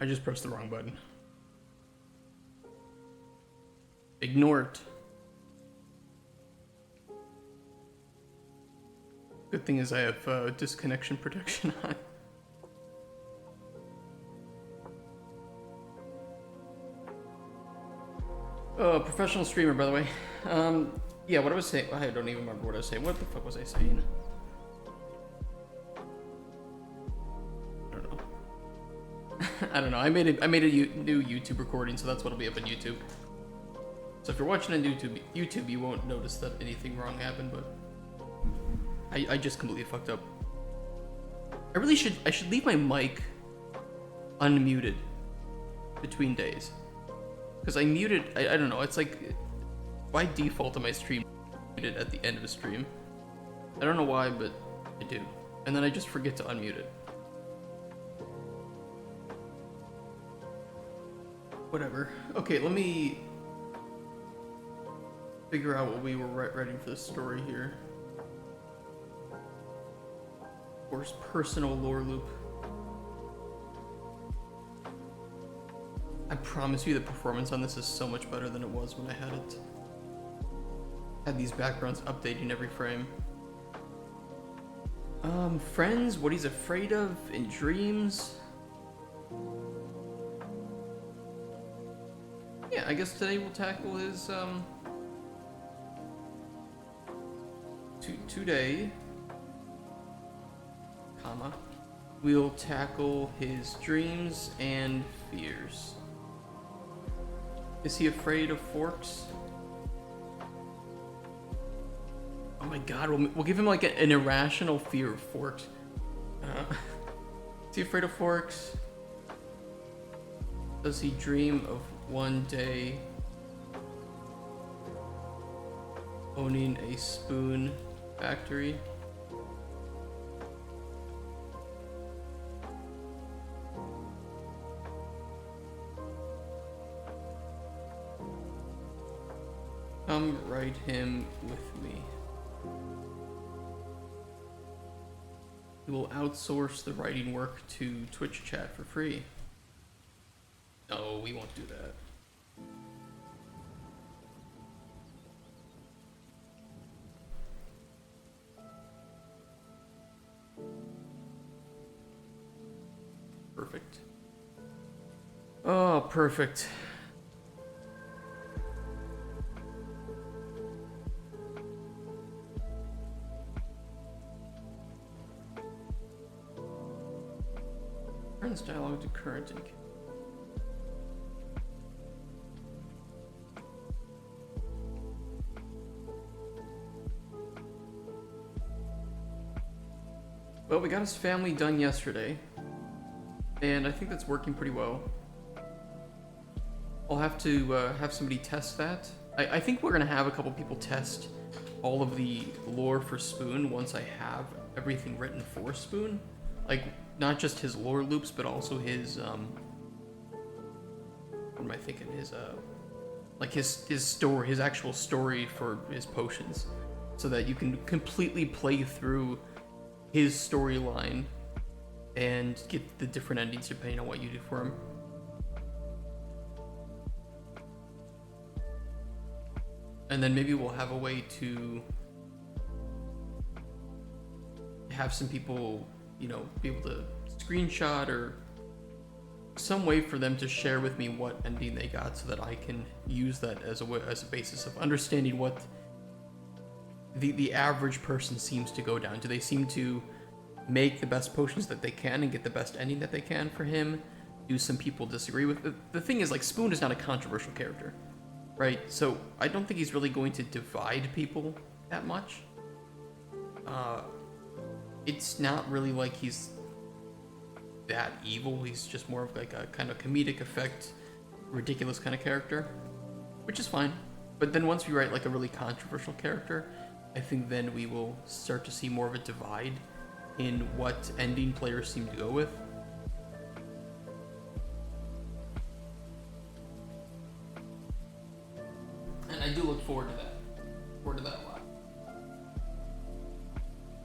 I just pressed the wrong button. Ignore it. Good thing is I have disconnection protection on. Oh, professional streamer, by the way. Yeah, what I was saying, I don't even remember what I was saying. What the fuck was I saying? I don't know. I don't know. I made a new YouTube recording, so that's what'll be up on YouTube. So if you're watching on YouTube, you won't notice that anything wrong happened, but I just completely fucked up. I should leave my mic unmuted between days. Because I muted, I don't know, it's like, by default on my stream, muted at the end of the stream. I don't know why, but I do. And then I just forget to unmute it. Whatever. Okay, let me figure out what we were writing for this story here. Of course, personal lore loop. I promise you the performance on this is so much better than it was when I had it. Had these backgrounds updating every frame. Friends, what he's afraid of in dreams. Yeah, I guess today we'll tackle his, today, comma, we'll tackle his dreams and fears. Is he afraid of forks? Oh my god, we'll give him like an irrational fear of forks. Is he afraid of forks? Does he dream of one day owning a spoon factory? Come write him with me. We will outsource the writing work to Twitch chat for free. No, we won't do that. Perfect. Oh, perfect. Friends dialogue to current and well, we got his family done yesterday, and I think that's working pretty well. I'll have to have somebody test that. I think we're gonna have a couple people test all of the lore for Spoon once I have everything written for Spoon. Like, not just his lore loops, but also his, what am I thinking? His, like his story, his actual story for his potions. So that you can completely play through his storyline and get the different endings depending on what you do for him. And then maybe we'll have a way to have some people, you know, be able to screenshot or some way for them to share with me what ending they got so that I can use that as a basis of understanding what the average person seems to go down. Do they seem to make the best potions that they can and get the best ending that they can for him? Do some people disagree with it? The thing is, like, Spoon is not a controversial character, right? So I don't think he's really going to divide people that much. It's not really like he's that evil. He's just more of like a kind of comedic effect, ridiculous kind of character, which is fine. But then once we write like a really controversial character, I think then we will start to see more of a divide in what ending players seem to go with. And I do look forward to that. Forward to that a lot.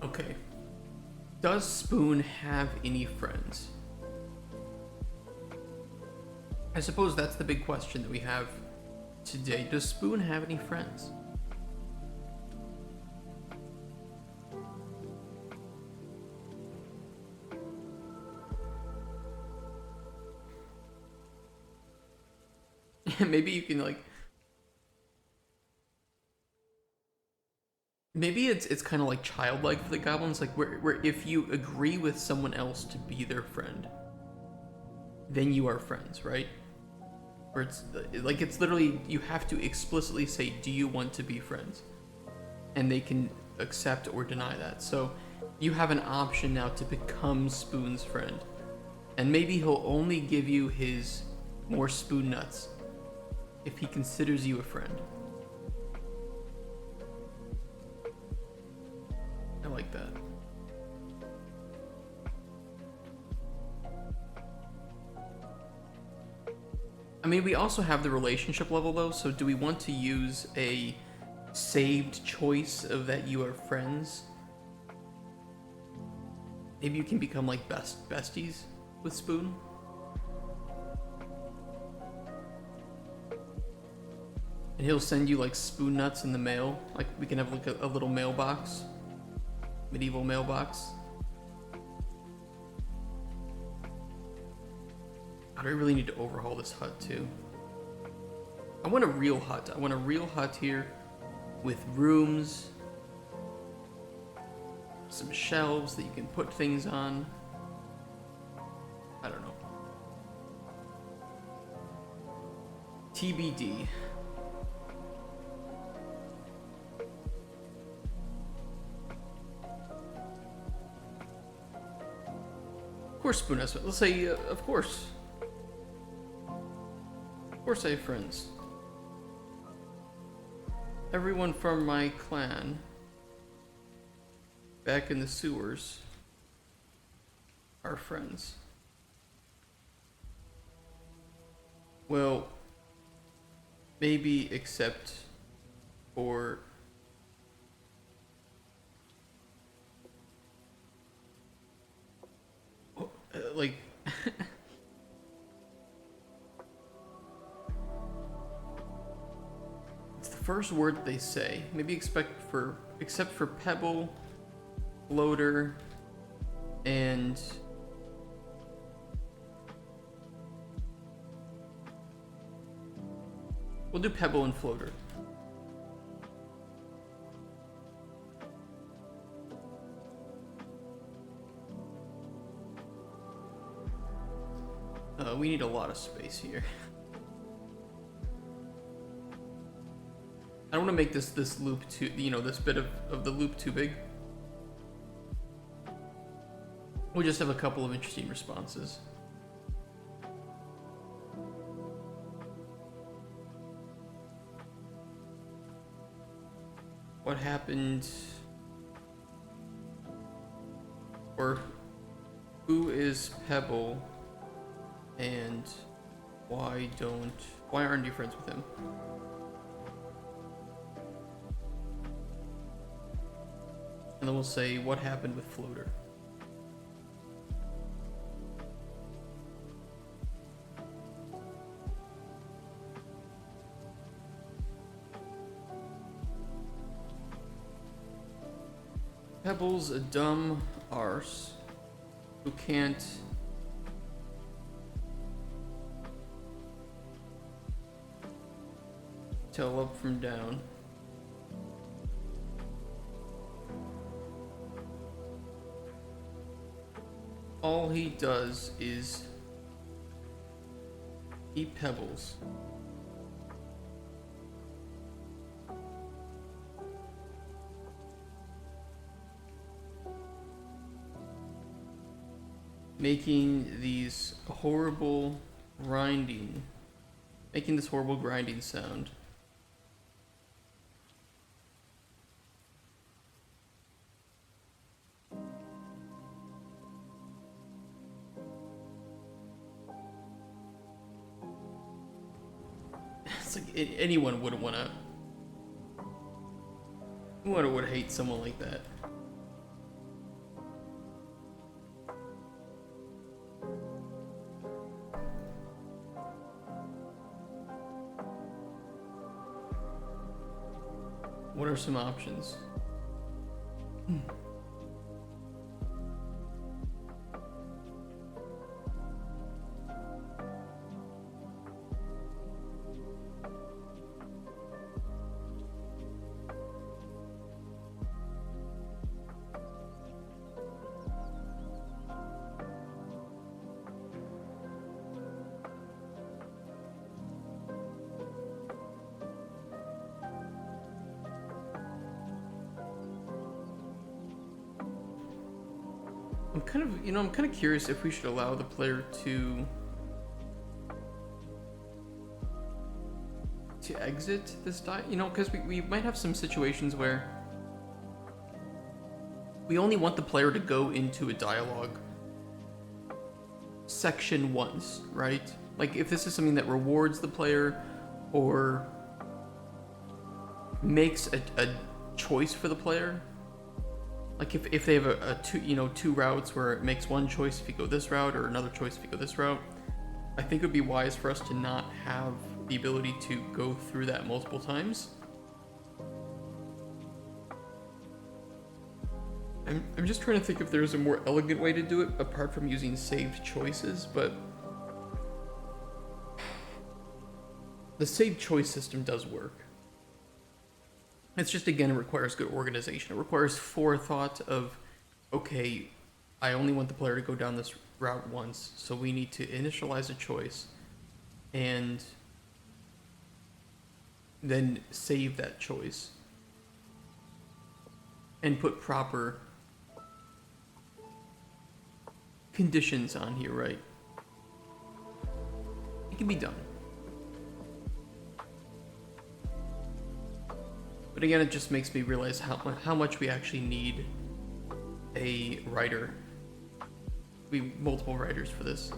Okay. Does Spoon have any friends? I suppose that's the big question that we have today. Does Spoon have any friends? Maybe you can like. Maybe it's kind of like childlike for the goblins, like where if you agree with someone else to be their friend, then you are friends, right? Where it's like it's literally you have to explicitly say, "Do you want to be friends?" And they can accept or deny that. So you have an option now to become Spoon's friend, and maybe he'll only give you his more spoon nuts if he considers you a friend. I like that. I mean, we also have the relationship level though, so do we want to use a saved choice of that you are friends? Maybe you can become like besties with Spoon? And he'll send you like spoon nuts in the mail. Like we can have like a little mailbox. Medieval mailbox. God, I really need to overhaul this hut too. I want a real hut. I want a real hut here with rooms, some shelves that you can put things on. I don't know. TBD. Of course, Spoon has. Let's say, of course. Of course, I have friends. Everyone from my clan back in the sewers are friends. Well, maybe except for like it's the first word they say. Maybe except for Pebble, Floater, and we'll do Pebble and Floater. We need a lot of space here. I don't want to make this loop too, this bit of the loop too big. We just have a couple of interesting responses. What happened? Or who is Pebble? And why aren't you friends with him? And then we'll say, what happened with Floater? Pebble's a dumb arse who can't tell up from down. All he does is eat pebbles. Making this horrible grinding sound. It's like anyone would hate someone like that. What are some options? I'm kind of curious if we should allow the player to exit this because we might have some situations where we only want the player to go into a dialogue section once, right? Like if this is something that rewards the player or makes a choice for the player. Like if they have two routes where it makes one choice if you go this route or another choice if you go this route, I think it would be wise for us to not have the ability to go through that multiple times. I'm just trying to think if there's a more elegant way to do it apart from using saved choices, but the saved choice system does work. It's just, again, it requires good organization. It requires forethought of, okay, I only want the player to go down this route once, so we need to initialize a choice and then save that choice and put proper conditions on here, right? It can be done. But again, it just makes me realize how much we actually need a writer. We multiple writers for this.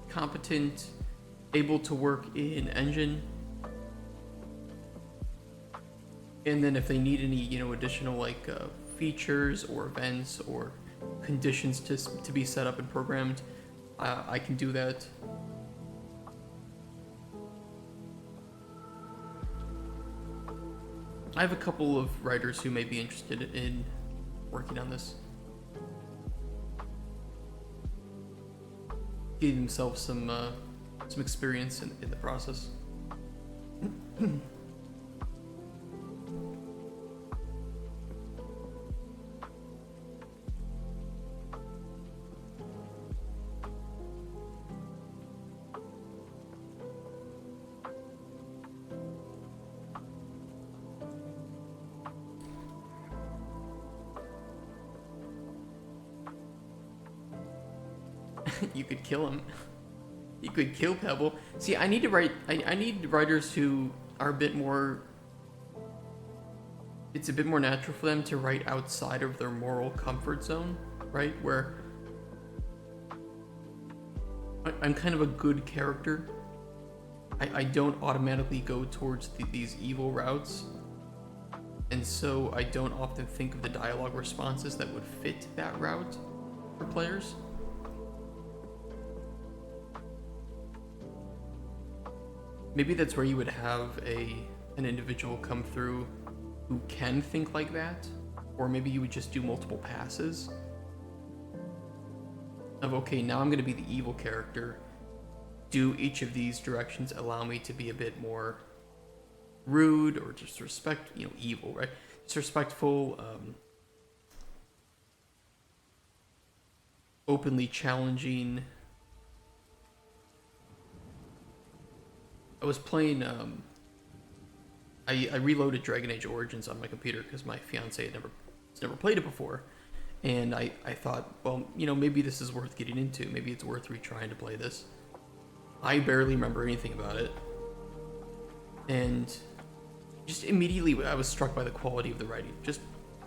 Competent, able to work in engine. And then if they need any, additional features or events or conditions to be set up and programmed, I can do that. I have a couple of writers who may be interested in working on this. Give themselves some experience in the process. You could kill him. You could kill Pebble. See, I need to write. I need writers who are a bit more. It's a bit more natural for them to write outside of their moral comfort zone, right? Where I'm kind of a good character. I don't automatically go towards these evil routes, and so I don't often think of the dialogue responses that would fit that route for players. Maybe that's where you would have an individual come through who can think like that, or maybe you would just do multiple passes of, okay, now I'm going to be the evil character. Do each of these directions allow me to be a bit more rude or just evil, right? Disrespectful, openly challenging. I was playing, I reloaded Dragon Age Origins on my computer because my fiance had never played it before. And I thought, well, maybe this is worth getting into. Maybe it's worth retrying to play this. I barely remember anything about it. And just immediately I was struck by the quality of the writing. Just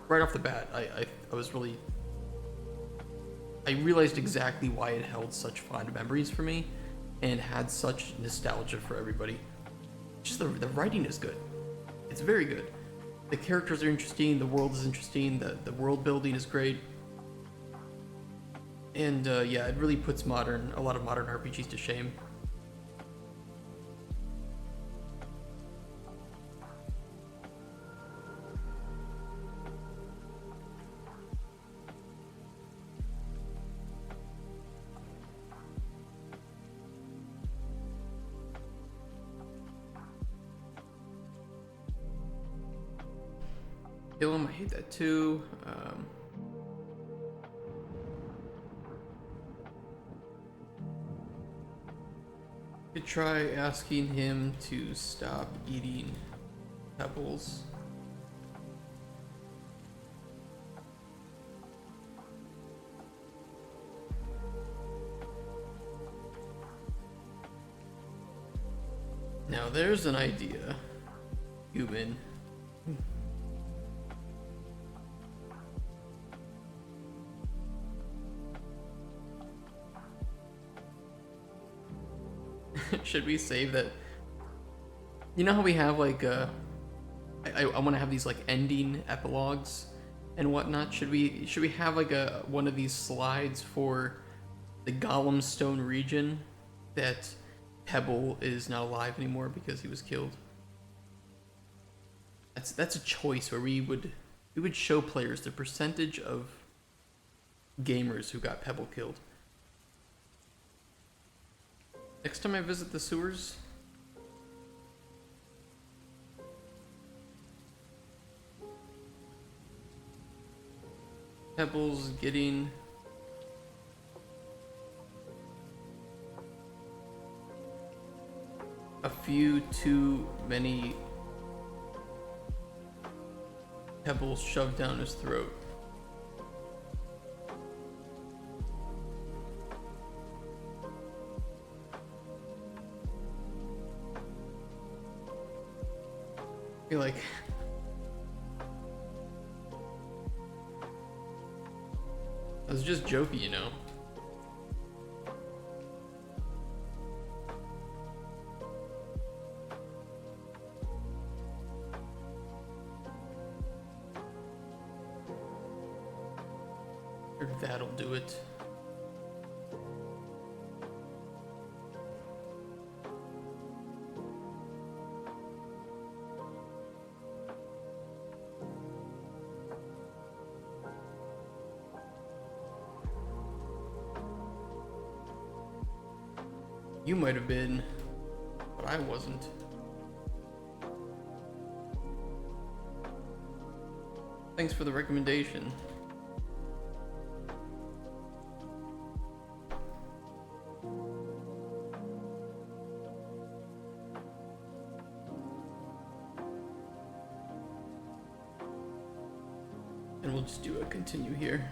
right off the bat, I realized exactly why it held such fond memories for me and had such nostalgia for everybody. Just the writing is good. It's very good. The characters are interesting, the world is interesting, the world building is great. And it really puts a lot of modern RPGs to shame. Kill him, I hate that too. Could try asking him to stop eating pebbles. Now there's an idea, human. Should we save that? You know how we have like I want to have these like ending epilogues and whatnot. Should we have like one of these slides for the Golem Stone region that Pebble is not alive anymore because he was killed? That's a choice where we would show players the percentage of gamers who got Pebble killed. Next time I visit the sewers, Pebble's getting a few too many pebbles shoved down his throat. I feel like I was just joking, you know. Or that'll do it. You might have been, but I wasn't. Thanks for the recommendation. And we'll just do a continue here.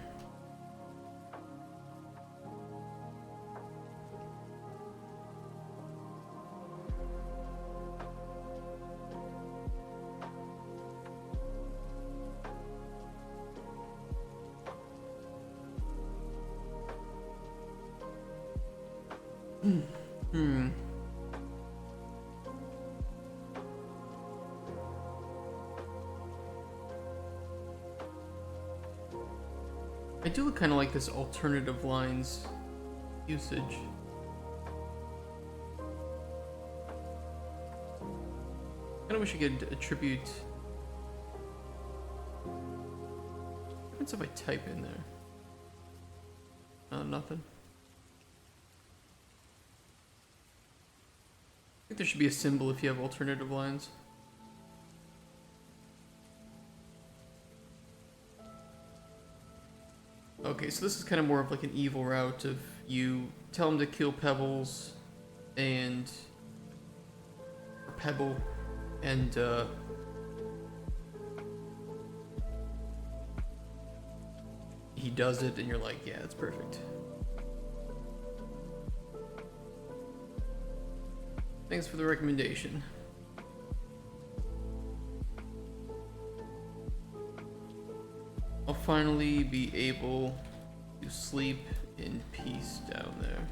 I do kind of like this alternative lines usage. Kind of wish you could attribute. What happens if I type in there? Nothing. I think there should be a symbol if you have alternative lines. Okay, so this is kind of more of like an evil route of you tell him to kill Pebbles and or Pebble and he does it and you're like, yeah, it's perfect. Thanks for the recommendation. I'll finally be able to sleep in peace down there.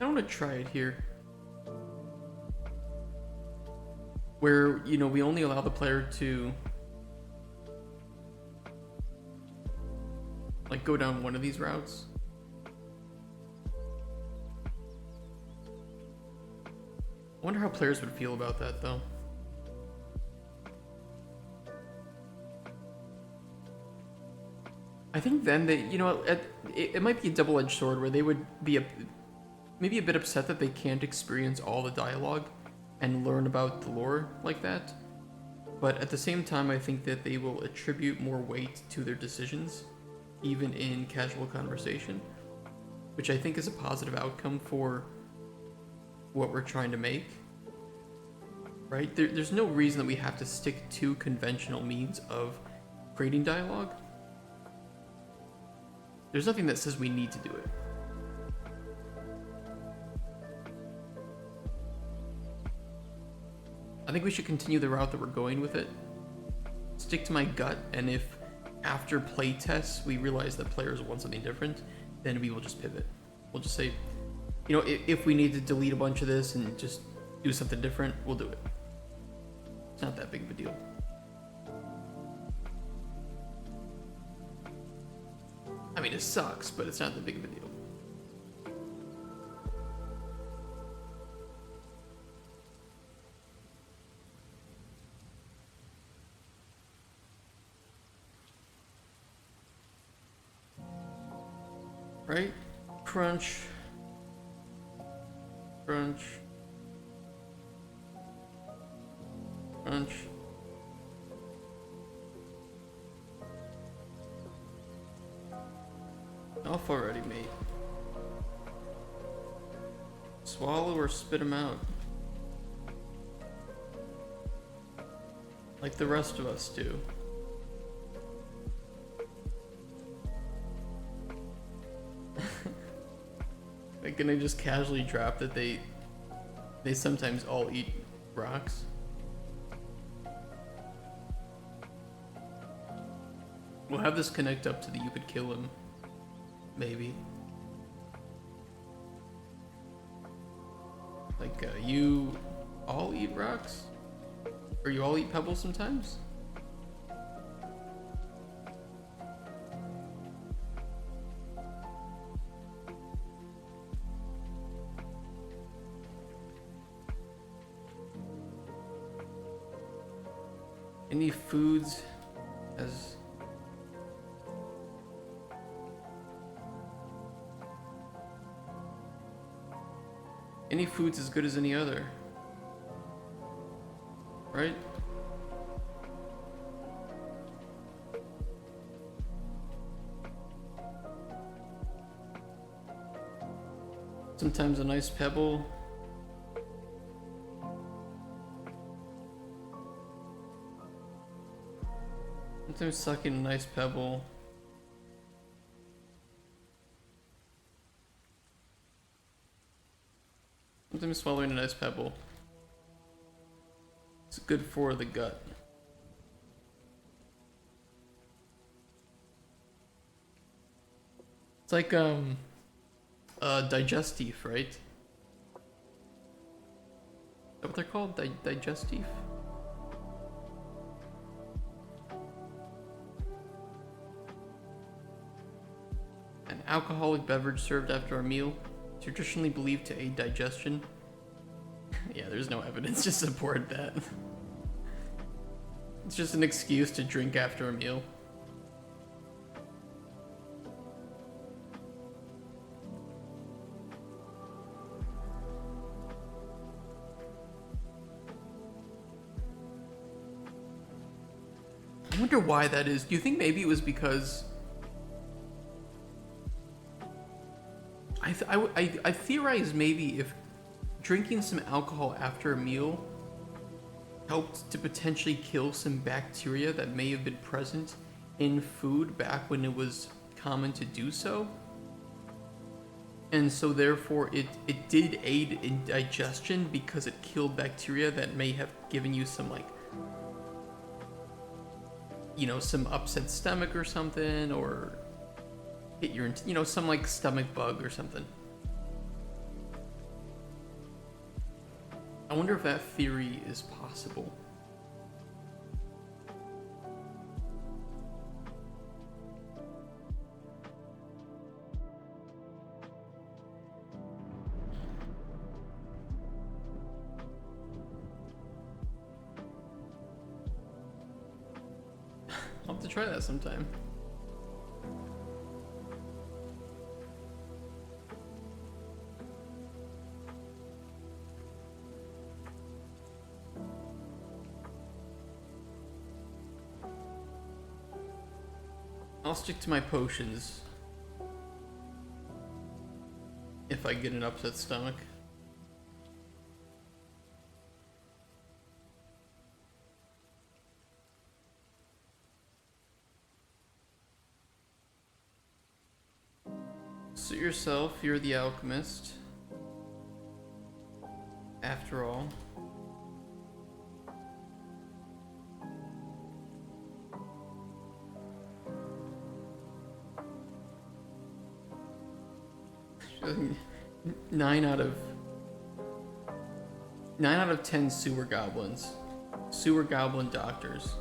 I want to try it here. Where, you know, we only allow the player to go down one of these routes. I wonder how players would feel about that, though. I think then they, you know, it might be a double-edged sword where they would be maybe a bit upset that they can't experience all the dialogue and learn about the lore like that. But at the same time, I think that they will attribute more weight to their decisions, even in casual conversation, which I think is a positive outcome for what we're trying to make. Right? There's no reason that we have to stick to conventional means of creating dialogue. There's nothing that says we need to do it. I think we should continue the route that we're going with it. Stick to my gut, and if after play tests we realize that players want something different, then we will just pivot. We'll just say, you know, if we need to delete a bunch of this and just do something different, we'll do it. It's not that big of a deal. I mean, it sucks, but it's not that big of a deal. Right? Crunch. Crunch. Crunch. Off already, mate. Swallow or spit them out. Like the rest of us do. Like, can I just casually drop that they sometimes all eat rocks? We'll have this connect up to the you could kill him. Maybe. Like, you all eat rocks? Or you all eat pebbles sometimes? Any foods as any food's as good as any other, right? Sometimes a nice pebble. Sometimes sucking a nice pebble. Sometimes swallowing a nice pebble. It's good for the gut. It's like digestif, right? Is that what they're called? Digestif? An alcoholic beverage served after a meal, traditionally believed to aid digestion. Yeah, there's no evidence to support that. It's just an excuse to drink after a meal. I wonder why that is. Do you think maybe it was because I theorize maybe if drinking some alcohol after a meal helped to potentially kill some bacteria that may have been present in food back when it was common to do so. And so therefore it did aid in digestion because it killed bacteria that may have given you some, like, you know, some upset stomach or something, or hit your, you know, some like stomach bug or something. I wonder if that theory is possible. try that sometime. I'll stick to my potions if I get an upset stomach. Suit yourself, you're the alchemist. After all. Nine out of 10 sewer goblins. Sewer goblin doctors.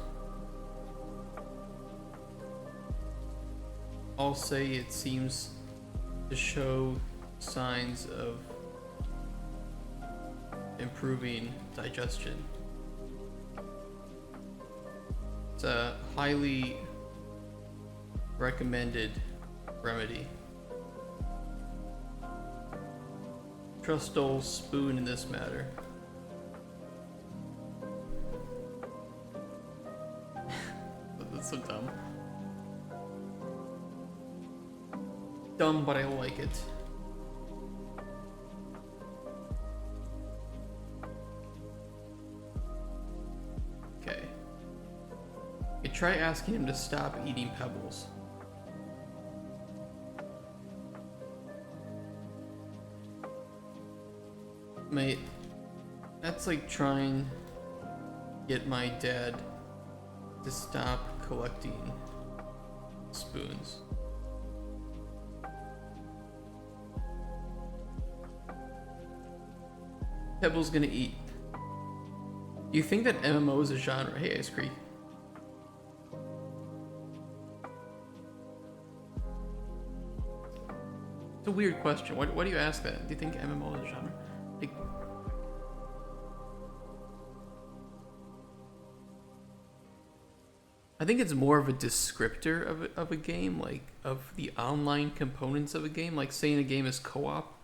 I'll say it seems to show signs of improving digestion. It's a highly recommended remedy. Trust old Spoon in this matter. That's so dumb. Dumb, but I like it. Okay. You try asking him to stop eating pebbles. Mate, that's like trying to get my dad to stop collecting spoons. Pebble's gonna eat. Do you think that MMO is a genre? Hey, Ice Creek. It's a weird question. Why do you ask that? Do you think MMO is a genre? Like, I think it's more of a descriptor of a game, like of the online components of a game. Like saying a game is co-op.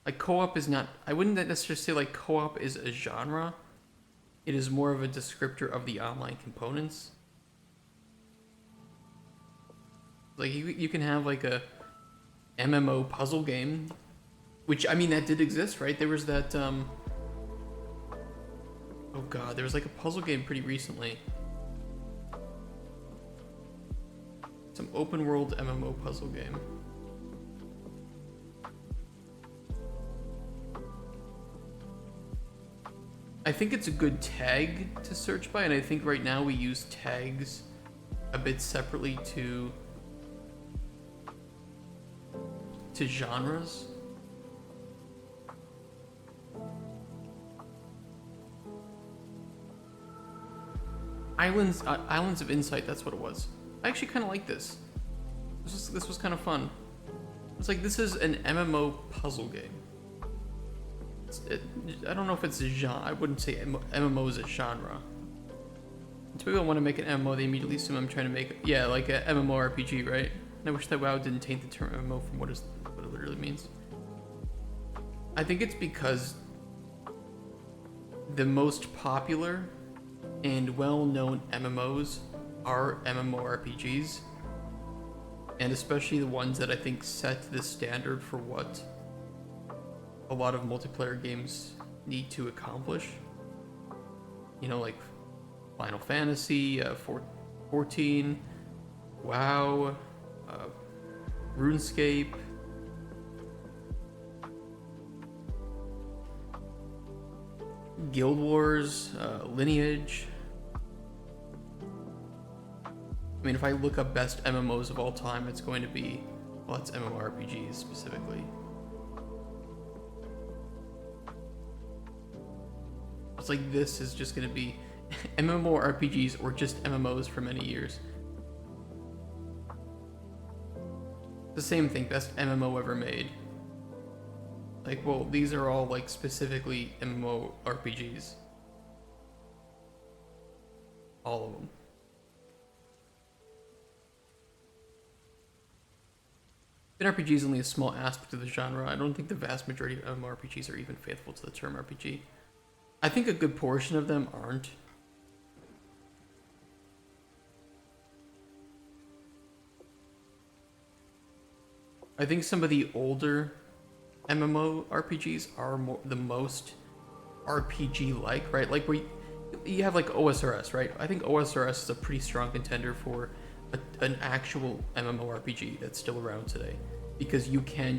Like co-op is not. I wouldn't necessarily say like co-op is a genre. It is more of a descriptor of the online components. Like you can have like a MMO puzzle game. Which, I mean, that did exist, right? There was that, oh god, there was like a puzzle game pretty recently. Some open world MMO puzzle game. I think it's a good tag to search by, and I think right now we use tags a bit separately to genres. Islands of Insight, that's what it was. I actually kind of like this. This was kind of fun. It's like, this is an MMO puzzle game. I don't know if it's a genre. I wouldn't say MMO is a genre. So people want to make an MMO, they immediately assume I'm trying to make, yeah, like a MMORPG, right? And I wish that WoW didn't taint the term MMO from what it literally means. I think it's because the most popular and well-known MMOs are MMORPGs, and especially the ones that I think set the standard for what a lot of multiplayer games need to accomplish. You know, like Final Fantasy 14, WoW, RuneScape, Guild Wars, Lineage. I mean, if I look up best MMOs of all time, it's going to be, well, it's MMORPGs specifically. It's like this is just going to be MMORPGs or just MMOs for many years. The same thing, best MMO ever made. Like, well, these are all like specifically MMORPGs. All of them. RPG is only a small aspect of the genre. I don't think the vast majority of MMORPGs are even faithful to the term RPG. I think a good portion of them aren't. I think some of the older MMORPGs are the most RPG-like, right? Like where you have like OSRS, right? I think OSRS is a pretty strong contender for an actual MMORPG that's still around today, because you can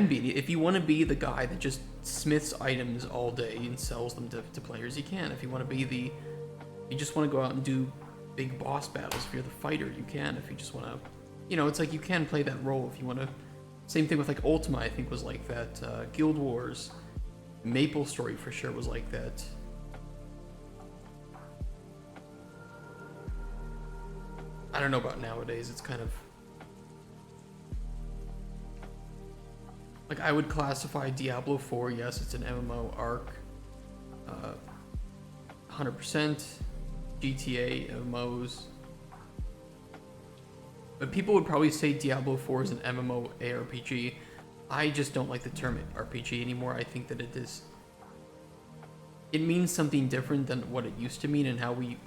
be, if you want to be the guy that just smiths items all day and sells them to players, you can. If you want to be you just want to go out and do big boss battles, if you're the fighter, you can. If you just want to, it's like you can play that role if you want to. Same thing with like Ultima, I think was like that. Guild Wars, Maple Story for sure was like that. I don't know about nowadays. It's kind of like I would classify Diablo 4. Yes, it's an MMO arc. 100% GTA MMOs. But people would probably say Diablo 4 is an MMO ARPG. I just don't like the term RPG anymore. I think that it means something different than what it used to mean, and how we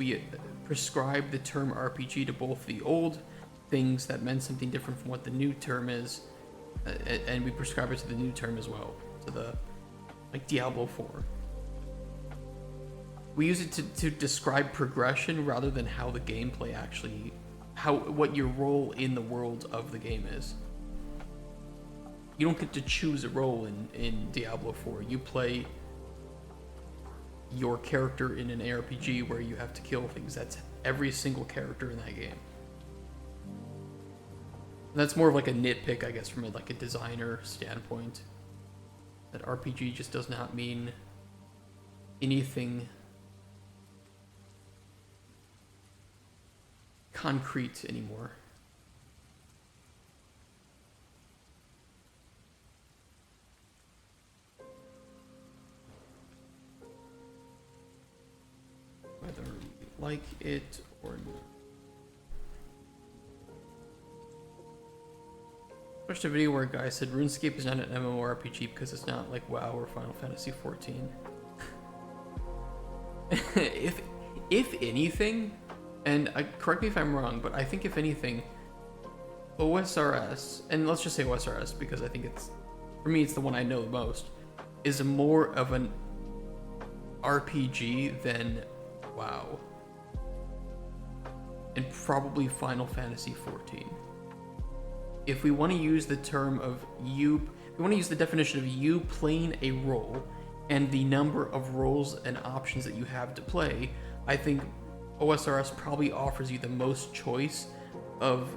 prescribe the term RPG to both the old things that meant something different from what the new term is, and we prescribe it to the new term as well, to the, like, Diablo 4. We use it to describe progression rather than how the gameplay actually, what your role in the world of the game is. You don't get to choose a role in Diablo 4. You play your character in an ARPG where you have to kill things. That's every single character in that game. And that's more of like a nitpick, I guess, from like a designer standpoint. That RPG just does not mean anything concrete anymore. Whether we like it or not. I watched a video where a guy said RuneScape is not an MMORPG because it's not like WoW or Final Fantasy 14. if anything, and correct me if I'm wrong, but I think if anything, OSRS, and let's just say OSRS because I think for me it's the one I know the most, is more of an RPG than WoW. And probably Final Fantasy 14. If we want to use the term of we want to use the definition of you playing a role and the number of roles and options that you have to play, I think OSRS probably offers you the most choice of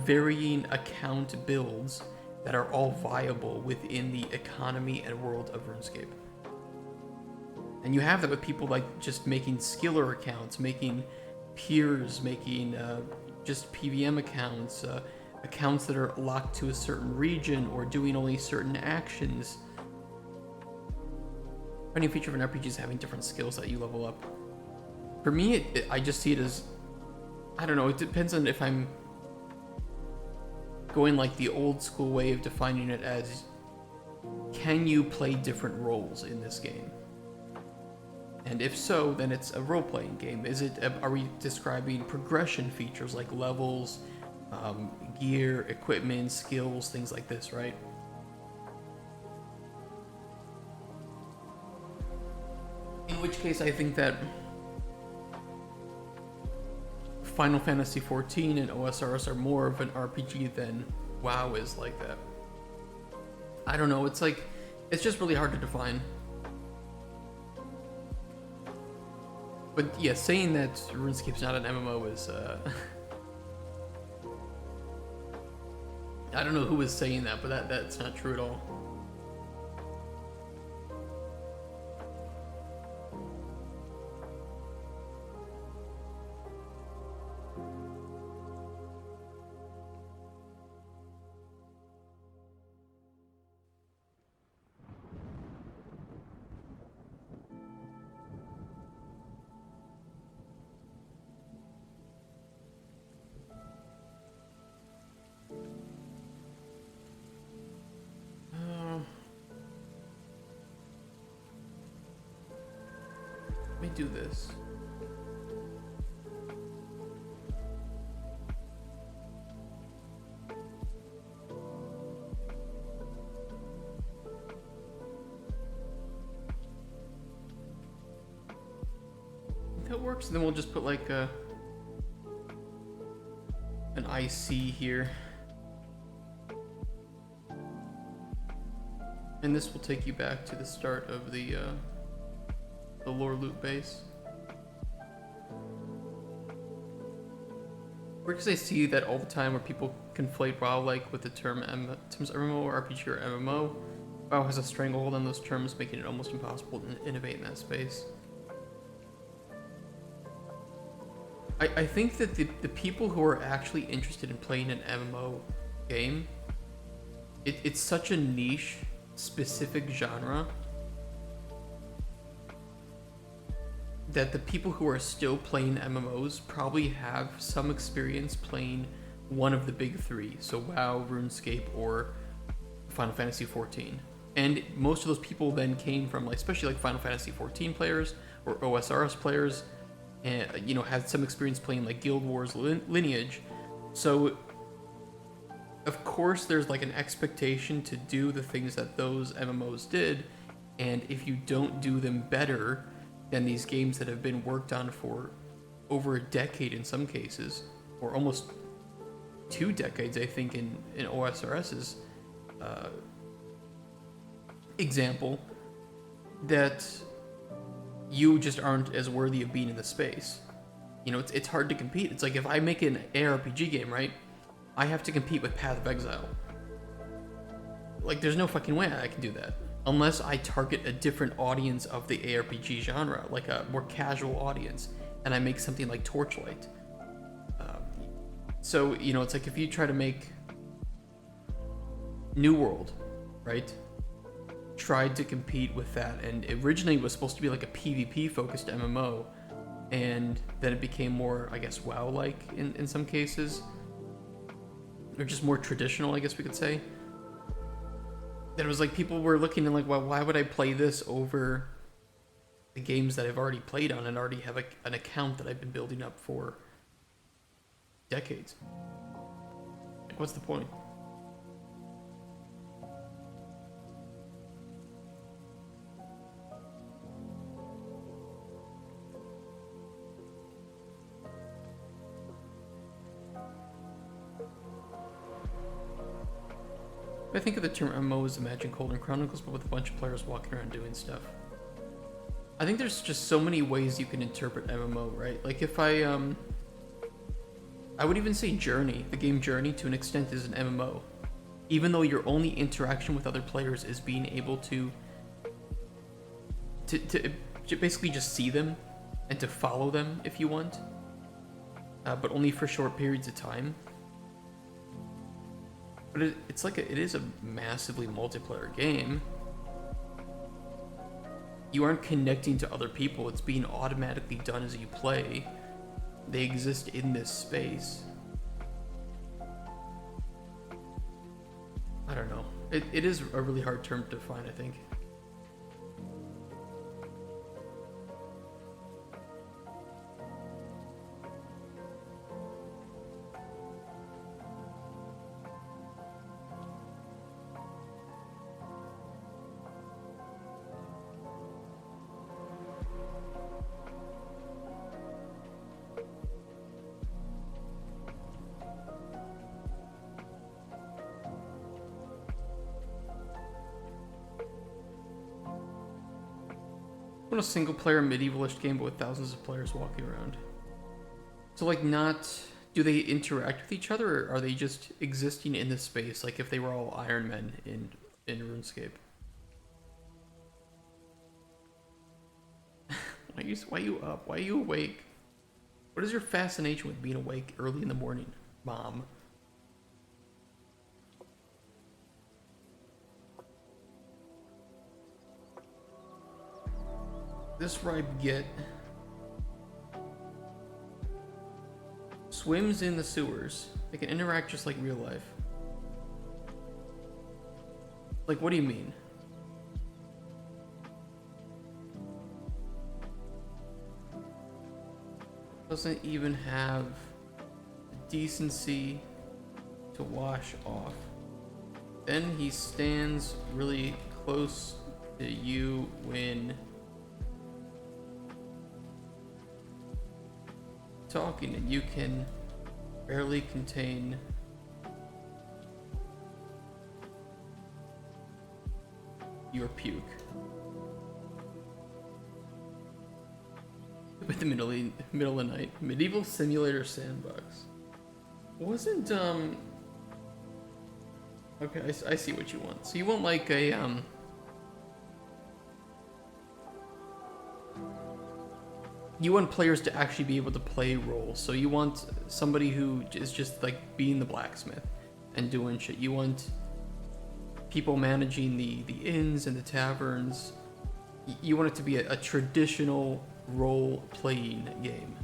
varying account builds that are all viable within the economy and world of RuneScape. And you have that with people like just making skiller accounts, making peers, making just PVM accounts, accounts that are locked to a certain region or doing only certain actions. Any feature of an RPG is having different skills that you level up. For me, I just see it as, I don't know, it depends on if I'm going like the old school way of defining it as, can you play different roles in this game? And if so, then it's a role-playing game. Are we describing progression features like levels, gear, equipment, skills, things like this, right? In which case, I think that Final Fantasy 14 and OSRS are more of an RPG than WoW is like that. I don't know, it's just really hard to define. But yeah, saying that RuneScape's not an MMO is, I don't know who was saying that, but that's not true at all. Let me do this. That works. And then we'll just put like an IC here. And this will take you back to the start of the lore loot base. Because I see that all the time where people conflate WoW like with the terms MMO or RPG or MMO. WoW has a stranglehold on those terms, making it almost impossible to innovate in that space. I think that the people who are actually interested in playing an MMO game, it's such a niche, specific genre that the people who are still playing MMOs probably have some experience playing one of the big three. So WoW, RuneScape, or Final Fantasy XIV. And most of those people then came from, like, especially like Final Fantasy XIV players or OSRS players, and had some experience playing like Guild Wars Lineage. So of course there's like an expectation to do the things that those MMOs did, and if you don't do them better than these games that have been worked on for over a decade in some cases, or almost 2 decades, I think, in OSRS's example, that you just aren't as worthy of being in the space. It's hard to compete. It's like if I make an ARPG game, right? I have to compete with Path of Exile. Like, there's no fucking way I can do that. Unless I target a different audience of the ARPG genre, like a more casual audience, and I make something like Torchlight. So, it's like if you try to make New World, right? Tried to compete with that, and originally it was supposed to be like a PvP focused MMO, and then it became more, I guess, WoW like in some cases, or just more traditional, I guess we could say. Then it was like people were looking and like, well, why would I play this over the games that I've already played on and already have an account that I've been building up for decades? Like, what's the point? I think of the term MMO as imagine Cauldron Chronicles, but with a bunch of players walking around doing stuff. I think there's just so many ways you can interpret MMO, right? Like if I would even say Journey, the game Journey, to an extent is an MMO. Even though your only interaction with other players is being able to basically just see them and to follow them if you want, but only for short periods of time. But it's like it is a massively multiplayer game. You aren't connecting to other people. It's being automatically done as you play. They exist in this space. I don't know. It is a really hard term to define, I think. What a single player medievalish game but with thousands of players walking around. So like do they interact with each other, or are they just existing in this space like if they were all Iron Men in RuneScape? Why are you up? Why are you awake? What is your fascination with being awake early in the morning, Mom? This ripe git swims in the sewers. They can interact just like real life. Like, what do you mean? Doesn't even have the decency to wash off. Then he stands really close to you when talking, and you can barely contain your puke. With the middle of the night. Medieval simulator sandbox. Wasn't okay, I see what you want. So you want like a you want players to actually be able to play roles. So you want somebody who is just like being the blacksmith and doing shit. You want people managing the inns and the taverns. You want it to be a traditional role-playing game.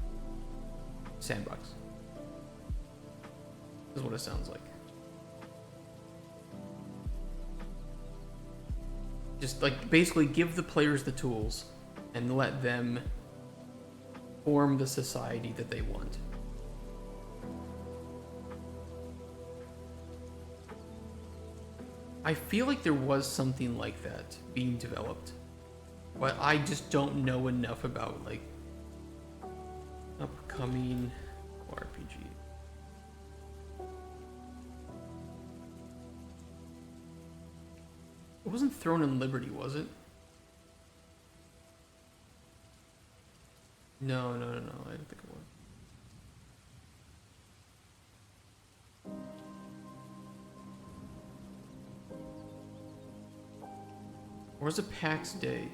Sandbox. This is what it sounds like. Just like basically give the players the tools and let them form the society that they want. I feel like there was something like that being developed, but I just don't know enough about like upcoming RPG. It wasn't Throne and Liberty, was it? No, I don't think it was. Or was it PAX Day?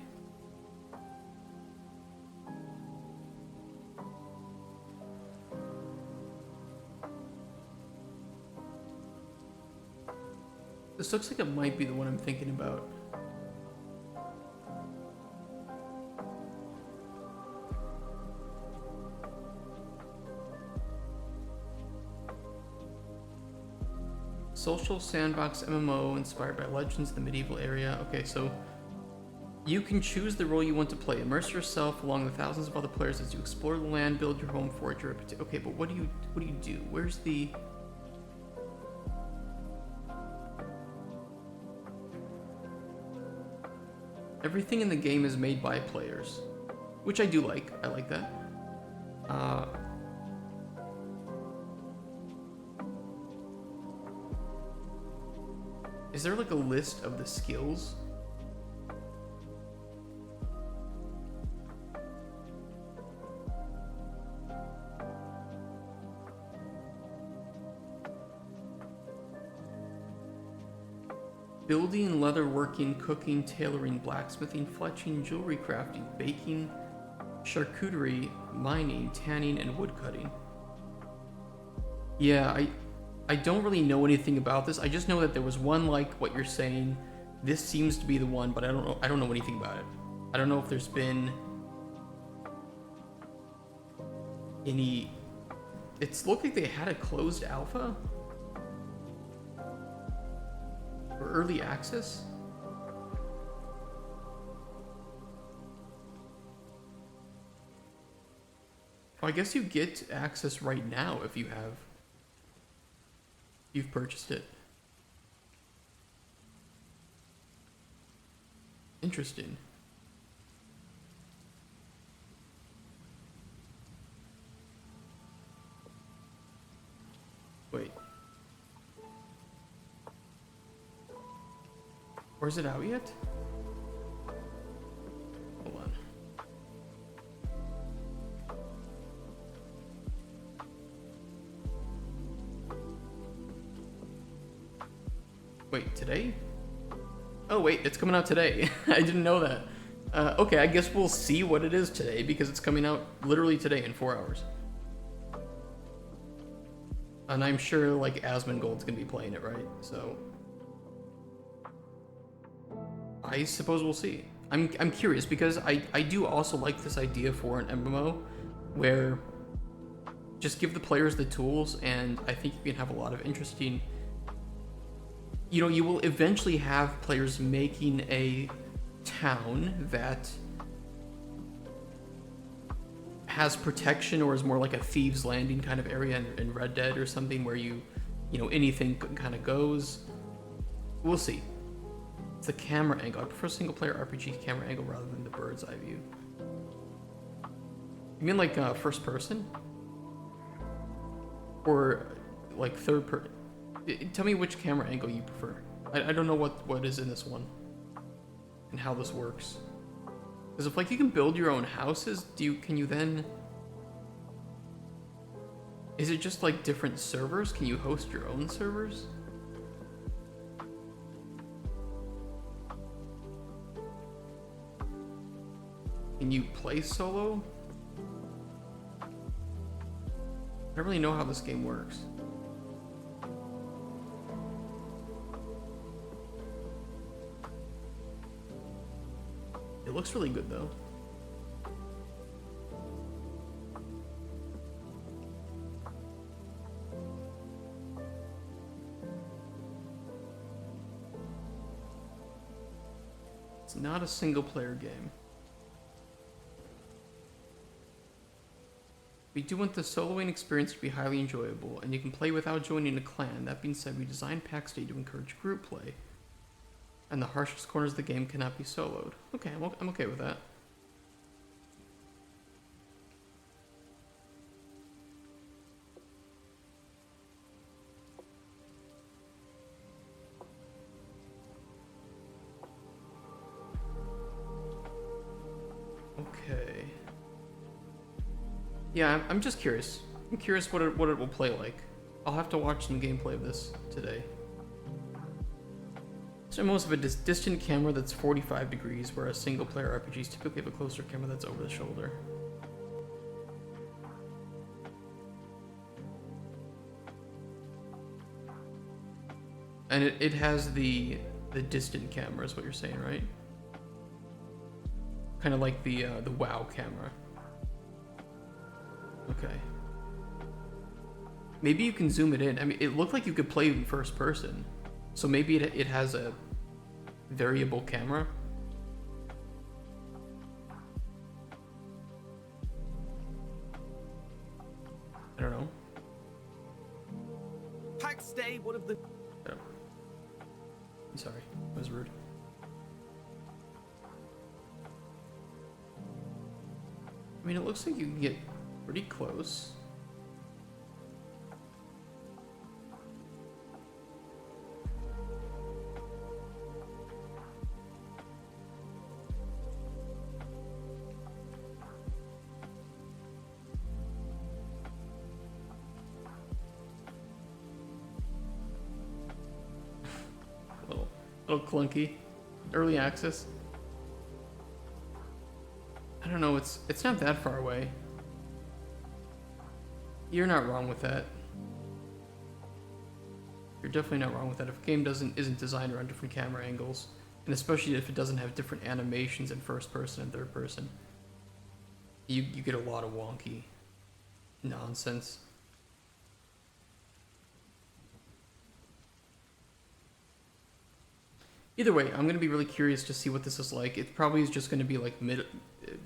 This looks like it might be the one I'm thinking about. Social sandbox MMO inspired by legends in the medieval area. Okay, so you can choose the role you want to play. Immerse yourself along with thousands of other players as you explore the land, build your home, forge your reputation. Okay, but what do you do? Where's the... Everything in the game is made by players, which I do like. I like that. Is there like a list of the skills? Building, leatherworking, cooking, tailoring, blacksmithing, fletching, jewelry crafting, baking, charcuterie, mining, tanning, and woodcutting. Yeah, I don't really know anything about this. I just know that there was one like what you're saying. This seems to be the one, but I don't know anything about it. I don't know if there's been any... It's looked like they had a closed alpha? Or early access? Well, I guess you get access right now if you've purchased it. Interesting. Wait. Or is it out yet? Hold on. Wait, today? Oh wait, it's coming out today. I didn't know that. Okay, I guess we'll see what it is today because it's coming out literally today in 4 hours. And I'm sure like Asmongold's gonna be playing it, right? So I suppose we'll see. I'm curious because I do also like this idea for an MMO where just give the players the tools, and I think you can have a lot of interesting... You know, you will eventually have players making a town that has protection or is more like a thieves landing kind of area in Red Dead or something where you know, anything kind of goes. We'll see. It's the camera angle. I prefer single player RPG camera angle rather than the bird's eye view. You mean like first person? Or like third person? Tell me which camera angle you prefer. I don't know what is in this one and how this works. Because if like you can build your own houses, can you then... Is it just like different servers? Can you host your own servers? Can you play solo? I don't really know how this game works. It looks really good though. It's not a single player game. We do want the soloing experience to be highly enjoyable, and you can play without joining a clan. That being said, we designed packs today to encourage group play, and the harshest corners of the game cannot be soloed. Okay, I'm okay with that. Okay. Yeah, I'm just curious. I'm curious what it will play like. I'll have to watch some gameplay of this today. So most of a distant camera that's 45 degrees, whereas single-player RPGs typically have a closer camera that's over the shoulder. And it has the distant camera is what you're saying, right? Kind of like the WoW camera. Okay. Maybe you can zoom it in. I mean, it looked like you could play in first person. So maybe it has a variable camera. I don't know. Pack stay, one of the... Oh. I'm sorry, that was rude. I mean, it looks like you can get pretty close. Little clunky. Early access. I don't know, it's not that far away. You're not wrong with that. You're definitely not wrong with that. If a game isn't designed around different camera angles, and especially if it doesn't have different animations in first person and third person, you get a lot of wonky nonsense. Either way, I'm going to be really curious to see what this is like. It probably is just going to be like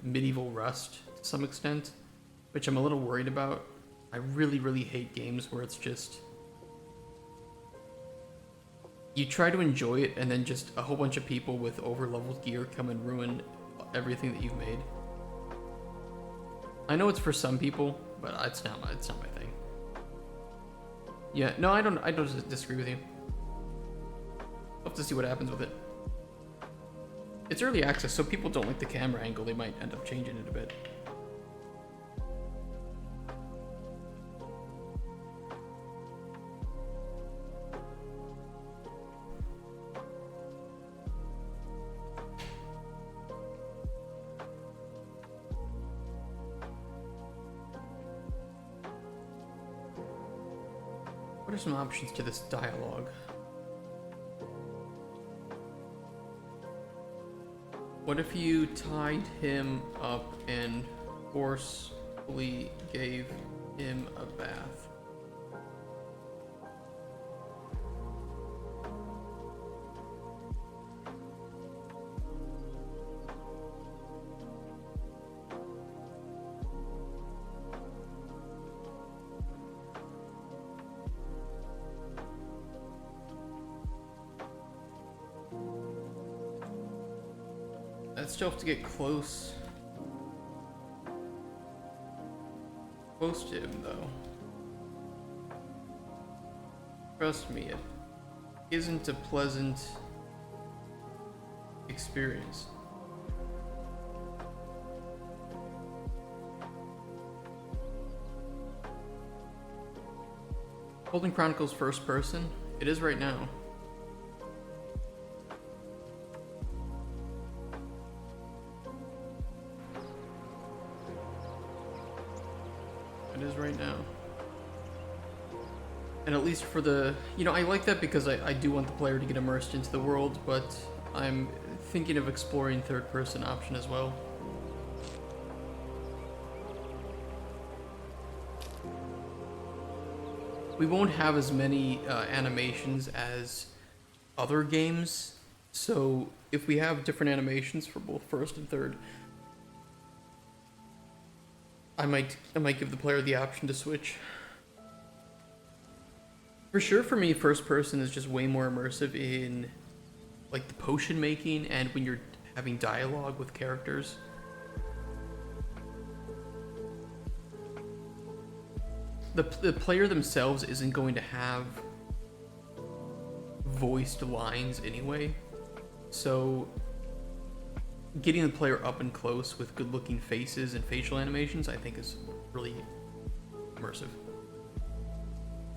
medieval Rust to some extent, which I'm a little worried about. I really, really hate games where it's just... You try to enjoy it, and then just a whole bunch of people with over-leveled gear come and ruin everything that you've made. I know it's for some people, but it's not my thing. Yeah, no, I don't disagree with you. We'll have to see what happens with it. It's early access, so people don't like the camera angle. They might end up changing it a bit. What are some options to this dialogue? What if you tied him up and forcefully gave him a bath? I'd still have to get close to him though. Trust me, it isn't a pleasant experience. Holding Chronicles first person? It is right now. It is right now. And at least for the... You know, I like that because I do want the player to get immersed into the world, but I'm thinking of exploring third person option as well. We won't have as many animations as other games, so if we have different animations for both first and third, I might give the player the option to switch. For sure, for me, first person is just way more immersive in like the potion making and when you're having dialogue with characters. The player themselves isn't going to have voiced lines anyway, so getting the player up and close with good looking faces and facial animations I think is really immersive.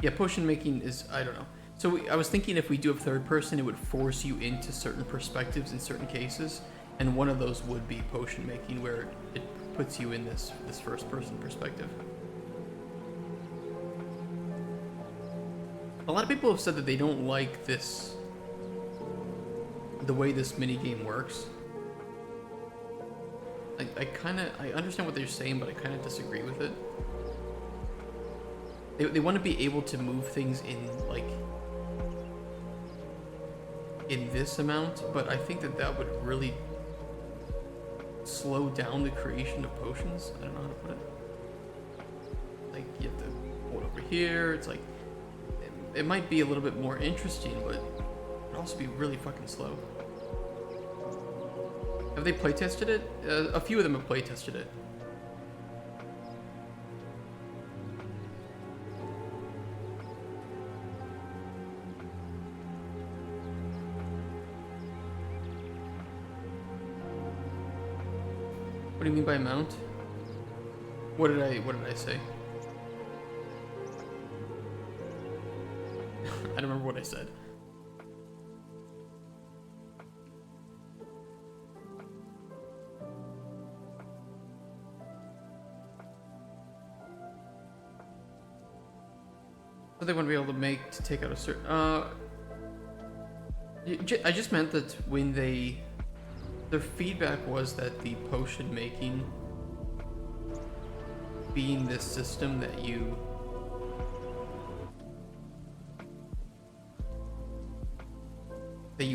Yeah, potion making is, I don't know. So I was thinking if we do have third person, it would force you into certain perspectives in certain cases, and one of those would be potion making, where it puts you in this first person perspective. A lot of people have said that they don't like the way this minigame works. I understand what they're saying, but I kind of disagree with it. They want to be able to move things in this amount, but I think that would really slow down the creation of potions. I don't know how to put it. Like, you have to hold over here. It's like, it might be a little bit more interesting, but it would also be really fucking slow. Have they playtested it? A few of them have playtested it. What do you mean by amount? What did I say? I don't remember what I said. What they want to be able to make to take out a certain... I just meant that when their feedback was that the potion making being this system that you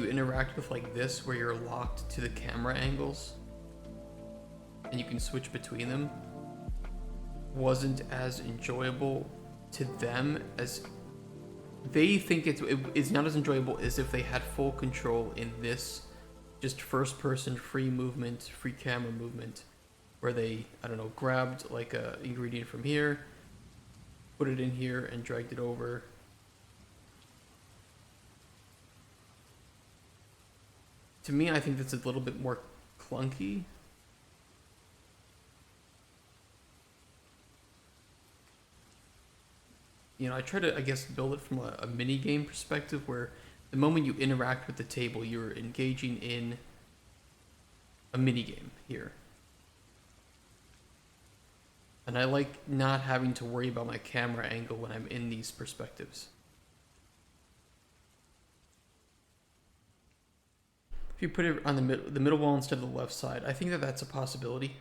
interact with like this, where you're locked to the camera angles and you can switch between them, wasn't as enjoyable to them as they think it's not as enjoyable as if they had full control in this just first person free movement, free camera movement, where they, I don't know, grabbed like a ingredient from here, put it in here and dragged it over. To me, I think that's a little bit more clunky. You know, I try to, I guess, build it from a mini game perspective, where the moment you interact with the table, you're engaging in a mini game here. And I like not having to worry about my camera angle when I'm in these perspectives. If you put it on the middle wall instead of the left side, I think that's a possibility.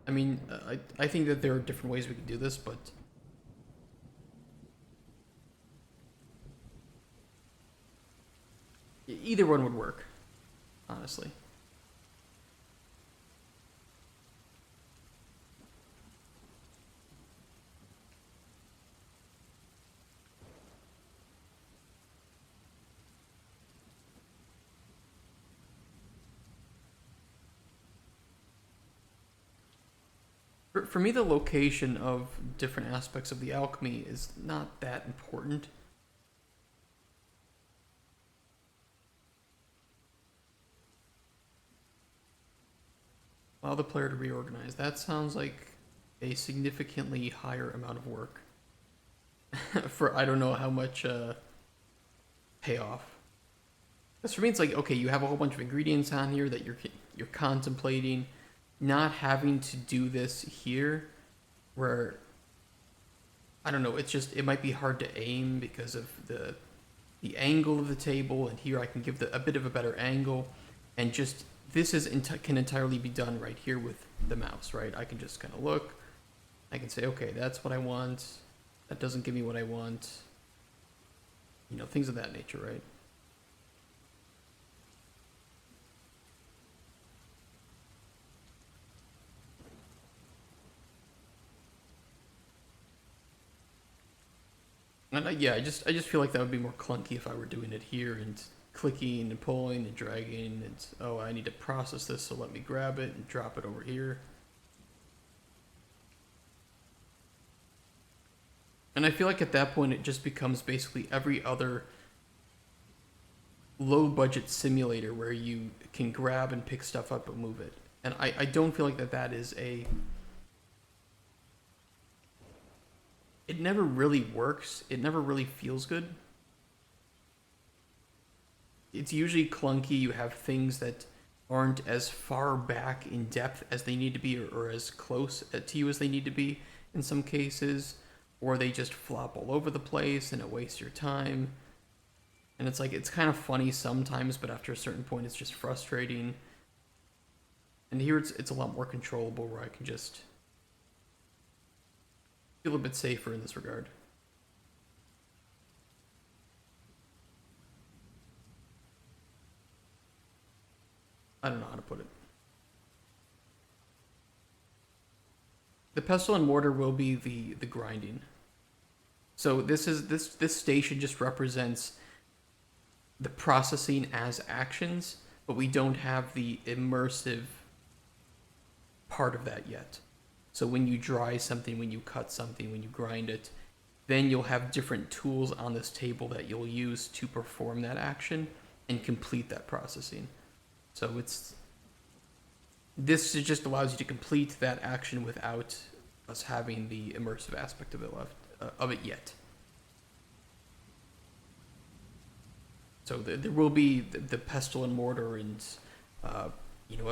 I mean, I think that there are different ways we can do this, but either one would work, honestly. For me, the location of different aspects of the alchemy is not that important. Allow the player to reorganize. That sounds like a significantly higher amount of work for I don't know how much payoff. Because for me, it's like, okay, you have a whole bunch of ingredients on here that you're contemplating. Not having to do this here, where I don't know, it might be hard to aim because of the angle of the table, and here I can give a bit of a better angle, and just this can entirely be done right here with the mouse, right? I can just kind of look, I can say, okay, that's what I want. That doesn't give me what I want. You know, things of that nature, right? And yeah, I just feel like that would be more clunky if I were doing it here and clicking and pulling and dragging. And oh, I need to process this, so let me grab it and drop it over here. And I feel like at that point it just becomes basically every other low budget simulator where you can grab and pick stuff up and move it. And I don't feel like that is a... It never really works. It never really feels good. It's usually clunky. You have things that aren't as far back in depth as they need to be, or as close to you as they need to be in some cases, or they just flop all over the place and it wastes your time. And it's like, it's kind of funny sometimes, but after a certain point it's just frustrating. And here it's a lot more controllable, where I can just feel a bit safer in this regard. I don't know how to put it. The pestle and mortar will be the grinding. So this station just represents the processing as actions, but we don't have the immersive part of that yet. So when you dry something, when you cut something, when you grind it, then you'll have different tools on this table that you'll use to perform that action and complete that processing. So this just allows you to complete that action without us having the immersive aspect of it yet. So there will be the pestle and mortar and a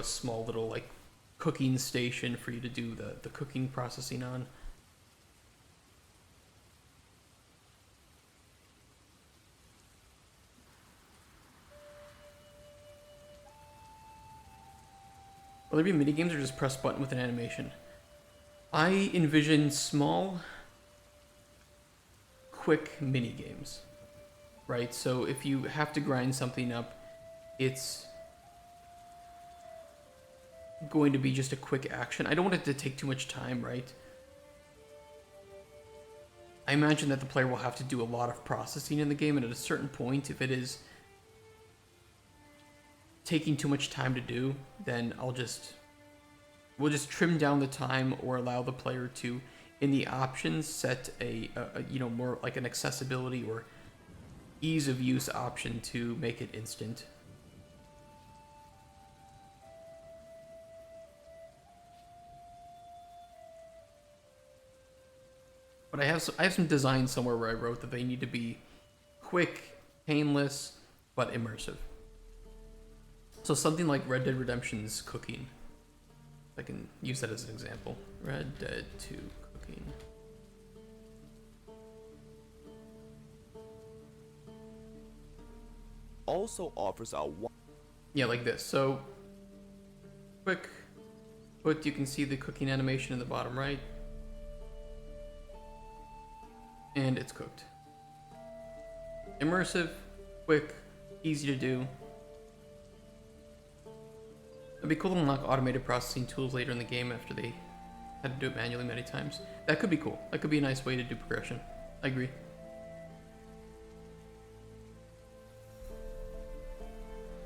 small little like cooking station for you to do the cooking processing on. Will there be minigames or just press button with an animation? I envision small, quick minigames, right? So if you have to grind something up, it's going to be just a quick action. I don't want it to take too much time, right? I imagine that the player will have to do a lot of processing in the game, and at a certain point, if it is taking too much time to do, then we'll just trim down the time, or allow the player to, in the options, set a more like an accessibility or ease of use option to make it instant. But I have some designs somewhere where I wrote that they need to be quick, painless, but immersive. So something like Red Dead Redemption's cooking. I can use that as an example. Red Dead 2 cooking. Also offers a yeah, like this. So quick, but you can see the cooking animation in the bottom right. And it's cooked. Immersive, quick, easy to do. It'd be cool to unlock automated processing tools later in the game after they had to do it manually many times. That could be cool. That could be a nice way to do progression. I agree.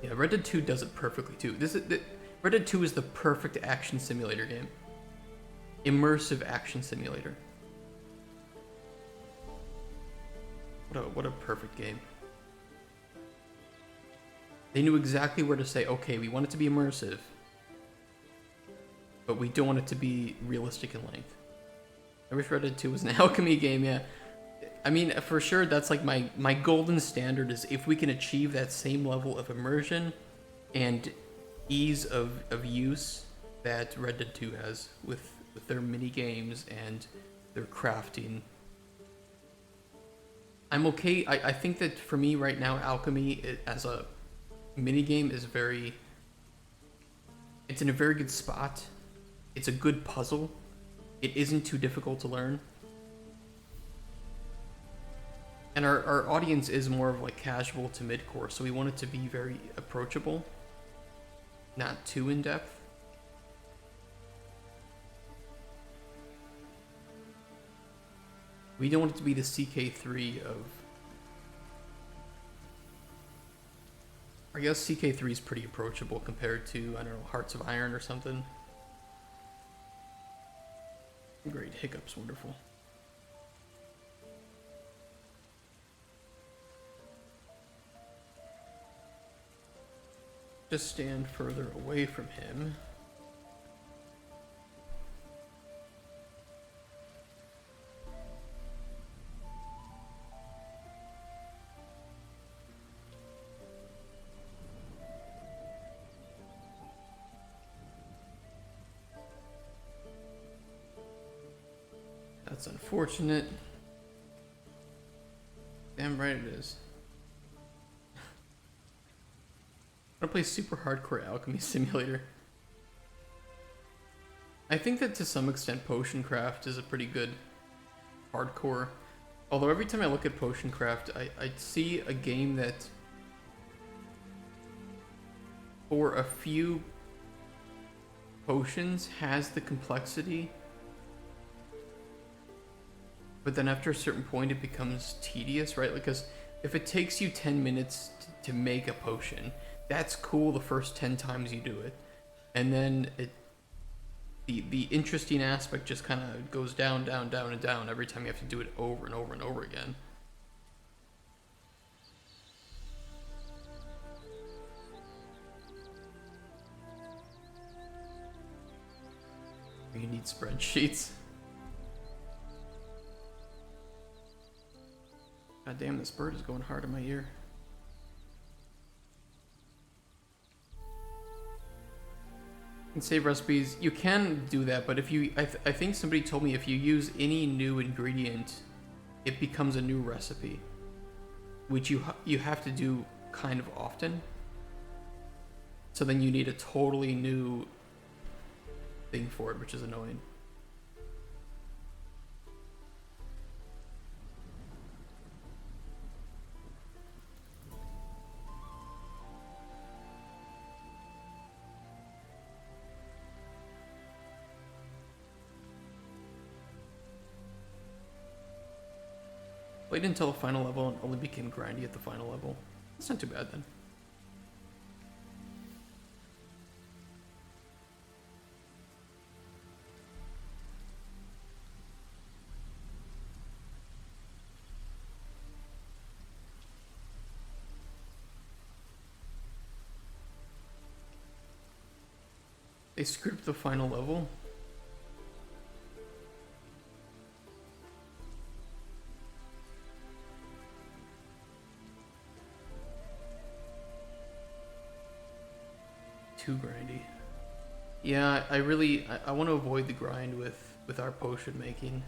Yeah, Red Dead 2 does it perfectly too. Red Dead 2 is the perfect action simulator game. immersive action simulator. What a perfect game. They knew exactly where to say, okay, we want it to be immersive, but we don't want it to be realistic in length. I wish Red Dead 2 was an alchemy game, yeah. I mean, for sure, that's like my golden standard is if we can achieve that same level of immersion and ease of use that Red Dead 2 has with their mini games and their crafting. I'm okay. I think that for me right now, alchemy as a mini game is it's in a very good spot. It's a good puzzle. It isn't too difficult to learn. And our audience is more of like casual to mid-core, so we want it to be very approachable, not too in-depth. We don't want it to be the CK3 of... I guess CK3 is pretty approachable compared to, I don't know, Hearts of Iron or something. Great, Hiccup's wonderful. Just stand further away from him. That's unfortunate. Damn right it is. I want to play super hardcore alchemy simulator. I think that to some extent Potion Craft is a pretty good hardcore. Although every time I look at Potion Craft, I see a game that for a few potions has the complexity, but then after a certain point it becomes tedious, right? Because if it takes you 10 minutes to make a potion, that's cool the first 10 times you do it, and then the interesting aspect just kind of goes down, down, down, and down every time you have to do it over and over and over again. You need spreadsheets. God damn, this bird is going hard in my ear. And save recipes, you can do that, but if you, I think somebody told me if you use any new ingredient, it becomes a new recipe, which you have to do kind of often. So then you need a totally new thing for it, which is annoying. Wait until the final level and only became grindy at the final level. That's not too bad then. They screwed up the final level. Too grindy. Yeah, I want to avoid the grind with our potion making.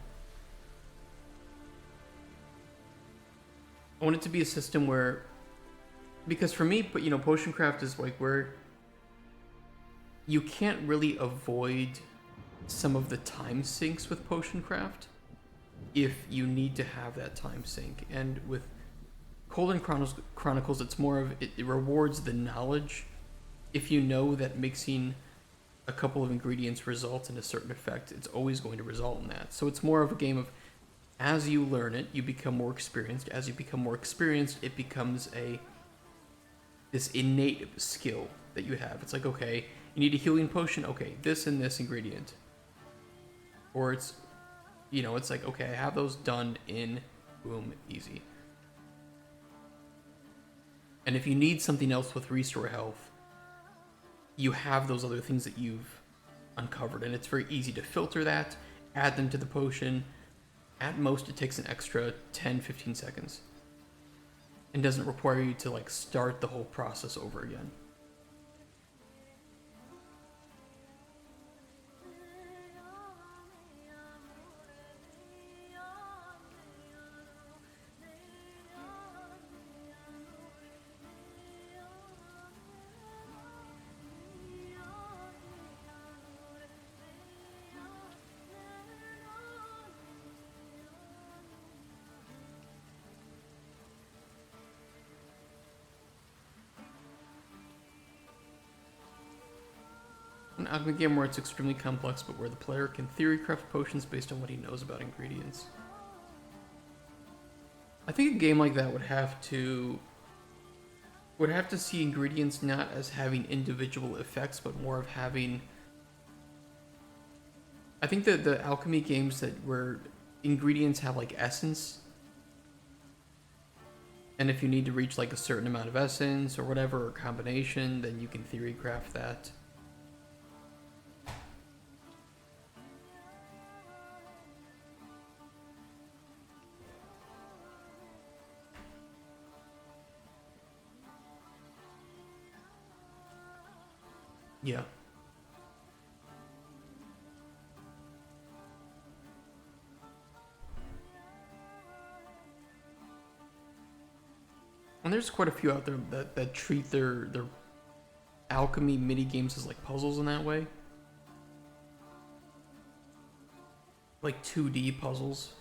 I want it to be a system where, because for me, you know, potion craft is like where you can't really avoid some of the time sinks with potion craft if you need to have that time sink. And with Cauldron Chronicles, it's more of it rewards the knowledge. If you know that mixing a couple of ingredients results in a certain effect, it's always going to result in that. So it's more of a game of, as you learn it, you become more experienced. As you become more experienced, it becomes this innate skill that you have. It's like, okay, you need a healing potion? Okay, this and this ingredient. Or it's, you know, it's like, okay, I have those done in, boom, easy. And if you need something else with restore health, you have those other things that you've uncovered, and it's very easy to filter that, add them to the potion. At most, it takes an extra 10-15 seconds. And doesn't require you to, like, start the whole process over again. An alchemy game where it's extremely complex, but where the player can theory craft potions based on what he knows about ingredients. I think a game like that would have to see ingredients not as having individual effects, but more of having. I think that the alchemy games that where ingredients have like essence, and if you need to reach like a certain amount of essence or whatever or combination, then you can theory craft that. Yeah. And there's quite a few out there that treat their alchemy mini games as like puzzles in that way. Like 2D puzzles.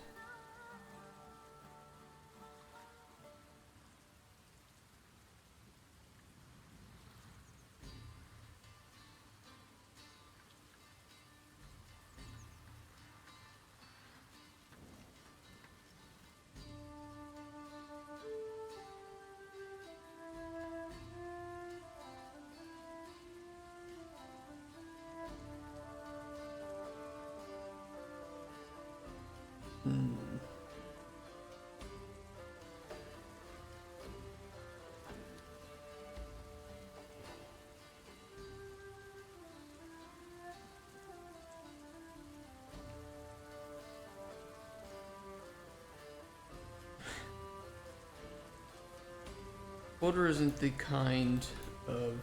Boulder isn't the kind of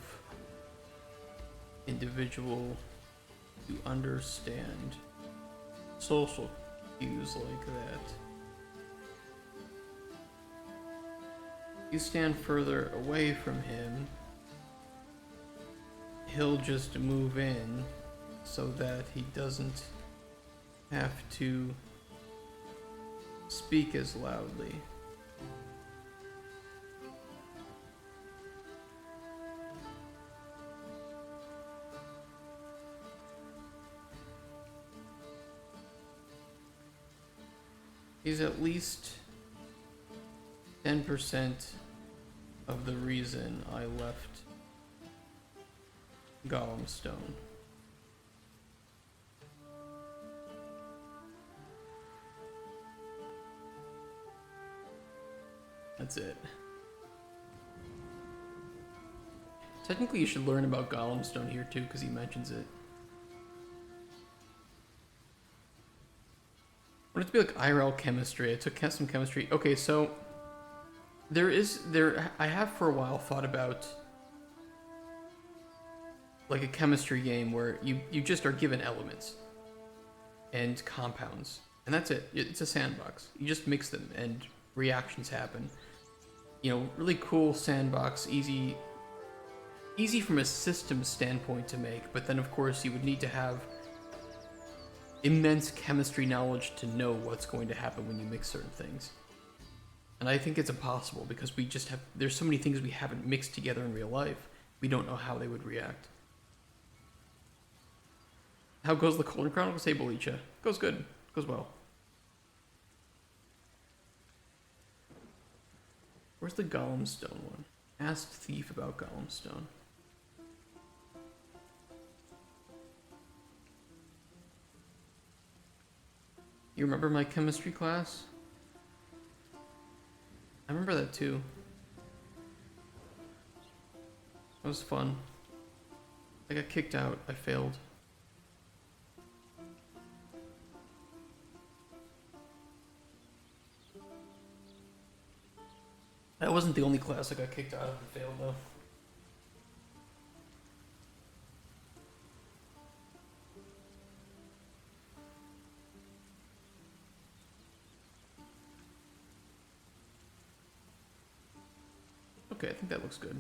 individual to understand social cues like that. You stand further away from him, he'll just move in so that he doesn't have to speak as loudly. He's at least 10% of the reason I left Golem Stone. That's it. Technically, you should learn about Golem Stone here too, because he mentions it. I want it to be like IRL chemistry. I took some chemistry. Okay, so I have for a while thought about like a chemistry game where you just are given elements and compounds, and that's it. It's a sandbox. You just mix them and reactions happen. You know, really cool sandbox, easy from a system standpoint to make, but then of course you would need to have immense chemistry knowledge to know what's going to happen when you mix certain things. And I think it's impossible because there's so many things we haven't mixed together in real life. We don't know how they would react. How goes the Cauldron Chronicles? Hey, Belicha. Goes good. Goes well. Where's the Golem Stone one? Asked Thief about Golem Stone. You remember my chemistry class? I remember that too. It was fun. I got kicked out. I failed. That wasn't the only class I got kicked out of and failed though. Okay, I think that looks good.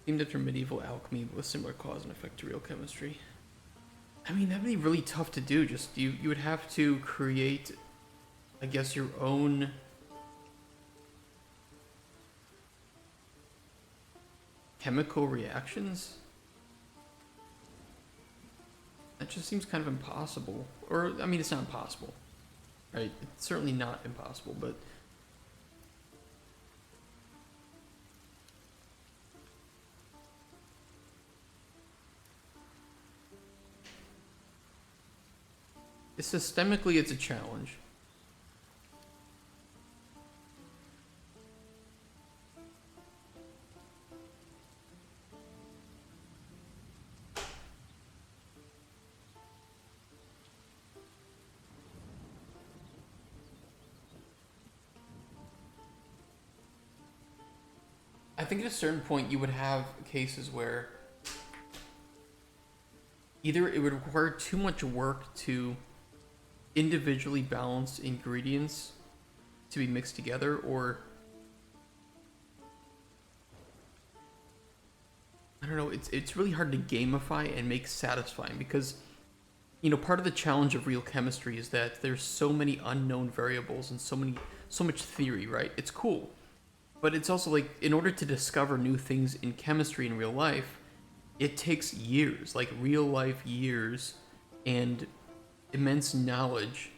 Themed after medieval alchemy with similar cause and effect to real chemistry. I mean, that'd be really tough to do. Just you would have to create, I guess, your own chemical reactions. That just seems kind of impossible. Or, I mean, it's not impossible, right? It's certainly not impossible, but systemically it's a challenge. I think at a certain point you would have cases where either it would require too much work to individually balanced ingredients to be mixed together, or I don't know, it's really hard to gamify and make satisfying because, you know, part of the challenge of real chemistry is that there's so many unknown variables and so much theory, right? It's cool. But it's also like, in order to discover new things in chemistry in real life, it takes years, like real life years, and immense knowledge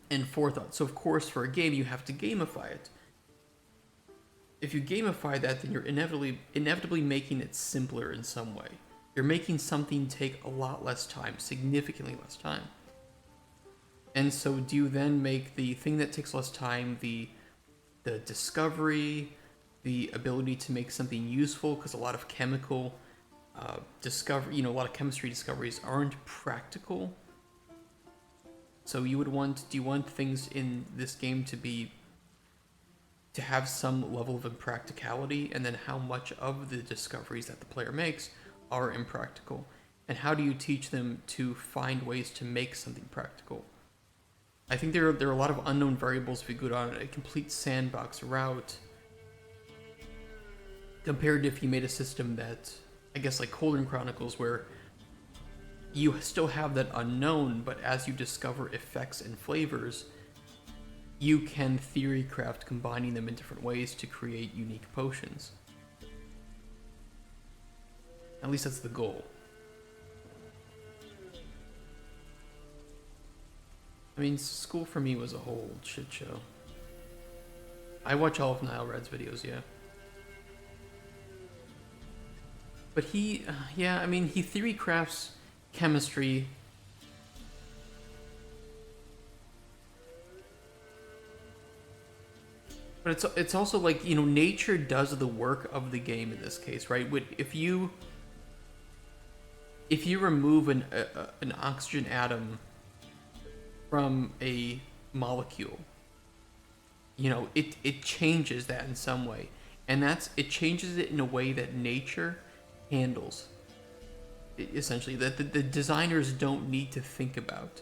and forethought. So of course, for a game, you have to gamify it. If you gamify that, then you're inevitably making it simpler in some way. You're making something take a lot less time, significantly less time. And so do you then make the thing that takes less time the discovery, the ability to make something useful, because a lot of chemical discovery, you know, a lot of chemistry discoveries aren't practical. So do you want things in this game to have some level of impracticality, and then how much of the discoveries that the player makes are impractical? And how do you teach them to find ways to make something practical? I think there are a lot of unknown variables if you go down a complete sandbox route compared to if you made a system that, I guess, like Cauldron Chronicles, where you still have that unknown, but as you discover effects and flavors, you can theory craft combining them in different ways to create unique potions. At least that's the goal. I mean, school for me was a whole shit show. I watch all of Nile Red's videos, yeah. But he theory crafts chemistry. But it's also like, you know, nature does the work of the game in this case, right? If you remove an oxygen atom from a molecule, you know, it changes that in some way, and it changes it in a way that nature handles. Essentially, that the designers don't need to think about.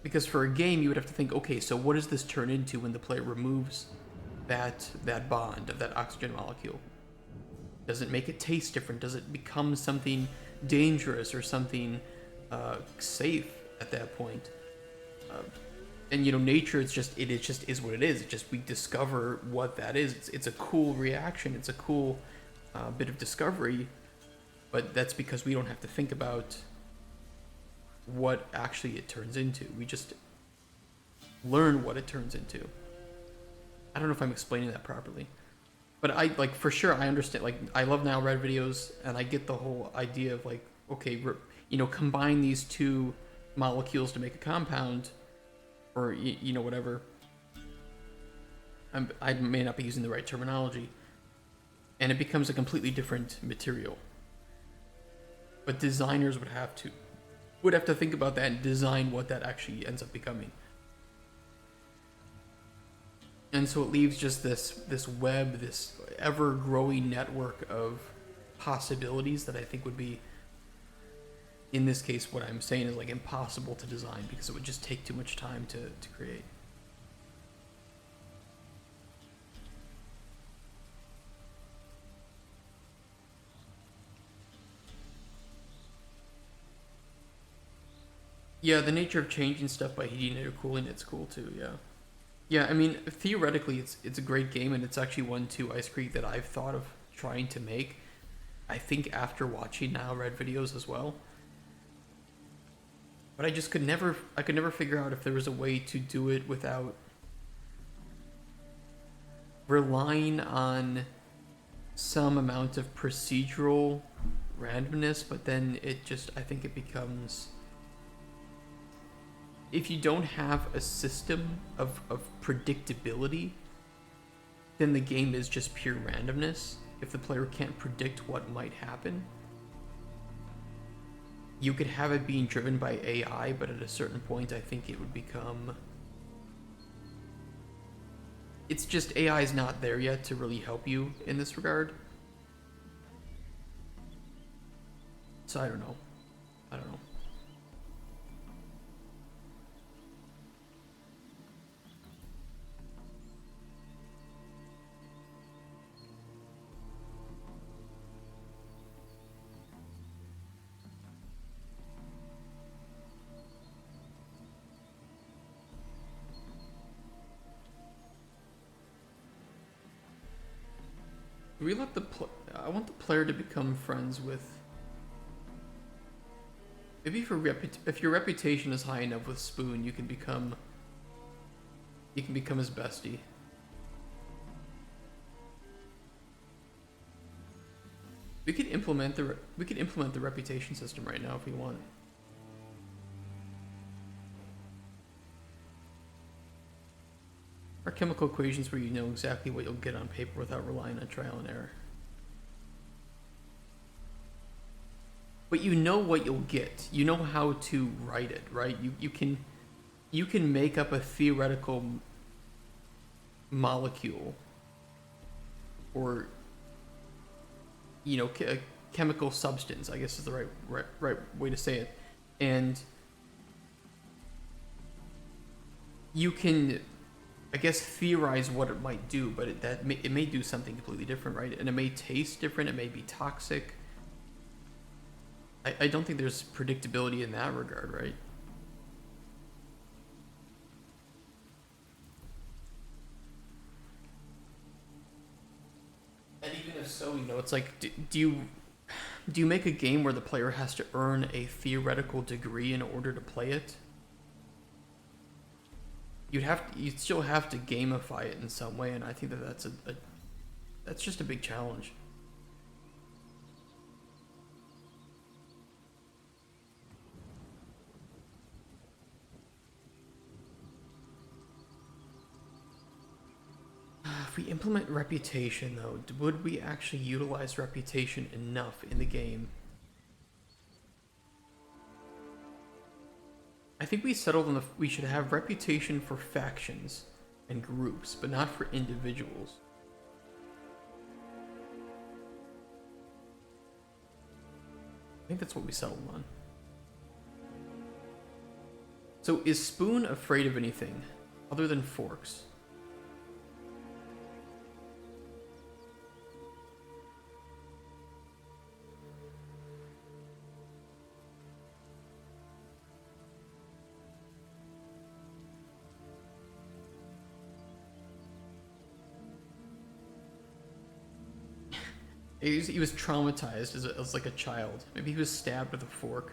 Because for a game, you would have to think, okay, so what does this turn into when the player removes that bond of that oxygen molecule? Does it make it taste different? Does it become something dangerous or something safe at that point? And you know, nature, it just is what it is. We discover what that is. It's a cool reaction. It's a cool bit of discovery, but that's because we don't have to think about what actually it turns into. We just learn what it turns into. I don't know if I'm explaining that properly. But I, like, for sure, I understand. Like, I love now red videos, and I get the whole idea of, like, okay, combine these two molecules to make a compound, or, whatever. I may not be using the right terminology, and it becomes a completely different material. But designers would have to think about that and design what that actually ends up becoming. And so it leaves just this web, this ever-growing network of possibilities that I think would be, in this case, what I'm saying is like impossible to design because it would just take too much time to create. Yeah, the nature of changing stuff by heating it or cooling it's cool too, yeah. Yeah, I mean, theoretically, it's a great game, and it's actually one too, Ice Creek, that I've thought of trying to make. I think after watching Now Red videos as well, but I just could never figure out if there was a way to do it without relying on some amount of procedural randomness. But then I think it becomes, if you don't have a system of predictability, then the game is just pure randomness. If the player can't predict what might happen, you could have it being driven by AI, but at a certain point, I think it would become... It's just AI is not there yet to really help you in this regard. So I don't know. We let I want the player to become friends with... Maybe if your reputation is high enough with Spoon, you can become his bestie. We could implement the reputation system right now if we want. Are chemical equations where you know exactly what you'll get on paper without relying on trial and error. But you know what you'll get. You know how to write it, right? You can make up a theoretical molecule, or a chemical substance, I guess is the right way to say it, and you can, I guess, theorize what it might do, but it may do something completely different, right? And it may taste different. It may be toxic. I don't think there's predictability in that regard, right? And even if so, it's like, do you make a game where the player has to earn a theoretical degree in order to play it? You'd still have to gamify it in some way, and I think that's just a big challenge. If we implement reputation, though, would we actually utilize reputation enough in the game? I think we settled on we should have reputation for factions and groups, but not for individuals. I think that's what we settled on. So is Spoon afraid of anything other than forks? He was traumatized as like a child. Maybe he was stabbed with a fork.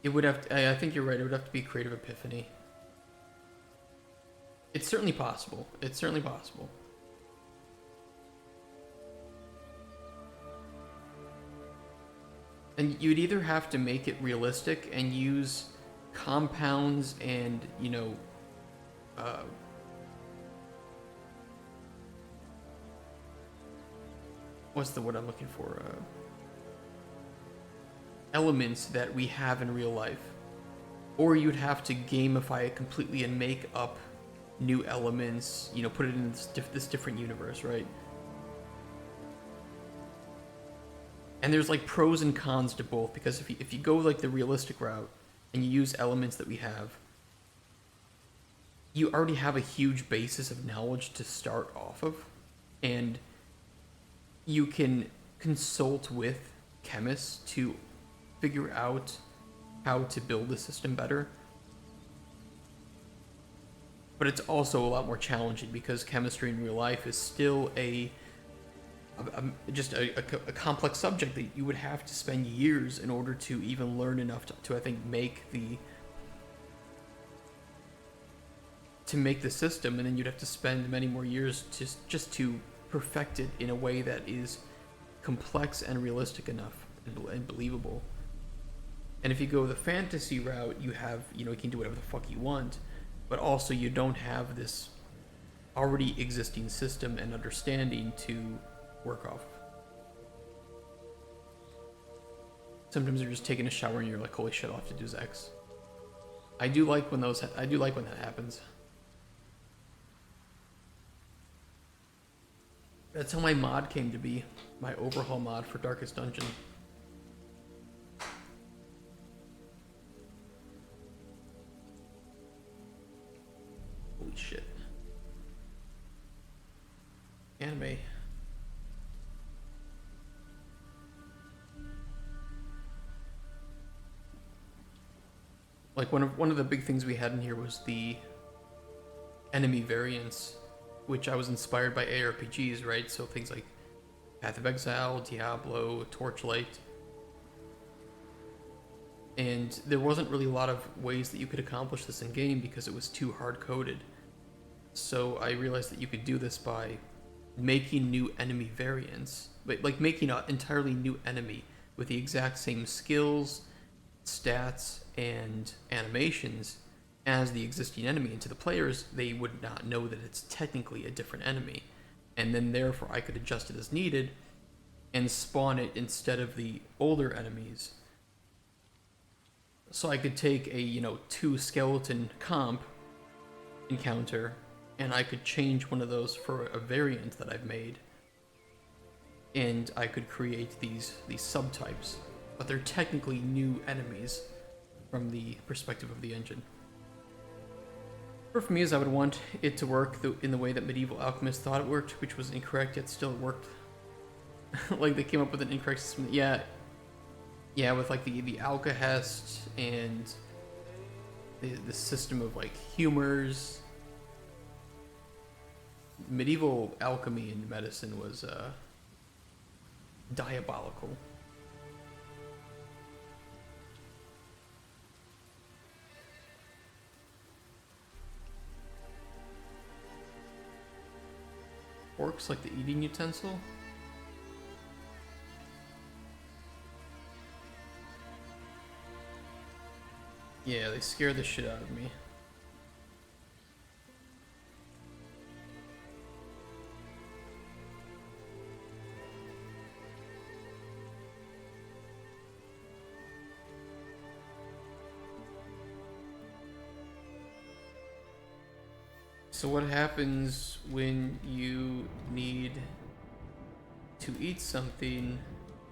It would have to, I think you're right, it would have to be creative epiphany. It's certainly possible. It's certainly possible. And you'd either have to make it realistic and use compounds and, you know, uh, what's the word I'm looking for? Elements that we have in real life. Or you'd have to gamify it completely and make up new elements, you know, put it in this different universe, right? And there's like pros and cons to both, because if you go like the realistic route and you use elements that we have, you already have a huge basis of knowledge to start off of, and you can consult with chemists to figure out how to build the system better. But it's also a lot more challenging because chemistry in real life is still just a complex subject that you would have to spend years in order to even learn enough to I think make the system, and then you'd have to spend many more years just to perfect it in a way that is complex and realistic enough and believable. And if you go the fantasy route, you have, you know, you can do whatever the fuck you want, but also you don't have this already existing system and understanding to work off. Sometimes you're just taking a shower and you're like, holy shit, I'll have to do X. I do like when that happens. That's how my mod came to be, my overhaul mod for Darkest Dungeon. Holy shit. Anime. Like one of the big things we had in here was the enemy variants, which I was inspired by ARPGs, right? So things like Path of Exile, Diablo, Torchlight. And there wasn't really a lot of ways that you could accomplish this in game because it was too hard coded. So I realized that you could do this by making new enemy variants, but like making an entirely new enemy with the exact same skills, stats, and animations as the existing enemy. And to the players, they would not know that it's technically a different enemy. And then therefore I could adjust it as needed and spawn it instead of the older enemies. So I could take a, you know, 2 skeleton comp encounter and I could change one of those for a variant that I've made. And I could create these subtypes, but they're technically new enemies from the perspective of the engine. For me is I would want it to work in the way that medieval alchemists thought it worked, which was incorrect, yet still it worked. Like they came up with an incorrect system. Yeah, with like the alkahest and the system of like humors. Medieval alchemy and medicine was diabolical. Forks like the eating utensil? Yeah, they scare the shit out of me. So what happens when you need to eat something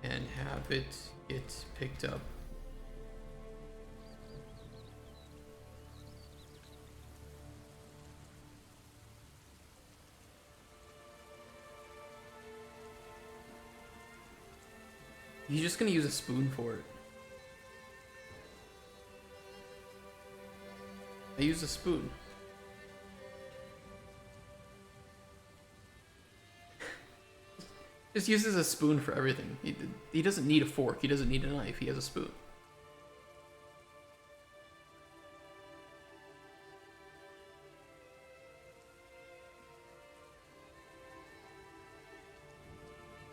and have it get picked up? He's just gonna use a spoon for it. I use a spoon. Just uses a spoon for everything. He doesn't need a fork. He doesn't need a knife. He has a spoon.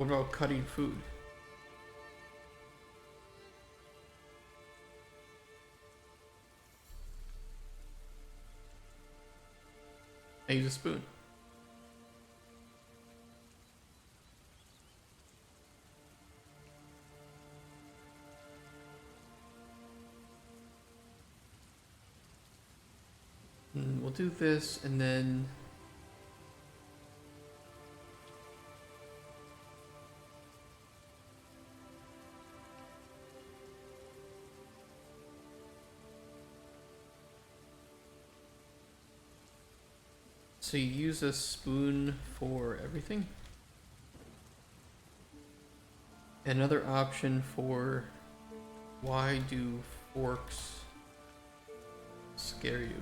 What about cutting food? I use a spoon. We'll do this and then so you use a spoon for everything? Another option for why do forks scare you?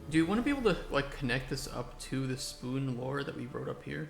Do you want to be able to like connect this up to the spoon lore that we wrote up here?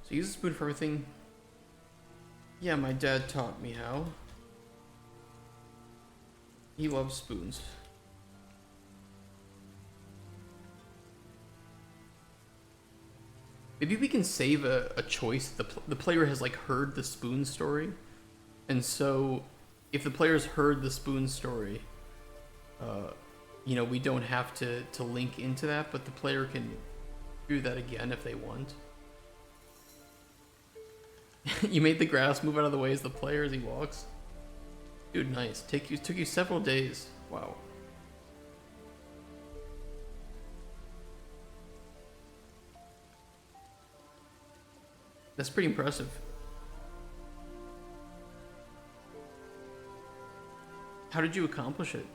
So use a spoon for everything. Yeah, my dad taught me how. He loves spoons. Maybe we can save a choice. The player has like heard the spoon story. And so if the player's heard the spoon story, you know, we don't have to link into that, but the player can do that again if they want. You made the grass move out of the way as the player as he walks. Dude, nice. Took you several days. Wow. That's pretty impressive. How did you accomplish it?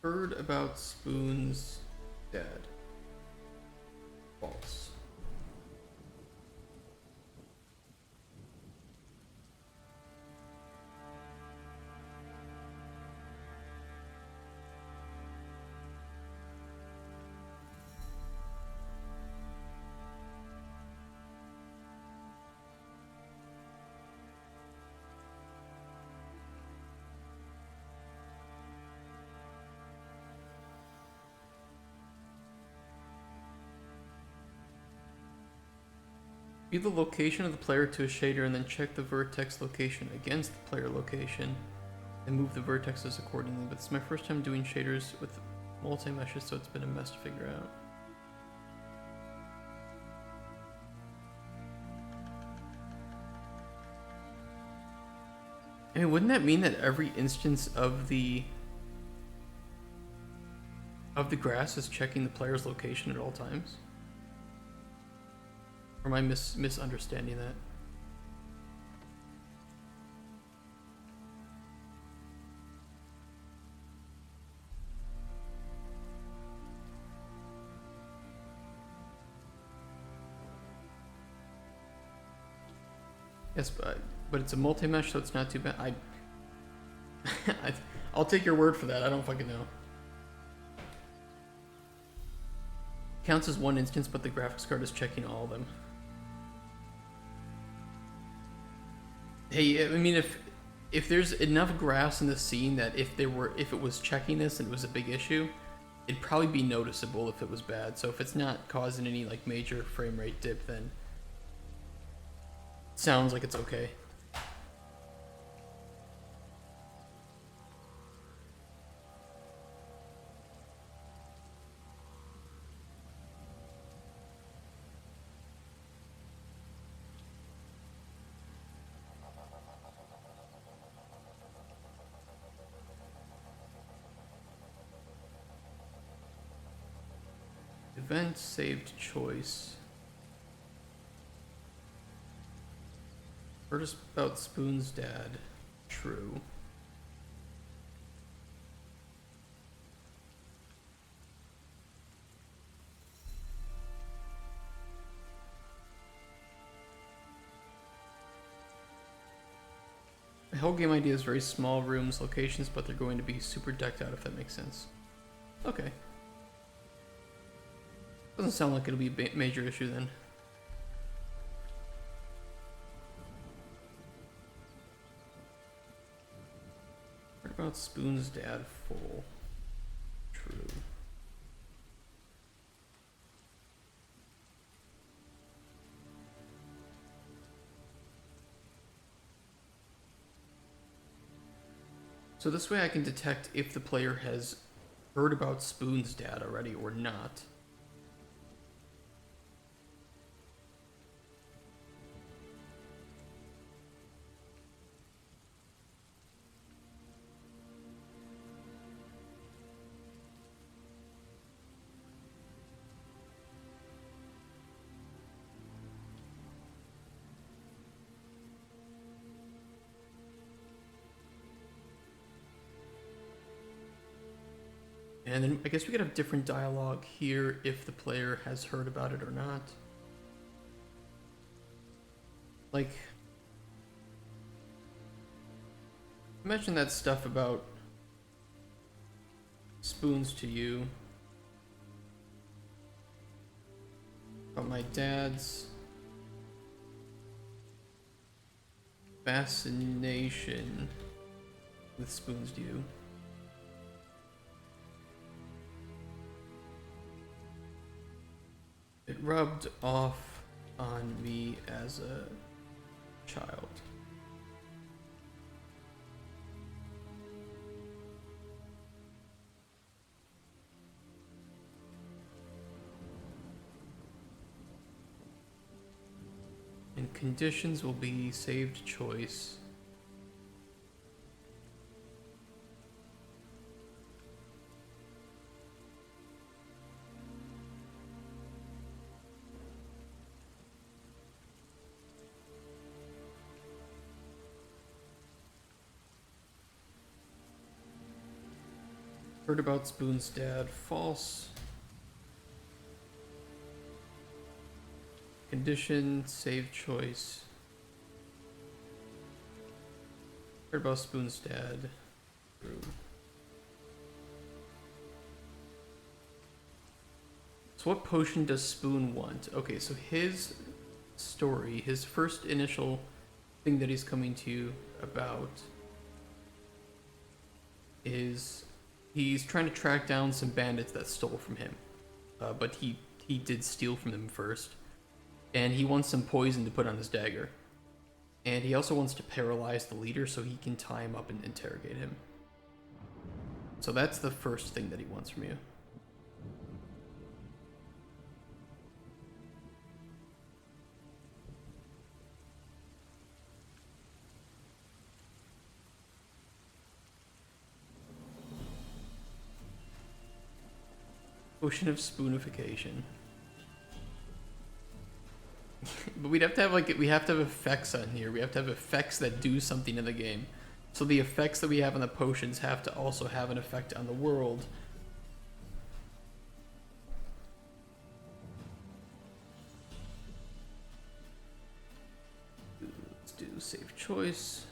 Heard about spoons, dad. False. View the location of the player to a shader and then check the vertex location against the player location and move the vertexes accordingly. But this is my first time doing shaders with multi-meshes, so it's been a mess to figure out. I mean, wouldn't that mean that every instance of the grass is checking the player's location at all times? Or am I misunderstanding that? Yes, but it's a multi-mesh, so it's not too bad. I'll take your word for that. I don't fucking know. Counts as one instance, but the graphics card is checking all of them. Hey, I mean, if there's enough graphs in the scene that if it was checking this and it was a big issue, it'd probably be noticeable if it was bad. So if it's not causing any like major frame rate dip, then it sounds like it's okay. Event saved choice. Heard us about Spoon's dad. True. The whole game idea is very small rooms, locations, but they're going to be super decked out, if that makes sense. Okay. Doesn't sound like it'll be a major issue then. What about Spoon's dad full? True. So this way I can detect if the player has heard about Spoon's dad already or not. And then I guess we could have different dialogue here if the player has heard about it or not. Like, I mentioned that stuff about spoons to you. About my dad's fascination with spoons to you. It rubbed off on me as a child. And conditions will be saved choice. Heard about Spoon's dad. False. Condition, save choice. Heard about Spoon's dad. True. So what potion does Spoon want? Okay, so his story, his first initial thing that he's coming to you about is he's trying to track down some bandits that stole from him. But he did steal from them first. And he wants some poison to put on his dagger. And he also wants to paralyze the leader so he can tie him up and interrogate him. So that's the first thing that he wants from you. Potion of spoonification. But we have to have effects on here. We have to have effects that do something in the game. So the effects that we have on the potions have to also have an effect on the world. Let's do save choice.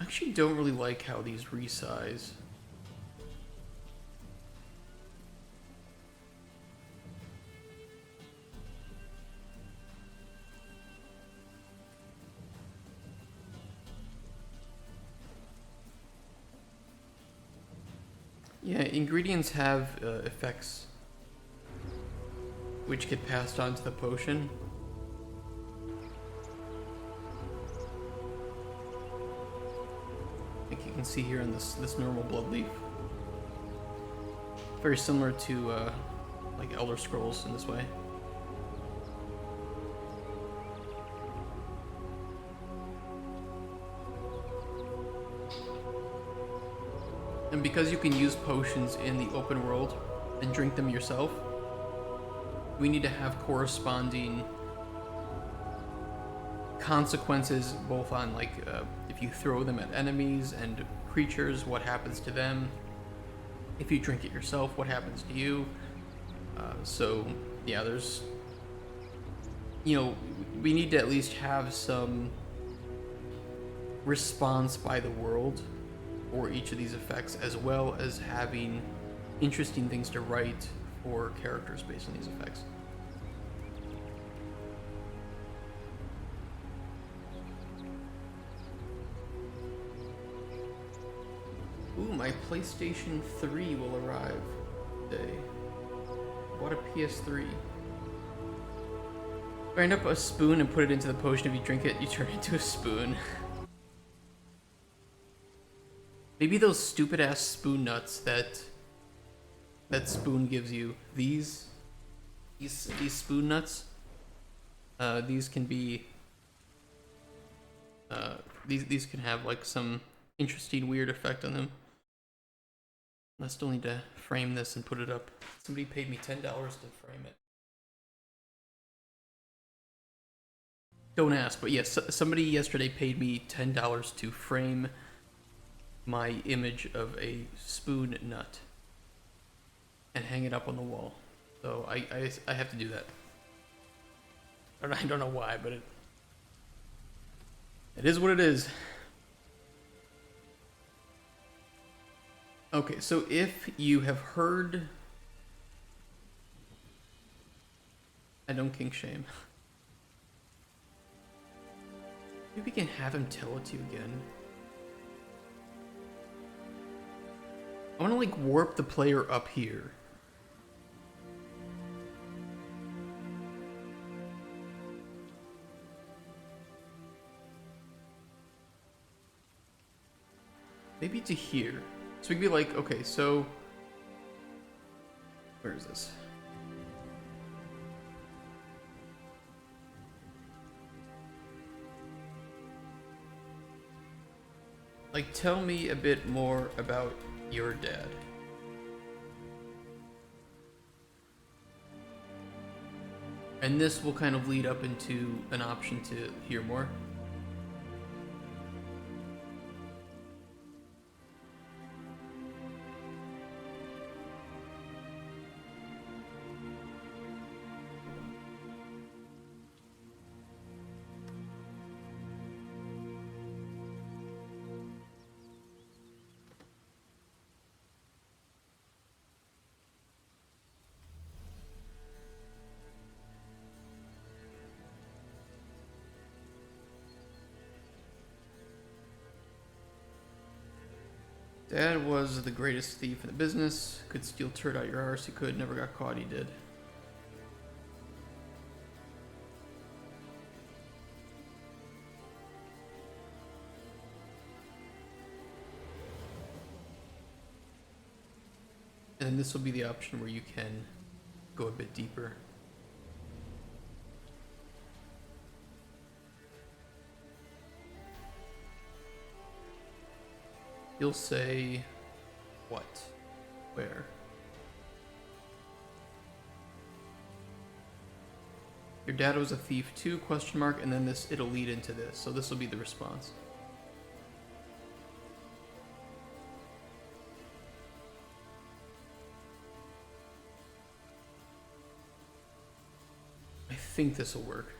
actually don't really like how these resize. Yeah, ingredients have effects which get passed on to the potion. Like you can see here in this normal blood leaf. Very similar to like Elder Scrolls in this way. And because you can use potions in the open world and drink them yourself, we need to have corresponding consequences both on like if you throw them at enemies and creatures, what happens to them. If you drink it yourself, what happens to you. So yeah, there's, you know, we need to at least have some response by the world for each of these effects, as well as having interesting things to write for characters based on these effects. Ooh, my PlayStation 3 will arrive today. What a PS3. Grind up a spoon and put it into the potion. If you drink it, you turn into a spoon. Maybe those stupid ass spoon nuts that spoon gives you. These spoon nuts. These can be. These can have like some interesting weird effect on them. I still need to frame this and put it up. Somebody paid me $10 to frame it. Don't ask, but yes, somebody yesterday paid me $10 to frame my image of a spoon nut and hang it up on the wall. So I have to do that. I don't know why, but it is what it is. Okay, so if you have heard... I don't kink shame. Maybe we can have him tell it to you again. I want to like warp the player up here. Maybe to here. So we could be like, okay, so where is this? Like, tell me a bit more about your dad. And this will kind of lead up into an option to hear more. Dad was the greatest thief in the business. Could steal turd out your arse. He could. Never got caught. He did. And this will be the option where you can go a bit deeper. You'll say what? Where? Your dad was a thief too, question mark, and then this, it'll lead into this. So this will be the response. I think this will work.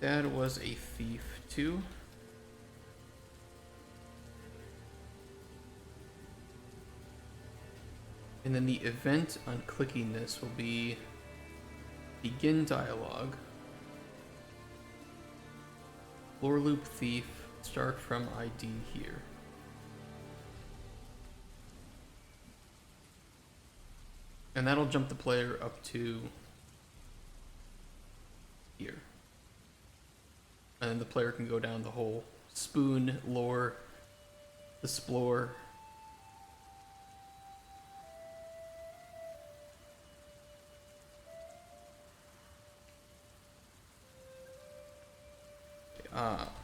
Dad was a thief too. And then the event on clicking this will be begin dialogue. Lore loop thief, start from ID here. And that'll jump the player up to here. And then the player can go down the whole spoon, lore, explore.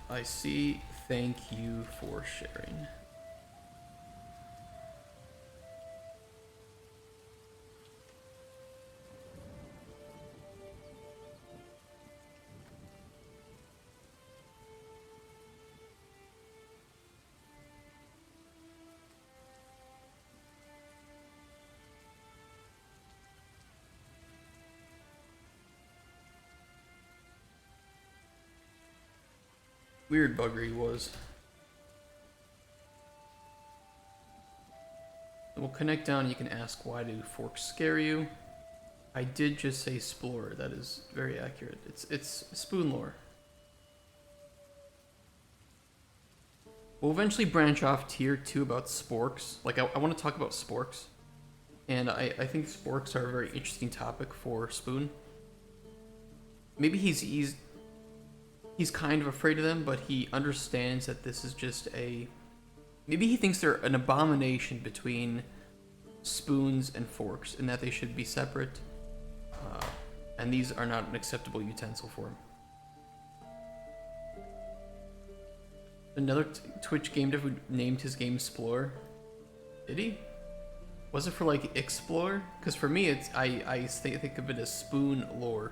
I see. Thank you for sharing. Weird bugger he was. We'll connect down. You can ask, why do forks scare you? I did just say explore. That is very accurate. It's spoon lore. We'll eventually branch off tier 2 about sporks. Like I want to talk about sporks, and I think sporks are a very interesting topic for Spoon. Maybe he's kind of afraid of them, but he understands that this is just a... Maybe he thinks they're an abomination between spoons and forks, and that they should be separate. And these are not an acceptable utensil for him. Another Twitch game dev who named his game Explore. Did he? Was it for like Explore? Because for me, it's I think of it as spoon lore.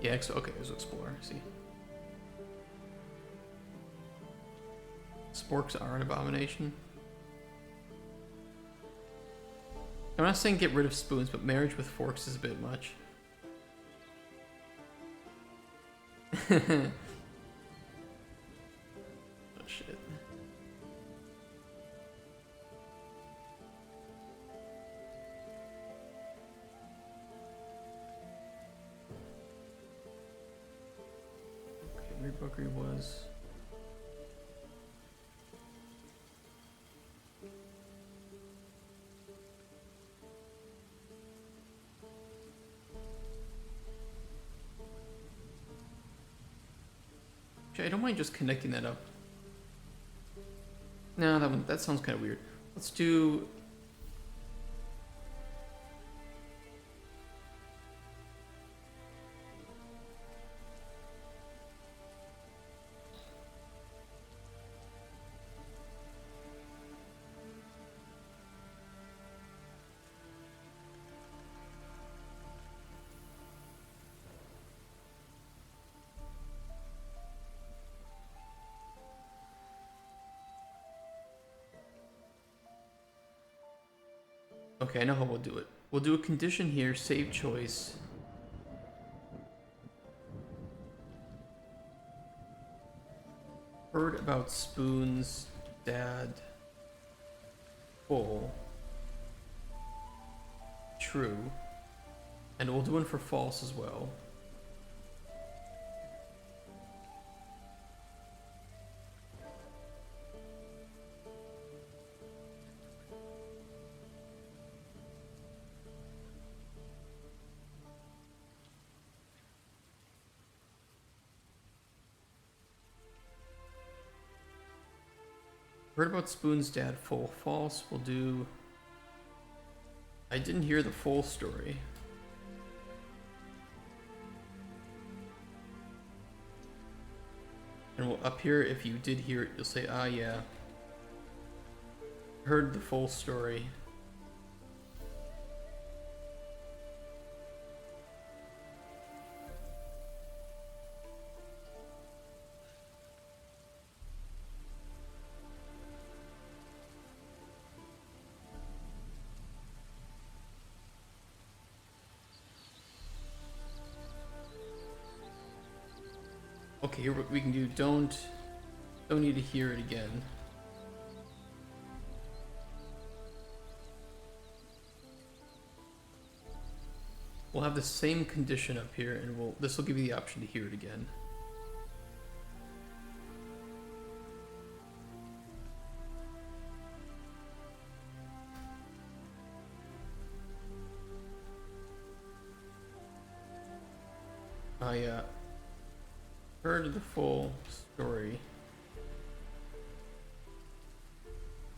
Yeah, okay, it was Explore. See, sporks are an abomination. I'm not saying get rid of spoons, but marriage with forks is a bit much. Oh shit. Okay, where buggery was. I don't mind just connecting that up. No, that sounds kind of weird. Let's do... Okay, I know how we'll do it. We'll do a condition here, save choice. Heard about spoons, dad, full, true, and we'll do one for false as well. Heard about Spoon's dad, full, false. We'll do... I didn't hear the full story. And we'll, up here, if you did hear it, you'll say, ah, yeah. Heard the full story. Okay, here what we can do. Don't need to hear it again. We'll have the same condition up here, and this will give you the option to hear it again. I heard the full story.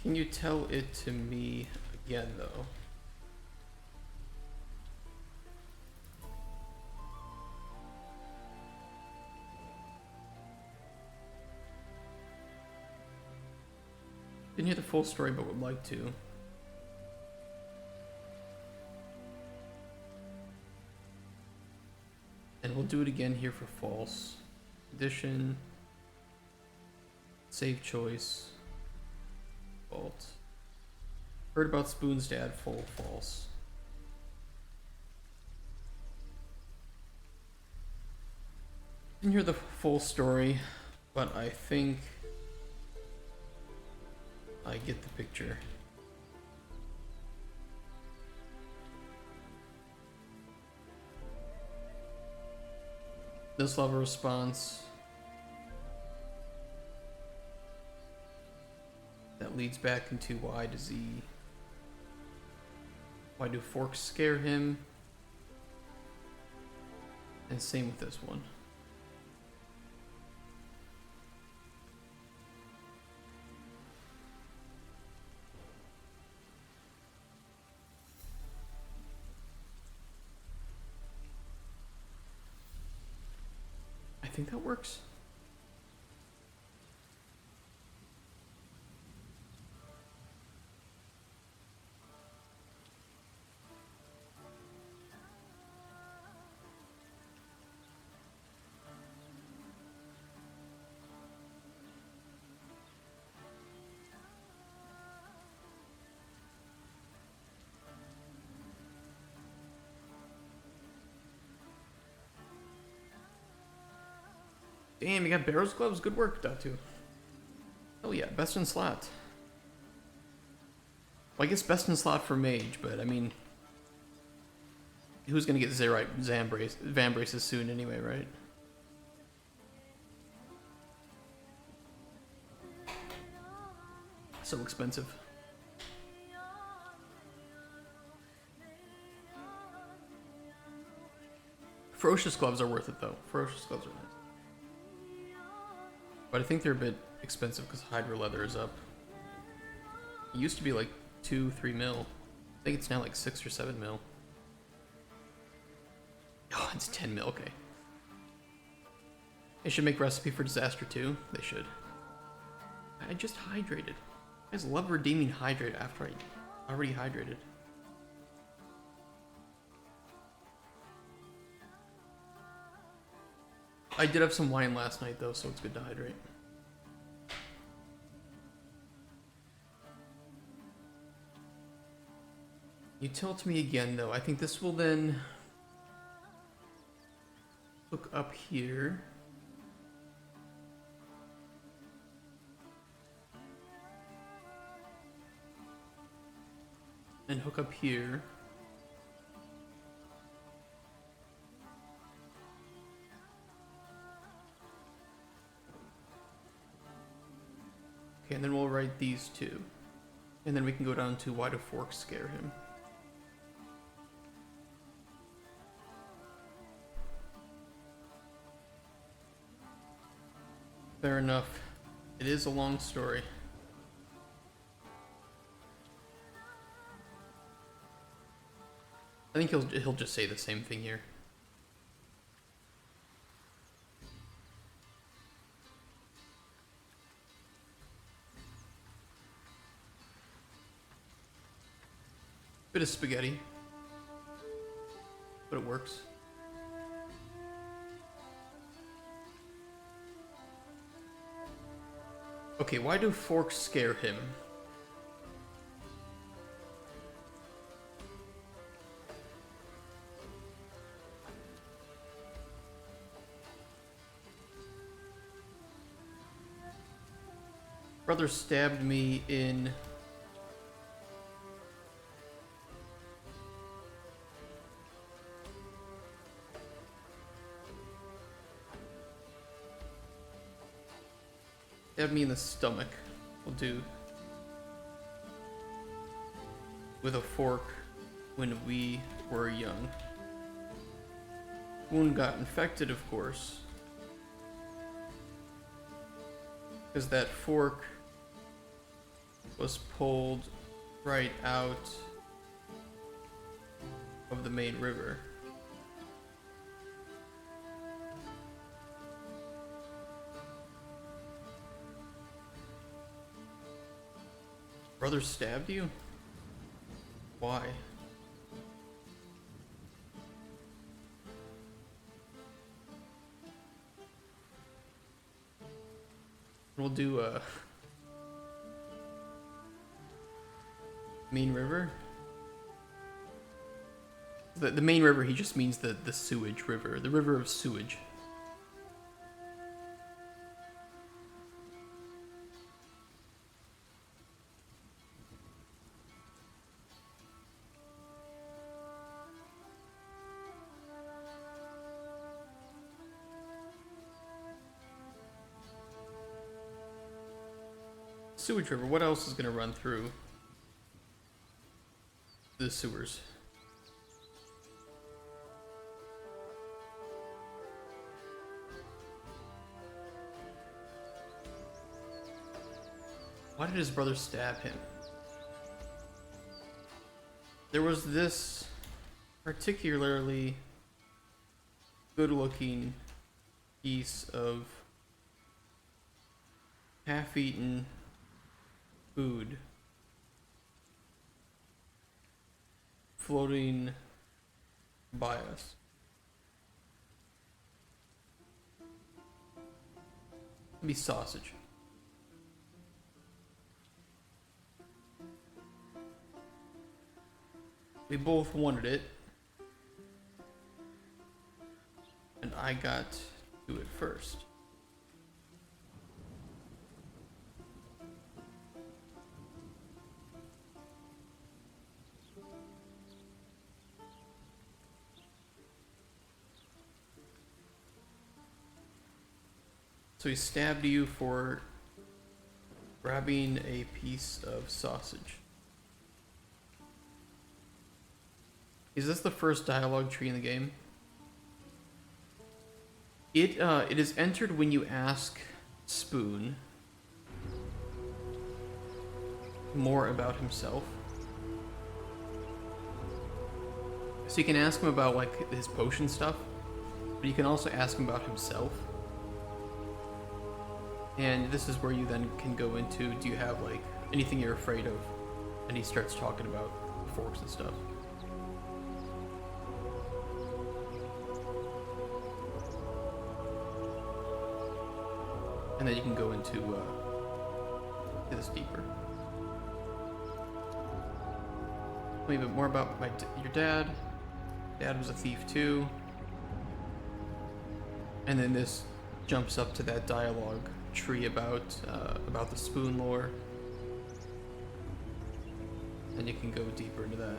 Can you tell it to me again, though? Didn't hear the full story, but would like to. And we'll do it again here for false. Addition. Save choice. Fault. Heard about Spoon's dad, full false. Didn't hear the full story, but I think I get the picture. This level response that leads back into why does he, why do forks scare him? And same with this one. I think that works. Damn, you got Barrow's gloves. Good work, Datu. Oh yeah, best in slot. Well, I guess best in slot for mage, but I mean, who's gonna get Van braces soon anyway, right? So expensive. Ferocious gloves are worth it though. Ferocious gloves are nice. But I think they're a bit expensive because Hydra leather is up. It used to be like 2-3 mil. I think it's now like 6 or 7 mil. Oh, it's 10 mil, okay. They should make recipe for disaster too. They should. I just hydrated. I just love redeeming hydrate after I already hydrated. I did have some wine last night though, so it's good to hydrate. You tilt me again though. I think this will then hook up here. And hook up here. Okay, and then we'll write these two. And then we can go down to why do forks scare him. Fair enough. It is a long story. I think he'll just say the same thing here. Bit of spaghetti, but it works. Okay, why do forks scare him? Brother stabbed me in... Stabbed me in the stomach. We'll do... with a fork when we were young. Wound got infected, of course. Because that fork was pulled right out of the main river. Brother stabbed you? Why? We'll do a main river. The main river, he just means the sewage river, the river of sewage. Sewage river, what else is going to run through the sewers? Why did his brother stab him? There was this particularly good-looking piece of half-eaten food floating by us. It'd be sausage. We both wanted it, and I got to it first. So he stabbed you for grabbing a piece of sausage. Is this the first dialogue tree in the game? It is entered when you ask Spoon more about himself. So you can ask him about like his potion stuff, but you can also ask him about himself. And this is where you then can go into, do you have like anything you're afraid of? And he starts talking about forks and stuff. And then you can go into this deeper. Tell me a bit more about your dad. Dad was a thief too. And then this jumps up to that dialogue tree about the spoon lore. And you can go deeper into that.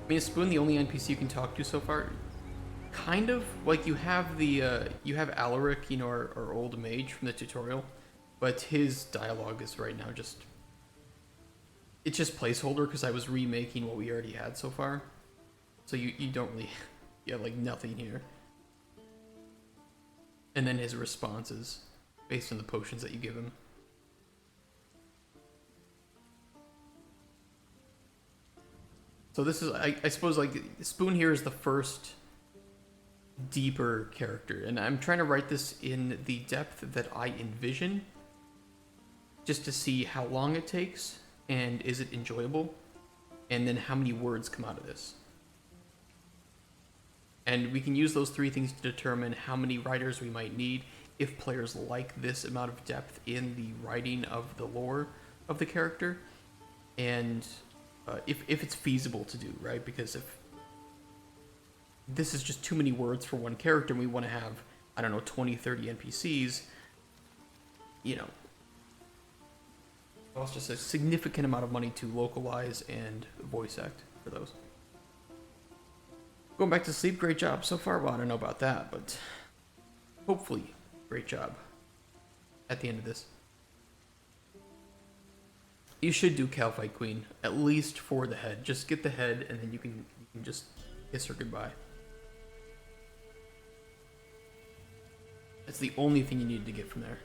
I mean, is Spoon the only NPC you can talk to so far? Kind of. Like, you have you have Alaric, you know, our old mage from the tutorial, but his dialogue is right now just... It's just placeholder, because I was remaking what we already had so far. So you don't really... You have, like, nothing here. And then his responses, based on the potions that you give him. So this is, I suppose, like, Spoon here is the first deeper character, and I'm trying to write this in the depth that I envision, just to see how long it takes, and is it enjoyable, and then how many words come out of this. And we can use those three things to determine how many writers we might need, if players like this amount of depth in the writing of the lore of the character, and... if it's feasible to do, right? Because this is just too many words for one character and we want to have, I don't know, 20, 30 NPCs, you know, costs just a significant amount of money to localize and voice act for those. Going back to sleep, great job so far. Well, I don't know about that, but hopefully, great job at the end of this. You should do Calfight Queen, at least for the head. Just get the head, and then you can just kiss her goodbye. That's the only thing you need to get from there.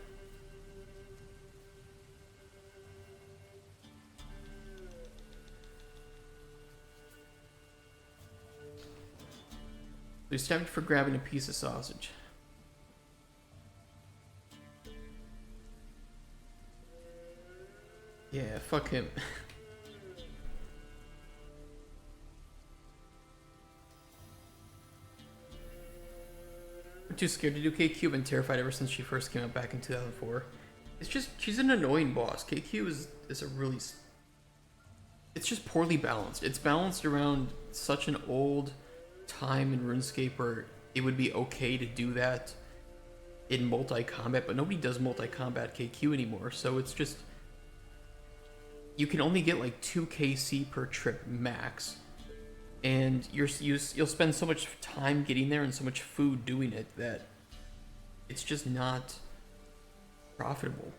He's tempted for grabbing a piece of sausage. Yeah, fuck him. I'm too scared to do KQ. Been terrified ever since she first came out back in 2004. It's just, she's an annoying boss. KQ is a really... It's just poorly balanced. It's balanced around such an old time in RuneScape where it would be okay to do that in multi-combat, but nobody does multi-combat KQ anymore, so it's just... You can only get like 2 KC per trip max, and you'll spend so much time getting there and so much food doing it that it's just not profitable.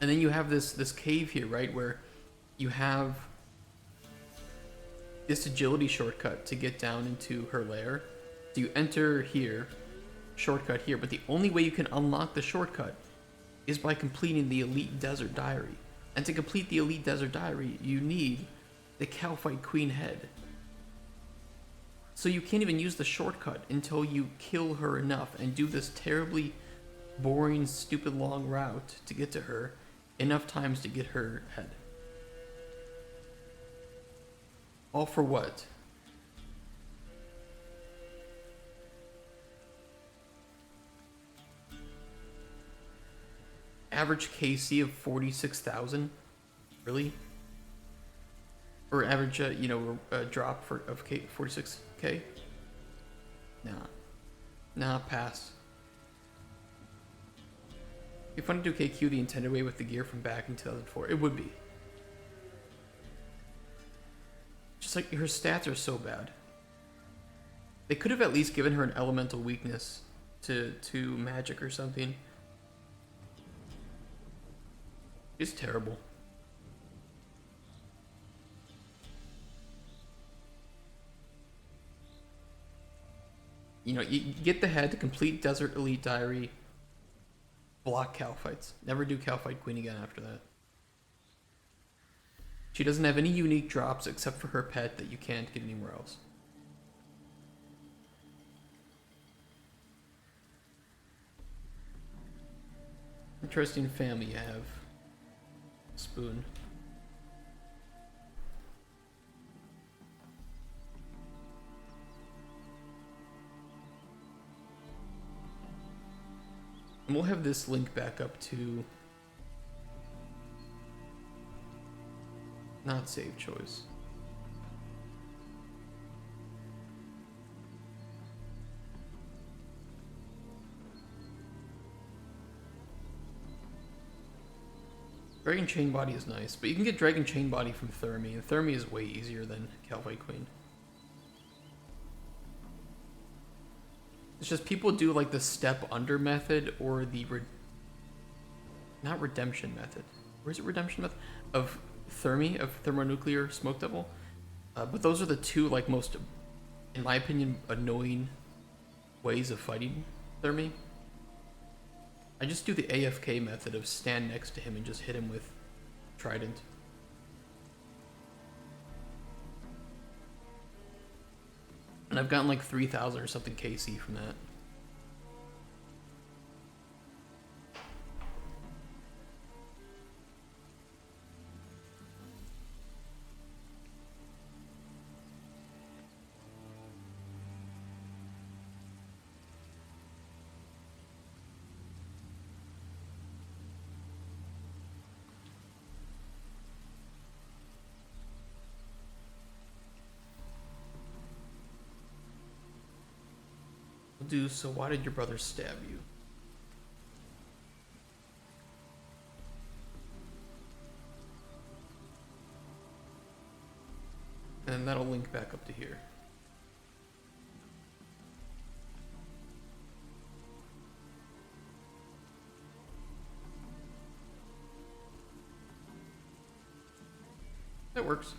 And then you have this cave here, right, where you have this agility shortcut to get down into her lair. So you enter here, shortcut here, but the only way you can unlock the shortcut is by completing the Elite Desert Diary. And to complete the Elite Desert Diary, you need the Calfight Queen head. So you can't even use the shortcut until you kill her enough and do this terribly boring, stupid long route to get to her enough times to get her head. All for what? Average KC of 46,000? Really? Or average, drop of 46k? Nah, pass. It'd be fun to do KQ the intended way with the gear from back in 2004. It would be. Just like her stats are so bad. They could have at least given her an elemental weakness to magic or something. It's terrible. You get the head to complete Desert Elite Diary. Block Cal fights. Never do Calfight Queen again after that. She doesn't have any unique drops except for her pet that you can't get anywhere else. Interesting family you have. Spoon. And we'll have this link back up to not save choice. Dragon Chain Body is nice, but you can get Dragon Chain Body from Thermi, and Thermi is way easier than Calfight Queen. It's just people do like the step under method or the not redemption method. Where's it redemption method? Of Thermi, of thermonuclear smoke devil. But those are the two like most, in my opinion, annoying ways of fighting Thermi. I just do the AFK method of stand next to him and just hit him with Trident. And I've gotten like 3,000 or something KC from that. Do so. Why did your brother stab you? And that'll link back up to here. That works.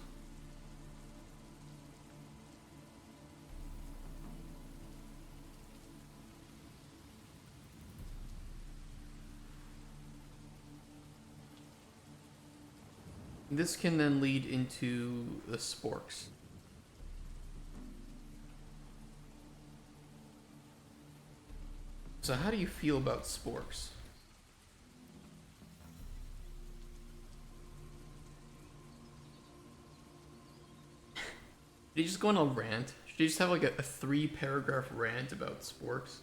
This can then lead into the sporks. So how do you feel about sporks? Should you just go on a rant? Should you just have like a 3-paragraph rant about sporks?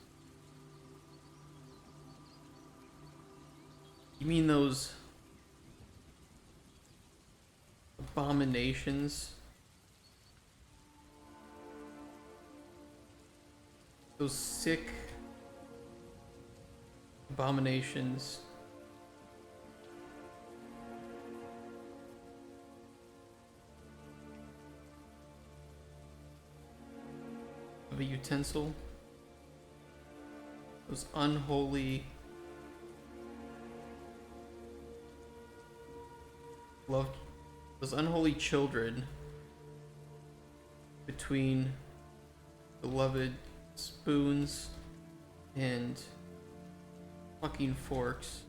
You mean those abominations? Those sick abominations. Of a utensil. Those unholy loved, those unholy children between beloved spoons and fucking forks.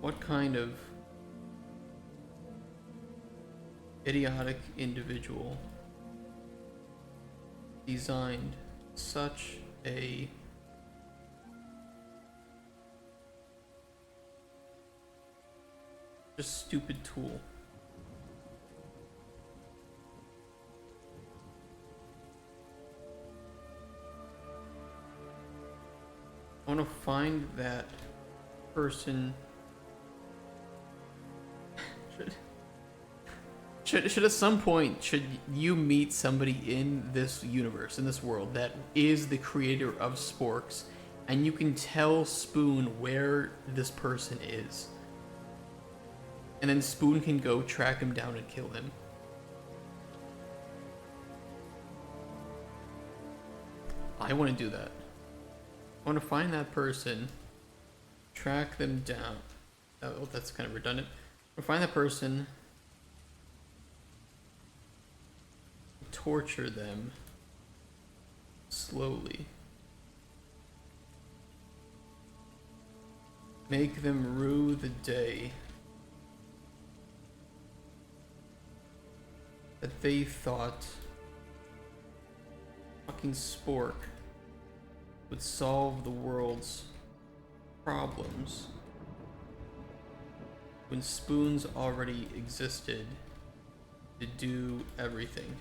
What kind of idiotic individual designed such a just stupid tool? I want to find that person. Should at some point, should you meet somebody in this universe, in this world, that is the creator of sporks, and you can tell Spoon where this person is, and then Spoon can go track him down and kill him. I want to do that. I want to find that person, track them down. Oh, that's kind of redundant. I want to find that person, torture them slowly, make them rue the day that they thought fucking spork would solve the world's problems when spoons already existed to do everything.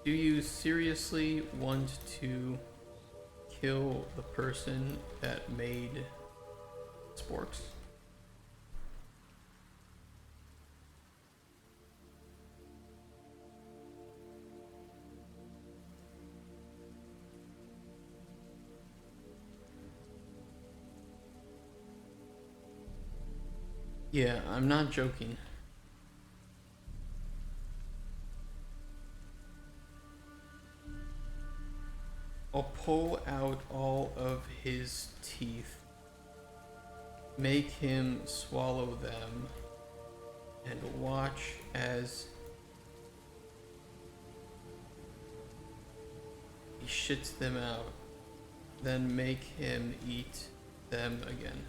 Do you seriously want to kill the person that made sporks? Yeah, I'm not joking. I'll pull out all of his teeth, make him swallow them, and watch as he shits them out, then make him eat them again.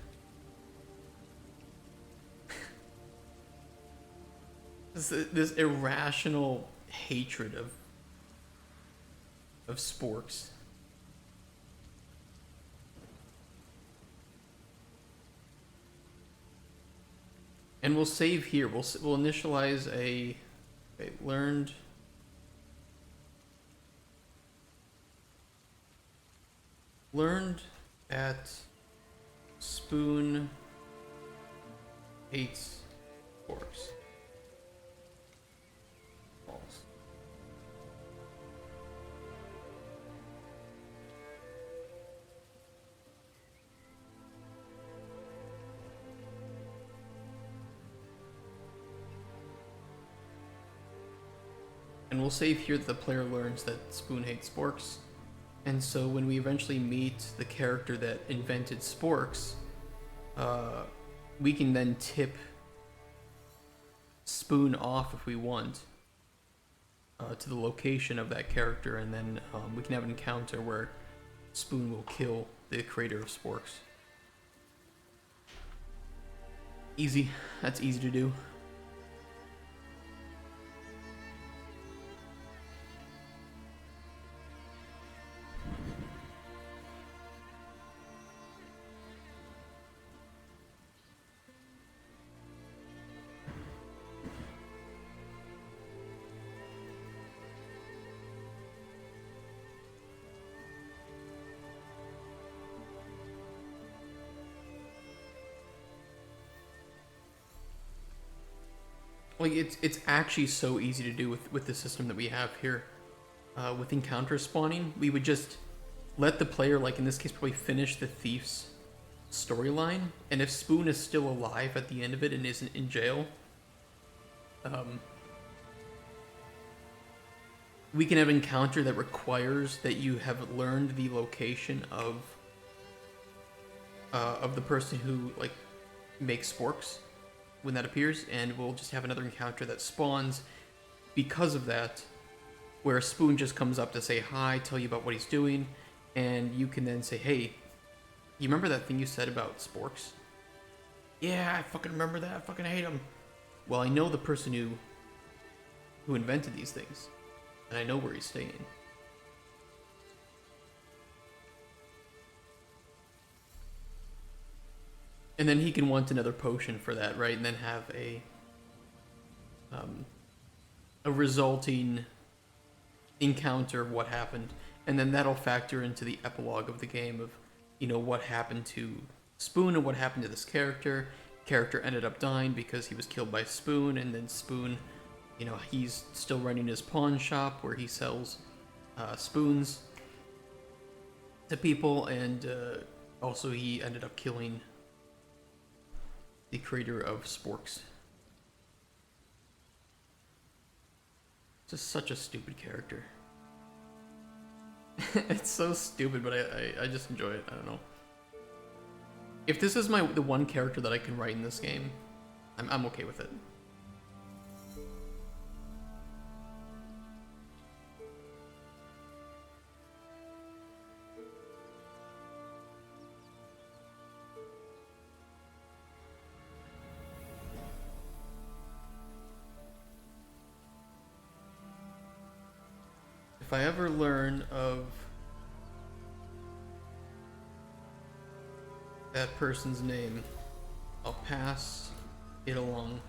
This irrational hatred of sporks. And we'll save here. We'll initialize a learned at Spoon hates forks. False. And we'll save here that the player learns that Spoon hates sporks. And so when we eventually meet the character that invented sporks, we can then tip Spoon off if we want to the location of that character, and then we can have an encounter where Spoon will kill the creator of sporks. Easy. That's easy to do. Like, it's actually so easy to do with the system that we have here. With encounter spawning, we would just let the player, like in this case, probably finish the thief's storyline, and if Spoon is still alive at the end of it and isn't in jail, we can have an encounter that requires that you have learned the location of the person who, like, makes sporks when that appears, and we'll just have another encounter that spawns because of that, where Spoon just comes up to say hi, tell you about what he's doing, and you can then say, hey, you remember that thing you said about sporks? Yeah, I fucking remember that. I fucking hate them. Well, I know the person who invented these things, and I know where he's staying. And then he can want another potion for that, right? And then have a resulting encounter of what happened. And then that'll factor into the epilogue of the game of, you know, what happened to Spoon and what happened to this character. Character ended up dying because he was killed by Spoon, and then Spoon, you know, he's still running his pawn shop where he sells spoons to people, and also he ended up killing the creator of sporks. Just such a stupid character. It's so stupid, but I just enjoy it. I don't know. If this is the one character that I can write in this game, I'm okay with it. If I ever learn of that person's name, I'll pass it along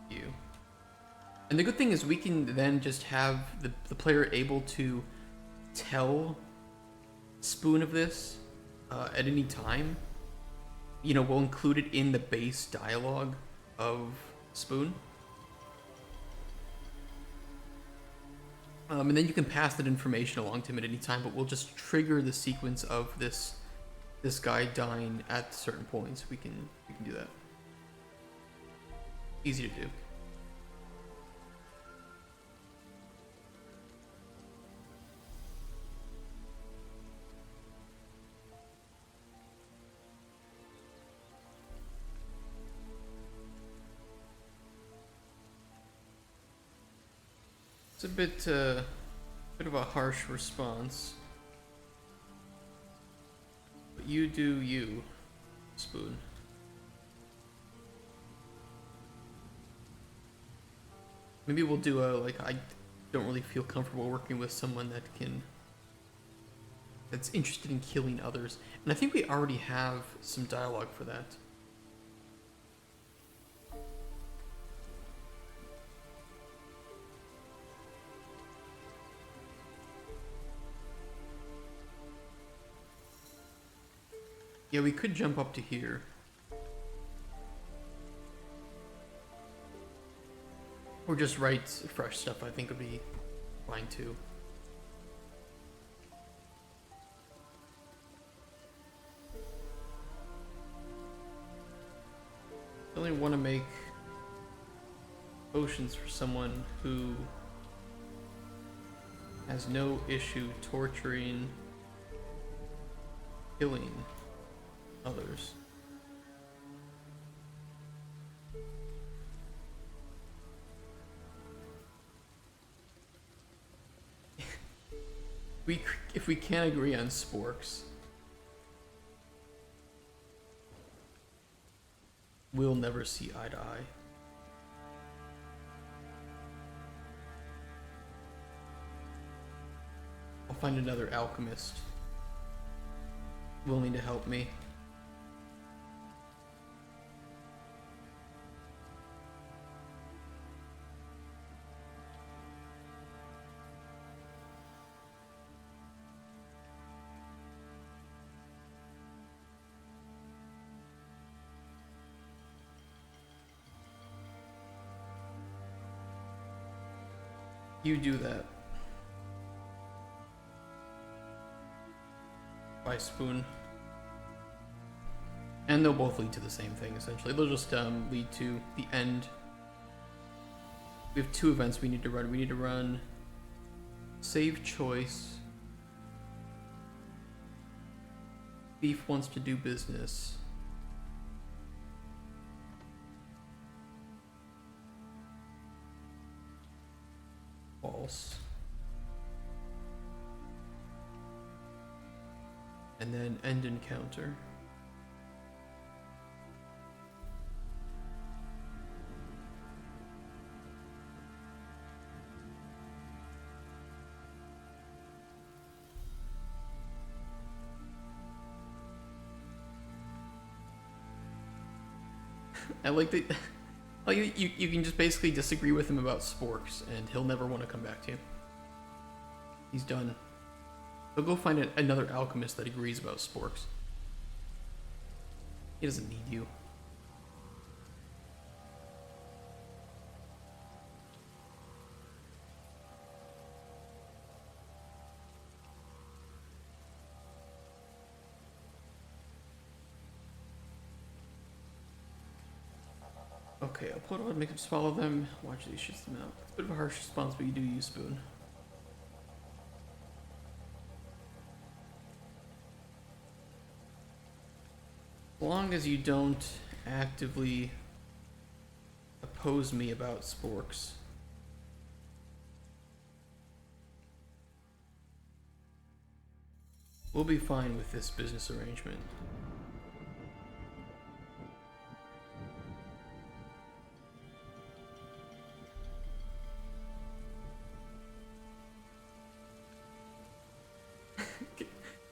to you. And the good thing is we can then just have the player able to tell Spoon of this at any time. You know, we'll include it in the base dialogue of Spoon. And then you can pass that information along to him at any time, but we'll just trigger the sequence of this guy dying at certain points. We can do that. Easy to do. It's a bit of a harsh response, but you do you, Spoon. Maybe we'll do I don't really feel comfortable working with someone that's interested in killing others, and I think we already have some dialogue for that. Yeah, we could jump up to here. Or just write fresh stuff, I think would be fine too. I only want to make potions for someone who has no issue torturing, killing others. If we can't agree on sporks, we'll never see eye to eye. I'll find another alchemist willing to help me. You do that. By spoon. And they'll both lead to the same thing, essentially. They'll just lead to the end. We have 2 events we need to run. We need to run save choice. Thief wants to do business. False. And then end encounter. I like that. Oh, you can just basically disagree with him about sporks, and he'll never want to come back to you. He's done. He'll go find another alchemist that agrees about sporks. He doesn't need you. Okay, I'll put on, make him swallow them. Watch these shits them out. It's a bit of a harsh response, but you do use spoon. As long as you don't actively oppose me about sporks. We'll be fine with this business arrangement.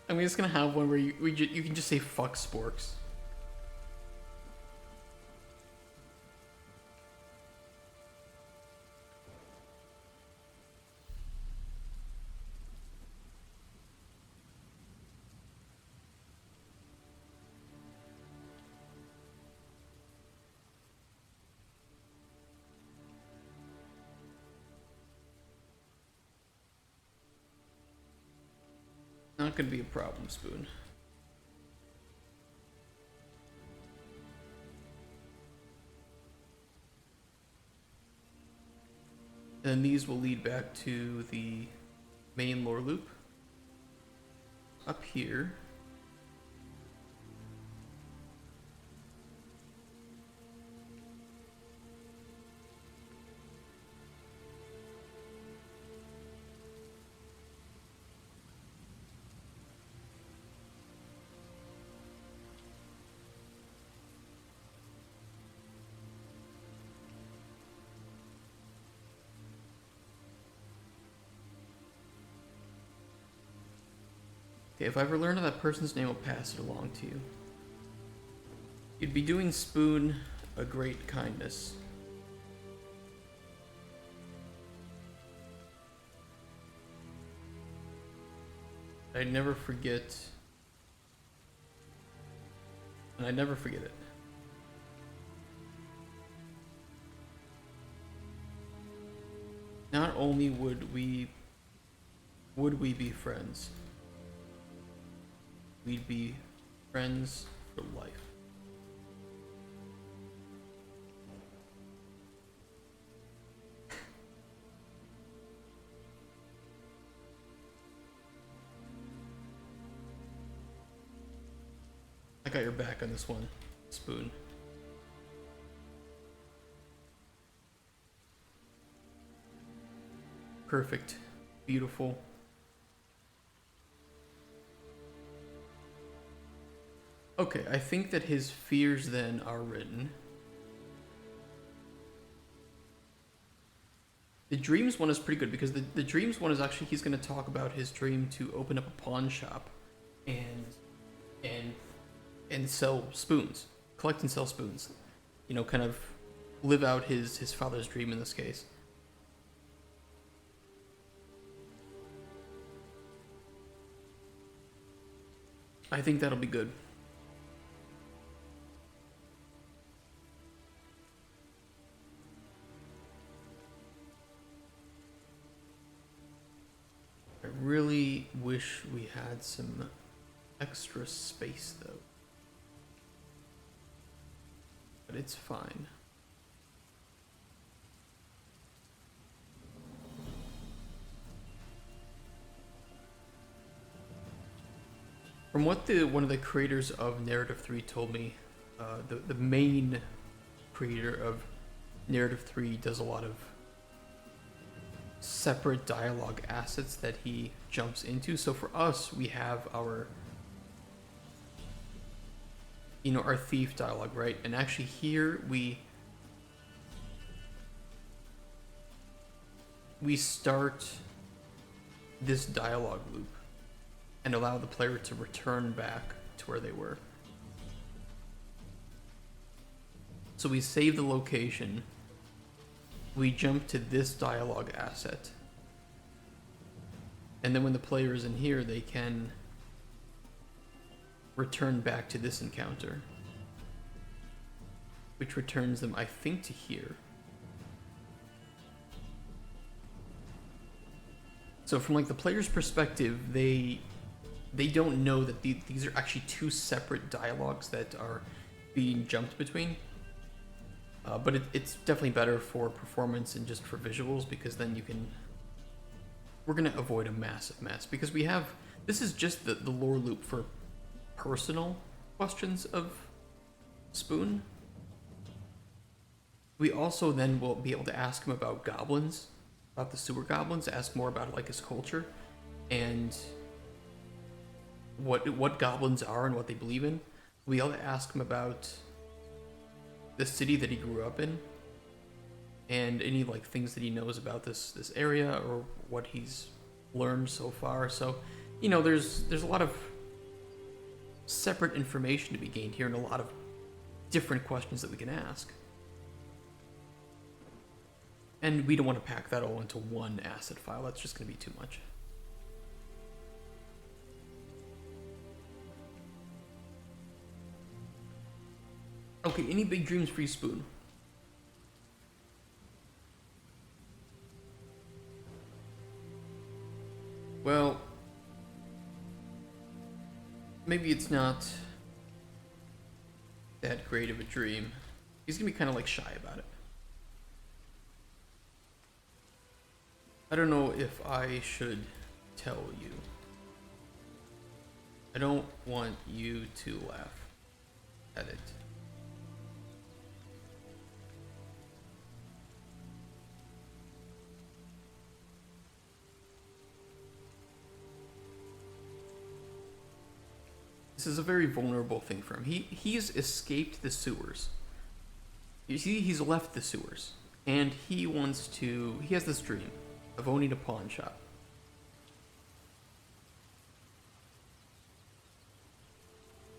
I'm just gonna have one where you can just say fuck sporks. Not gonna be a problem, spoon. And these will lead back to the main lore loop. Up here. Okay, if I ever learn that person's name, I'll pass it along to you. You'd be doing Spoon a great kindness. I'd never forget And I never forget it. Not only would we be friends, we'd be friends for life. I got your back on this one, Spoon. Perfect. Beautiful. Okay, I think that his fears then are written. The dreams one is pretty good because the dreams one is actually he's going to talk about his dream to open up a pawn shop and sell spoons, collect and sell spoons. You know, kind of live out his father's dream in this case. I think that'll be good. I really wish we had some extra space though. But it's fine. From what one of the creators of Narrative 3 told me, the main creator of Narrative 3 does a lot of separate dialogue assets that he jumps into. So for us, we have our, you know, our thief dialogue, right? And actually here we start this dialogue loop and allow the player to return back to where they were. So we save the location, we jump to this dialogue asset, and then when the player is in here, they can return back to this encounter, which returns them, I think, to here. So from like the player's perspective, they don't know that these are actually two separate dialogues that are being jumped between. But it's definitely better for performance and just for visuals, because then we're gonna avoid a massive mess, because this is just the lore loop for personal questions of Spoon. We also then will be able to ask him about goblins, about the sewer goblins, ask more about like his culture and what goblins are and what they believe in. We'll be able to ask him about the city that he grew up in and any like things that he knows about this area or what he's learned so far. So, you know, there's a lot of separate information to be gained here and a lot of different questions that we can ask. And we don't want to pack that all into one asset file. That's just going to be too much. Okay, any big dreams for you, Spoon? Well, maybe it's not that great of a dream. He's gonna be kind of like shy about it. I don't know if I should tell you. I don't want you to laugh at it. This is a very vulnerable thing for him. He's escaped the sewers. You see, he's left the sewers, and he has this dream of owning a pawn shop.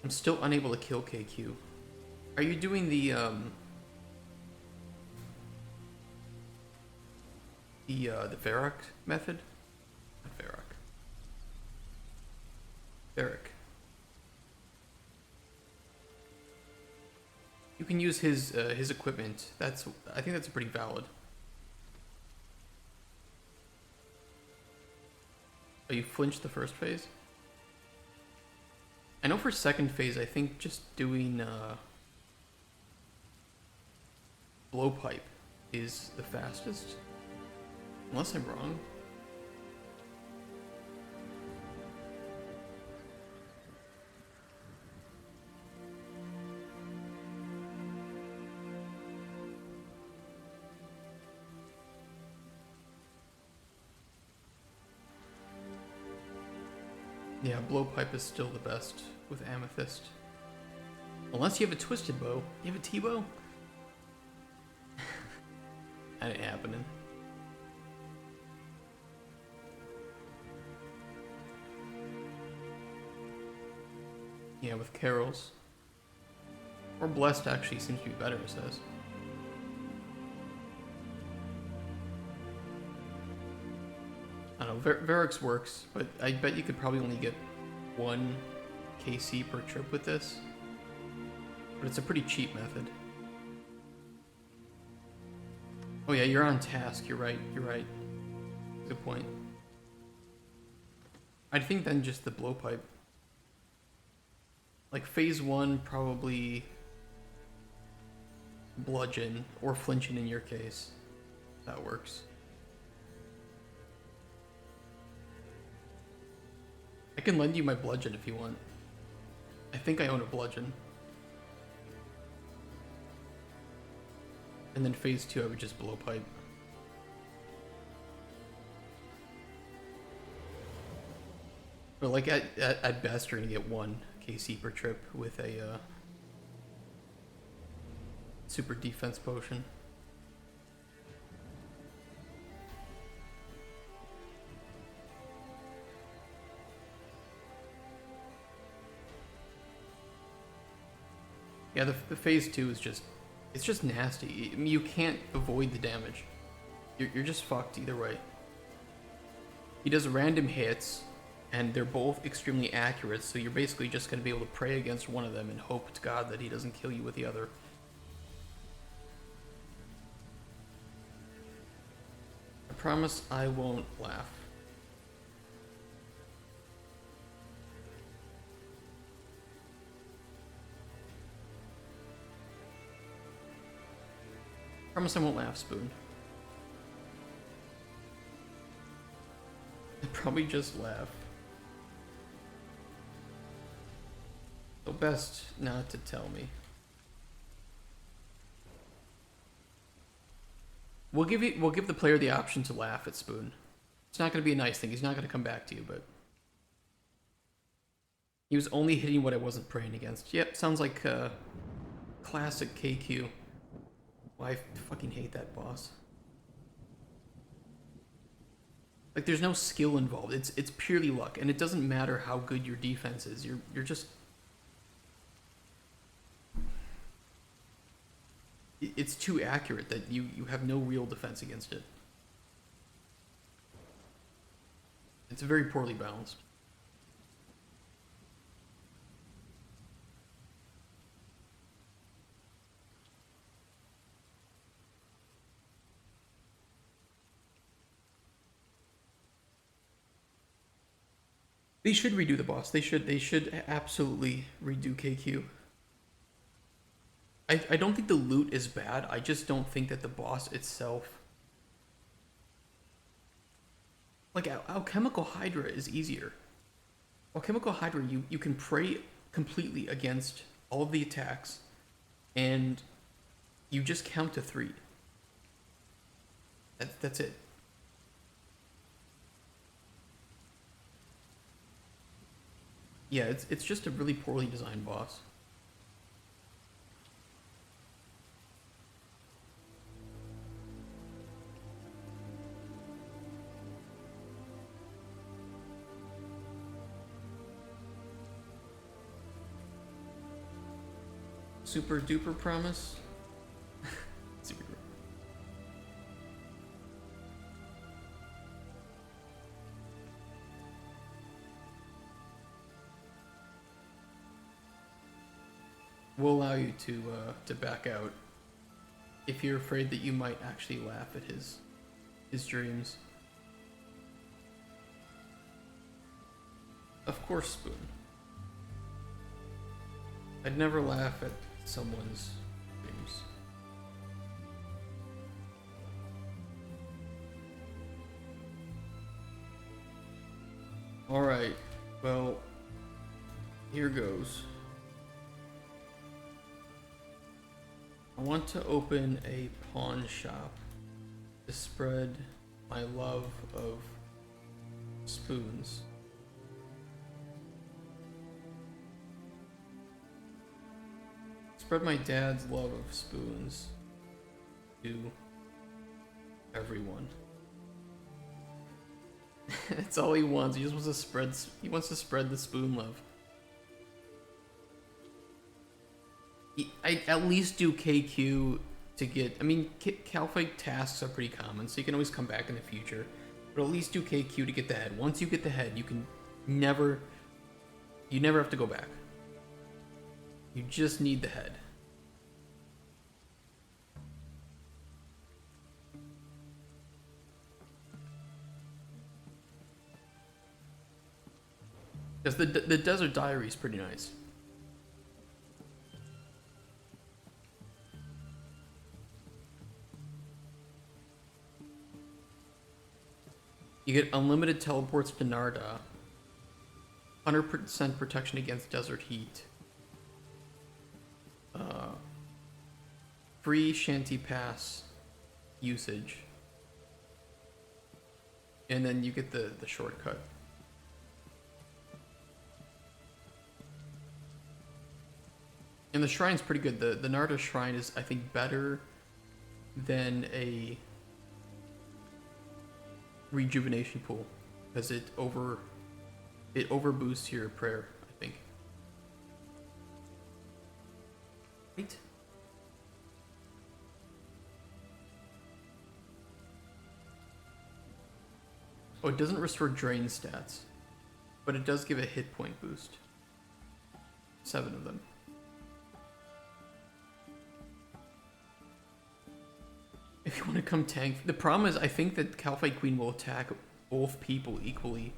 I'm still unable to kill KQ. Are you doing the Varrock method? Not Varrock. Varric. You can use his equipment. I think that's pretty valid. Oh, you flinched the first phase? I know for second phase, I think just doing blowpipe is the fastest. Unless I'm wrong. Yeah, blowpipe is still the best with amethyst. Unless you have a twisted bow. You have a T-bow? That ain't happening. Yeah, with carols. Or blessed actually seems to be better, it says. I don't know, Varix works, but I bet you could probably only get 1 KC per trip with this. But it's a pretty cheap method. Oh yeah, you're on task, you're right. Good point. I think then just the blowpipe. Like phase 1, probably bludgeon, or flinching in your case. That works. I can lend you my bludgeon if you want. I think I own a bludgeon. And then phase 2, I would just blowpipe. But like at best, you're gonna get 1 KC per trip with a super defense potion. Yeah, the phase 2 is just, it's just nasty. I mean, you can't avoid the damage. You're just fucked either way. He does random hits, and they're both extremely accurate, so you're basically just going to be able to pray against one of them and hope to God that he doesn't kill you with the other. I promise I won't laugh. Promise I won't laugh, Spoon. I'd probably just laugh. So best not to tell me. We'll give the player the option to laugh at Spoon. It's not going to be a nice thing. He's not going to come back to you, but he was only hitting what I wasn't praying against. Yep, sounds like classic KQ. Well, I fucking hate that boss. Like, there's no skill involved. It's purely luck, and it doesn't matter how good your defense is. You're just... It's too accurate that you have no real defense against it. It's very poorly balanced. They should redo the boss. They should absolutely redo KQ. I don't think the loot is bad. I just don't think that the boss itself... Like, Alchemical Hydra is easier. Alchemical Hydra, you can pray completely against all of the attacks, and you just count to 3. That's it. Yeah, it's just a really poorly designed boss. Super duper promise. Super duper. We'll allow you to back out if you're afraid that you might actually laugh at his dreams. Of course, Spoon. I'd never laugh at someone's dreams. Alright, well, here goes. I want to open a pawn shop to spread my love of spoons. Spread my dad's love of spoons to everyone. That's all he wants. He just wants to spread. He wants to spread the spoon love. I at least do KQ to get. I mean, Calphite tasks are pretty common, so you can always come back in the future. But at least do KQ to get the head. Once you get the head, you can never. You never have to go back. You just need the head. Because the Desert Diary is pretty nice. You get unlimited teleports to Narda, 100% protection against desert heat, free Shanty Pass usage, and then you get the shortcut. And the shrine's pretty good. The Narda shrine is, I think, better than a rejuvenation pool because it over boosts your prayer, I think. Right? Oh, it doesn't restore drain stats, but it does give a hit point boost. 7 of them. If you want to come tank, the problem is I think that Calphite Queen will attack both people equally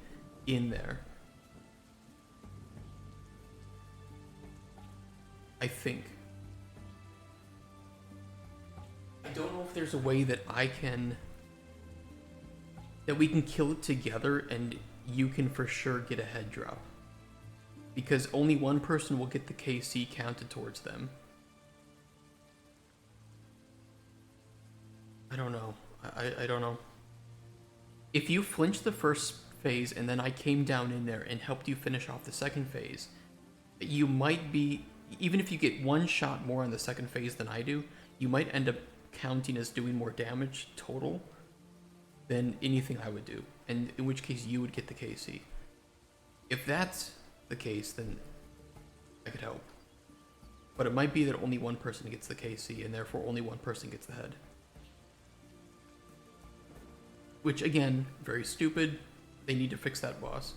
in there. I think. I don't know if there's a way that we can kill it together and you can for sure get a head drop. Because only one person will get the KC counted towards them. I don't know. I don't know. If you flinch the first phase and then I came down in there and helped you finish off the second phase, you might be, even if you get one shot more on the second phase than I do, you might end up counting as doing more damage total than anything I would do, and in which case you would get the KC. If that's the case, then I could help. But it might be that only one person gets the KC, and therefore only one person gets the head. Which, again, very stupid. They need to fix that boss.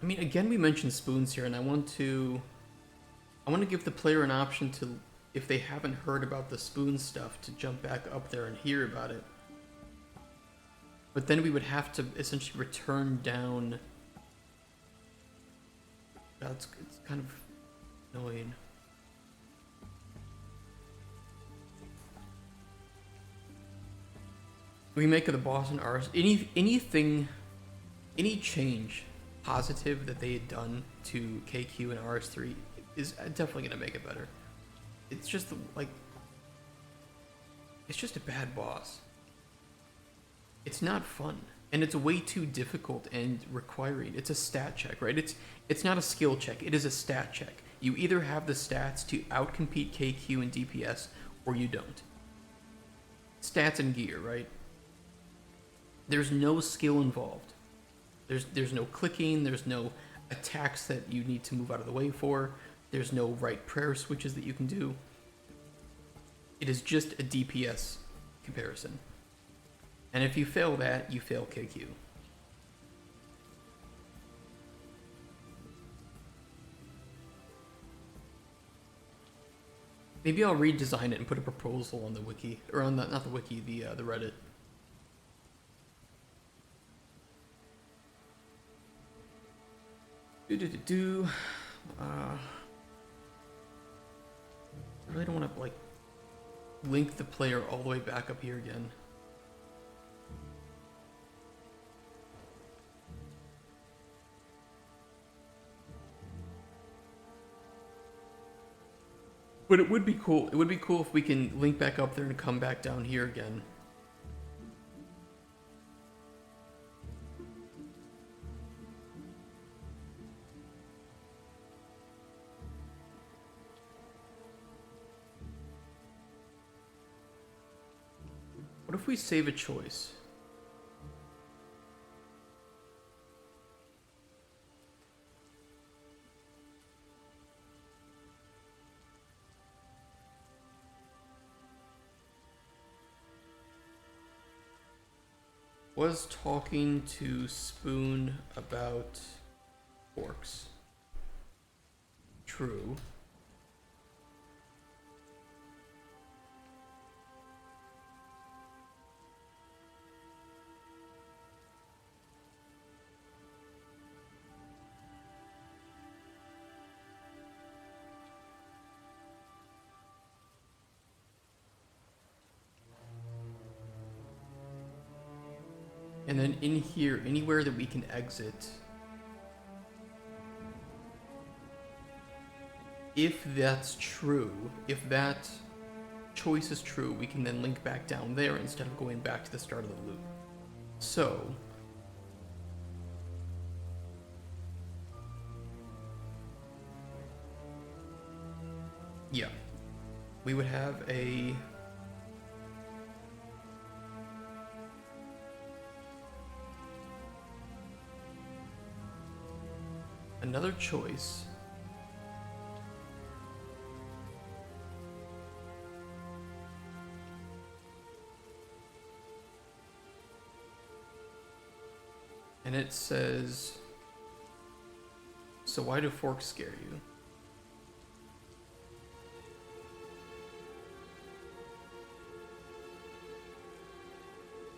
I mean, again, we mentioned spoons here, and I want to give the player an option to, if they haven't heard about the spoon stuff, to jump back up there and hear about it. But then we would have to essentially return down. It's kind of annoying. Remake of the boss and ours. Any change positive that they had done to KQ and RS3 is definitely going to make it better. It's just it's just a bad boss. It's not fun, and it's way too difficult and requiring. It's a stat check, right? It's not a skill check. It is a stat check. You either have the stats to outcompete KQ and DPS, or you don't. stats and gear, right? There's no skill involved. There's no clicking, there's no attacks that you need to move out of the way for, there's no right prayer switches that you can do. It is just a DPS comparison. And if you fail that, you fail KQ. Maybe I'll redesign it and put a proposal on the wiki, or on the, not the wiki, the Reddit. I really don't want to like link the player all the way back up here again. But it would be cool. It would be cool if we can link back up there and come back down here again. What if we save a choice? Was talking to Spoon about forks. True. And then in here, anywhere that we can exit, if that's true, if that choice is true, we can then link back down there instead of going back to the start of the loop. So, yeah, we would have another choice. And it says, so why do forks scare you?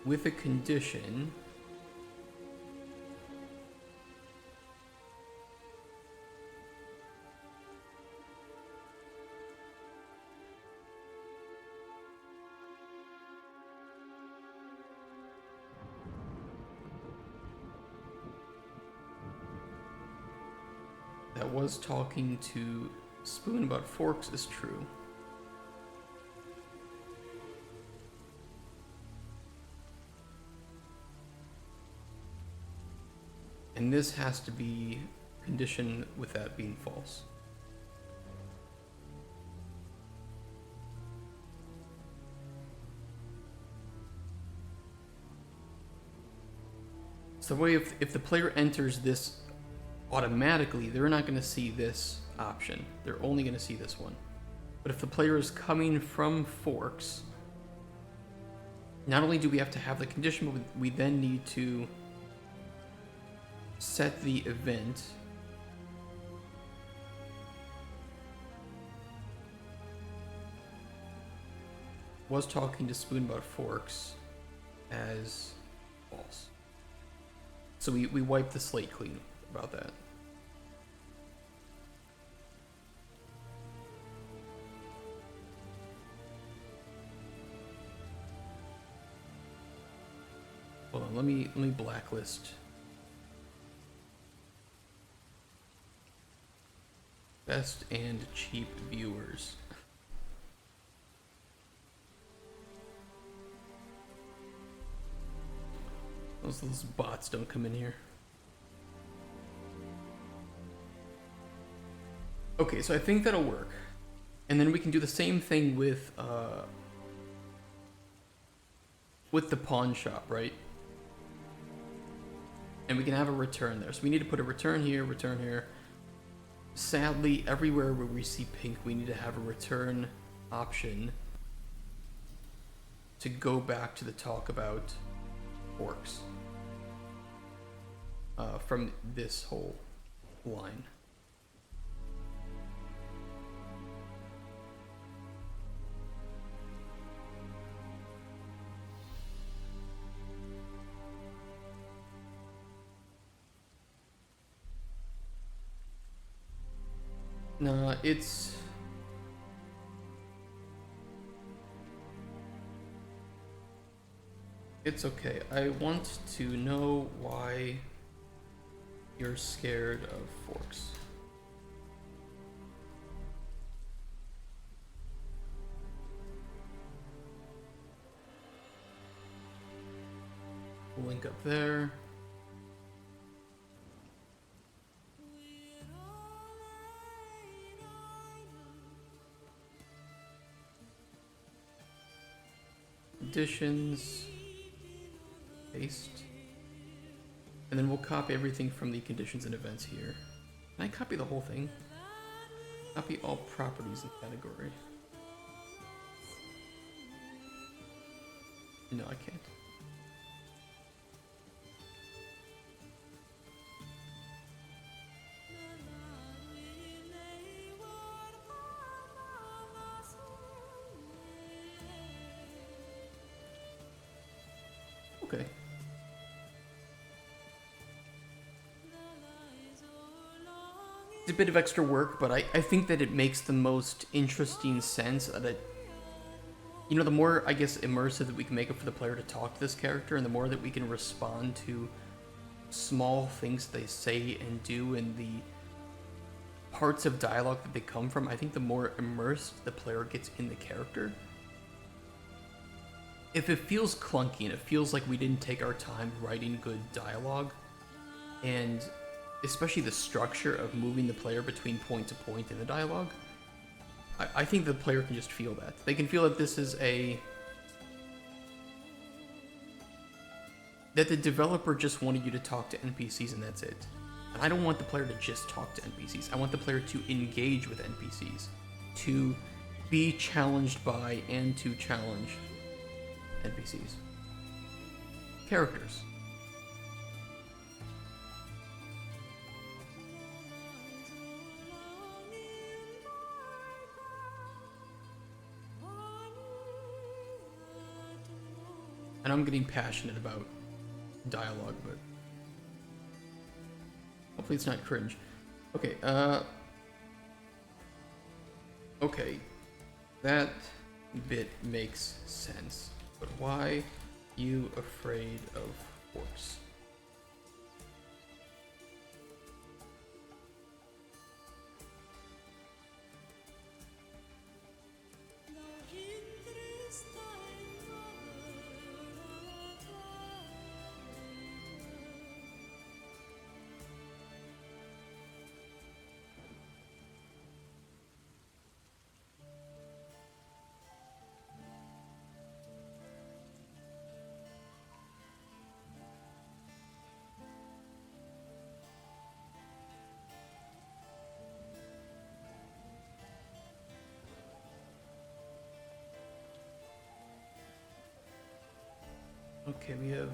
With a condition. That was talking to Spoon about forks is true. And this has to be conditioned with that being false. So the way if the player enters this automatically, they're not going to see this option. They're only going to see this one. But if the player is coming from forks, not only do we have to have the condition, but we then need to set the event. Was talking to Spoon about forks as false. So we wipe the slate clean about that. Hold on, let me blacklist. Best and cheap viewers. Those bots don't come in here. Okay, so I think that'll work. And then we can do the same thing with with the pawn shop, right? And we can have a return there. So we need to put a return here, return here. Sadly, everywhere where we see pink, we need to have a return option to go back to the talk about orcs from this whole line. No, it's okay. I want to know why you're scared of forks. Link up there. Conditions, paste, and then we'll copy everything from the conditions and events here. Can I copy the whole thing? Copy all properties and category. No, I can't. Okay. It's a bit of extra work, but I think that it makes the most interesting sense that, you know, the more, I guess, immersive that we can make it for the player to talk to this character, and the more that we can respond to small things they say and do and the parts of dialogue that they come from, I think the more immersed the player gets in the character. If it feels clunky and it feels like we didn't take our time writing good dialogue, and especially the structure of moving the player between point to point in the dialogue, I think the player can just feel that. They can feel that this is that the developer just wanted you to talk to NPCs and that's it. And I don't want the player to just talk to NPCs. I want the player to engage with NPCs, to be challenged by and to challenge NPCs. Characters. And I'm getting passionate about dialogue, but hopefully it's not cringe. Okay, okay, that bit makes sense. But why you afraid of orcs? Okay, we have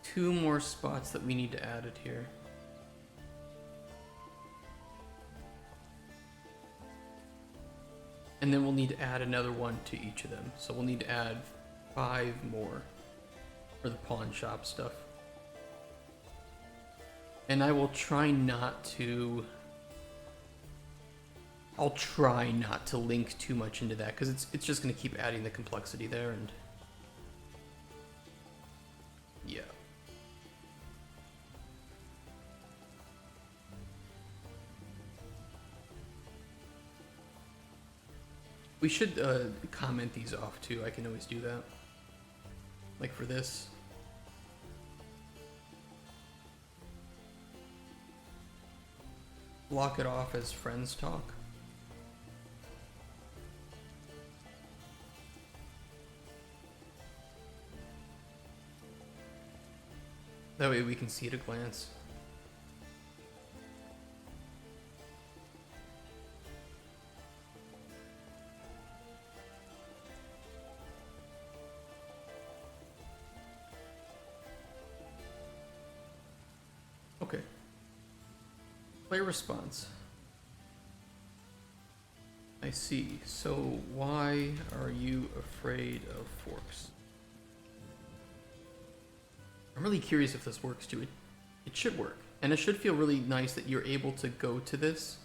2 more spots that we need to add it here. And then we'll need to add another one to each of them. So we'll need to add 5 more for the pawn shop stuff. And I will try not to... I'll try not to link too much into that, because it's just going to keep adding the complexity there, and... yeah. We should comment these off too. I can always do that. Like for this. Block it off as friends talk. That way we can see at a glance. Okay. Player response. I see. So why are you afraid of forks? I'm really curious if this works too. It should work. And it should feel really nice that you're able to go to this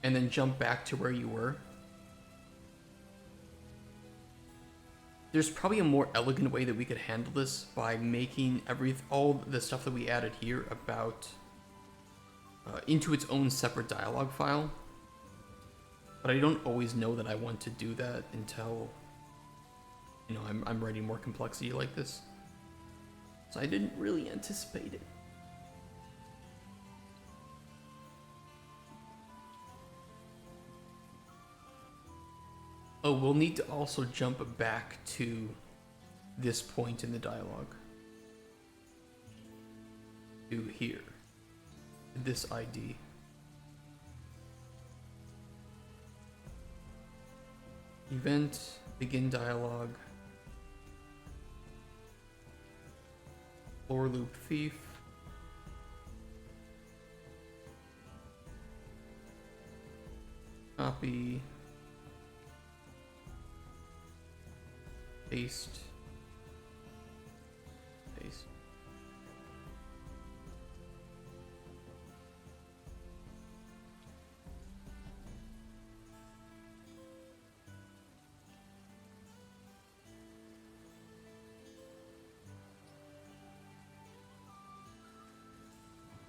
and then jump back to where you were. There's probably a more elegant way that we could handle this by making all the stuff that we added here about into its own separate dialogue file. But I don't always know that I want to do that until, you know, I'm writing more complexity like this. So I didn't really anticipate it. Oh, we'll need to also jump back to this point in the dialogue. To here. This ID. Event, begin dialogue. For loop thief. Copy. Paste. Paste.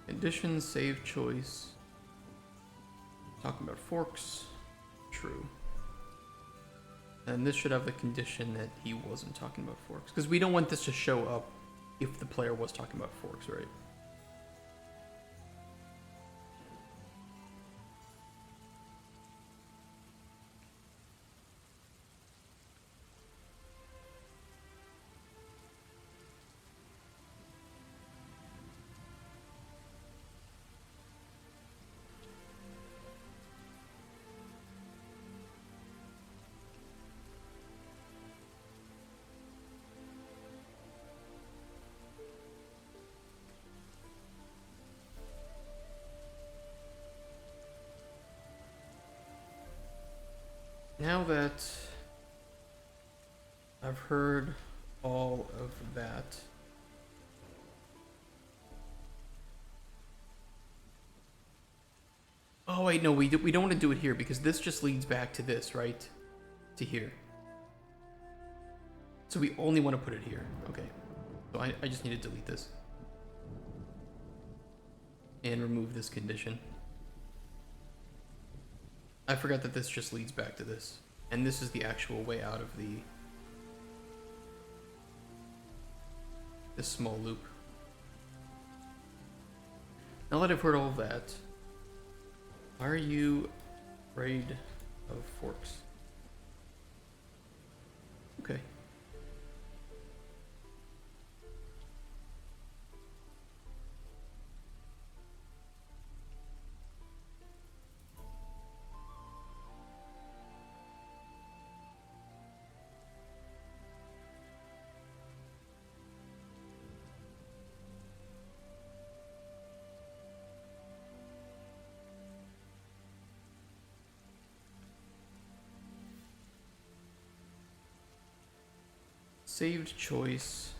Condition, save choice. Talking about forks. True. And this should have the condition that he wasn't talking about forks. Because we don't want this to show up if the player was talking about forks, right? Now that I've heard all of that, oh wait, no, we don't want to do it here because this just leads back to this, right? To here. So we only want to put it here. Okay. So I just need to delete this. And remove this condition. I forgot that this just leads back to this. And this is the actual way out of this small loop. Now that I've heard all of that, why are you afraid of forks? Okay. Saved choice.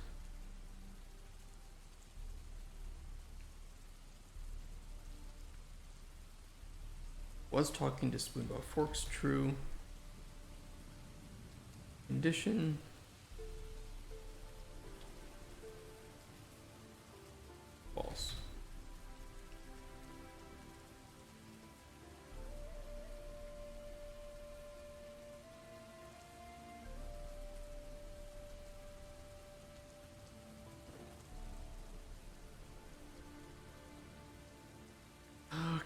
Was talking to Spoon about forks, true. Condition. False.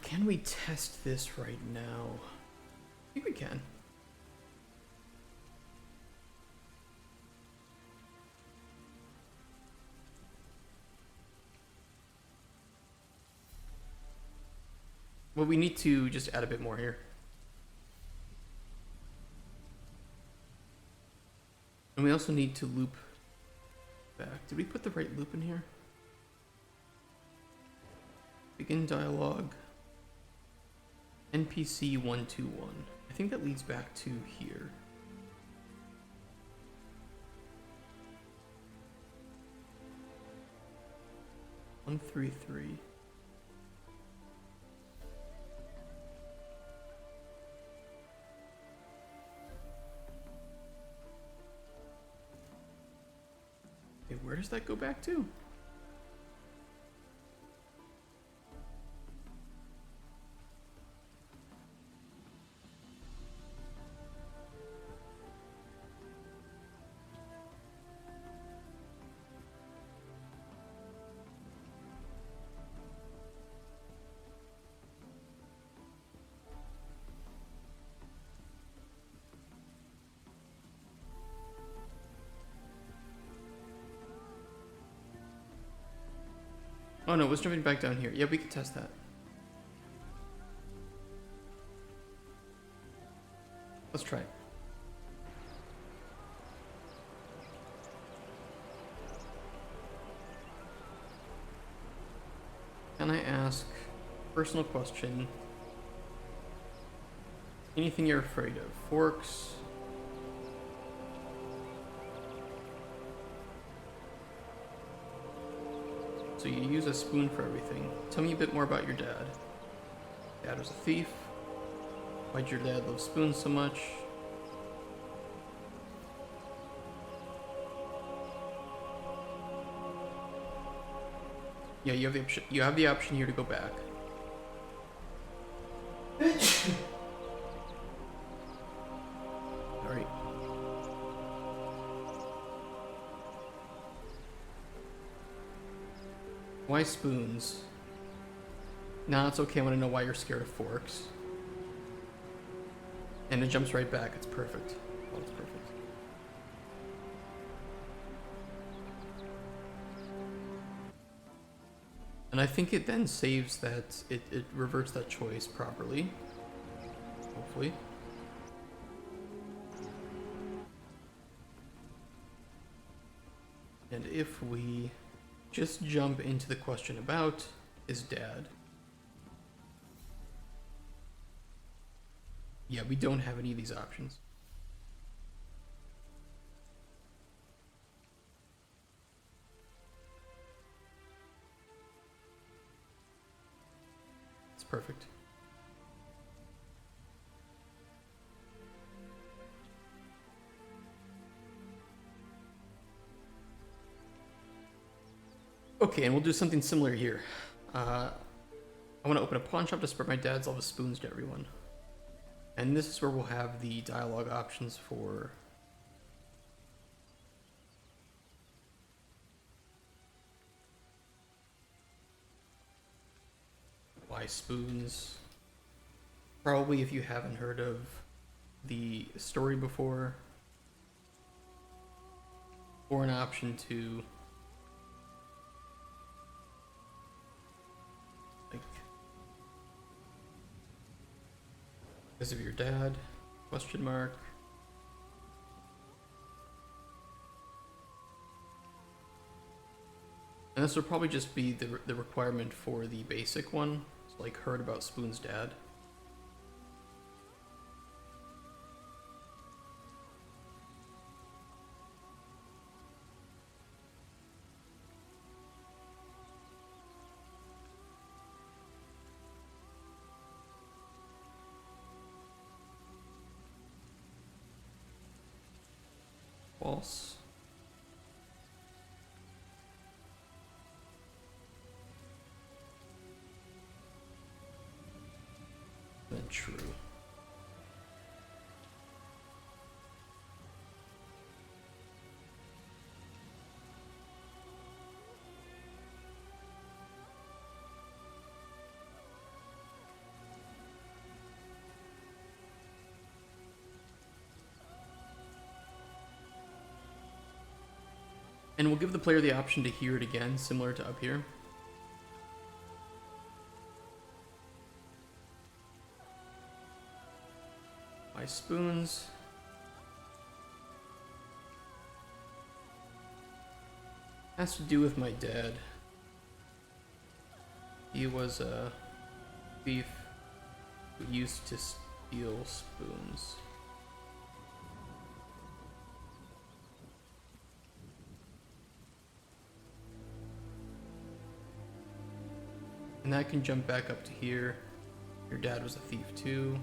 Can we test this right now? I think we can. Well, we need to just add a bit more here. And we also need to loop back. Did we put the right loop in here? Begin dialogue. NPC 121. I think that leads back to here. One, 3, 3. Okay, where does that go back to? Oh no, it was jumping back down here. Yeah, we could test that. Let's try it. Can I ask, personal question, anything you're afraid of? Forks? So you use a spoon for everything. Tell me a bit more about your dad. Dad was a thief. Why'd your dad love spoons so much? Yeah, you have the option here to go back. Alright. Why spoons? Nah, it's okay. I want to know why you're scared of forks. And it jumps right back. It's perfect. Oh, it's perfect. And I think it then saves that, it reverts that choice properly. Hopefully. And if we just jump into the question about is dad. Yeah, we don't have any of these options. It's perfect. Okay, and we'll do something similar here. I want to open a pawn shop to spread my dad's love of spoons to everyone. And this is where we'll have the dialogue options for why spoons. Probably if you haven't heard of the story before. Or an option to because of your dad, question mark. And this will probably just be the requirement for the basic one. So like heard about Spoon's dad. False. Then true. And we'll give the player the option to hear it again, similar to up here. my spoons. Has to do with my dad. He was a thief who used to steal spoons. And that can jump back up to here. Your dad was a thief too.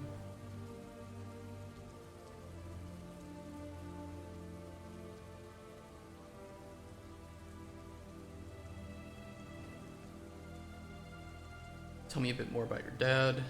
Tell me a bit more about your dad.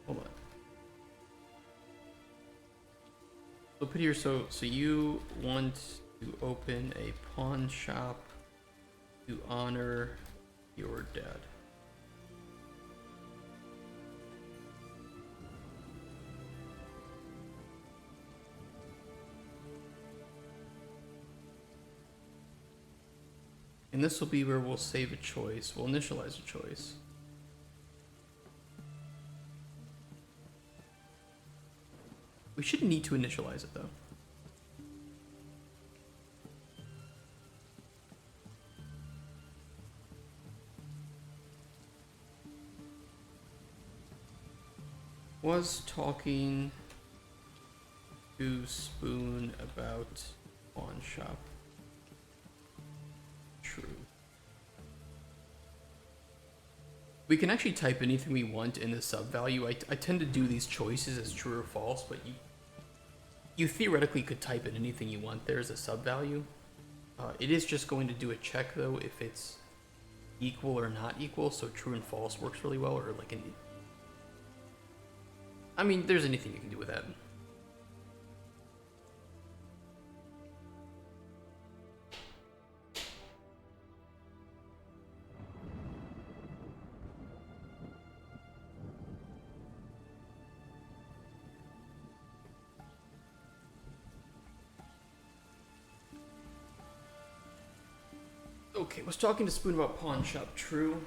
Hold on. So put here, so you want to open a pawn shop to honor your dad. And this will be where we'll save a choice. We'll initialize a choice. We shouldn't need to initialize it though. Was talking to Spoon about pawn shop. True. We can actually type anything we want in the sub value. I tend to do these choices as true or false, but you theoretically could type in anything you want there as a sub value. It is just going to do a check though if it's equal or not equal, so true and false works really well, or like I mean, there's anything you can do with that. Okay, was talking to Spoon about pawn shop, true.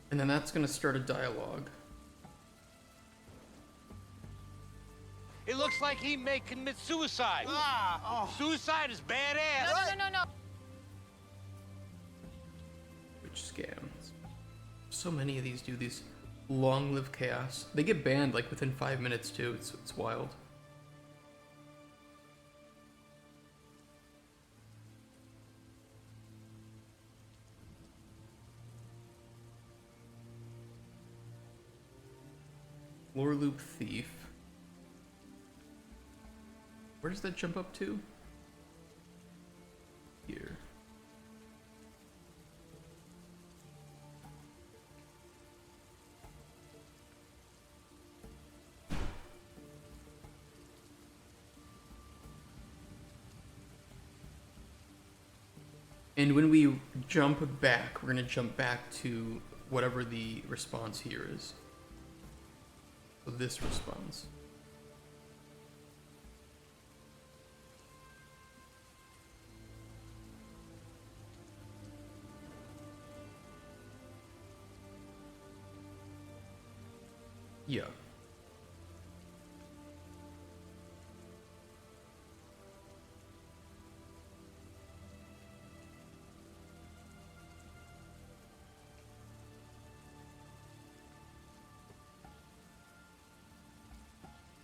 And then that's gonna start a dialogue. It looks like he may commit suicide. Suicide is badass. No. Which scams? So many of these do these long-lived chaos. They get banned like within 5 minutes too. It's wild. Lore loop thief. Where does that jump up to? Here. And when we jump back, we're gonna jump back to whatever the response here is. So this response. Yeah.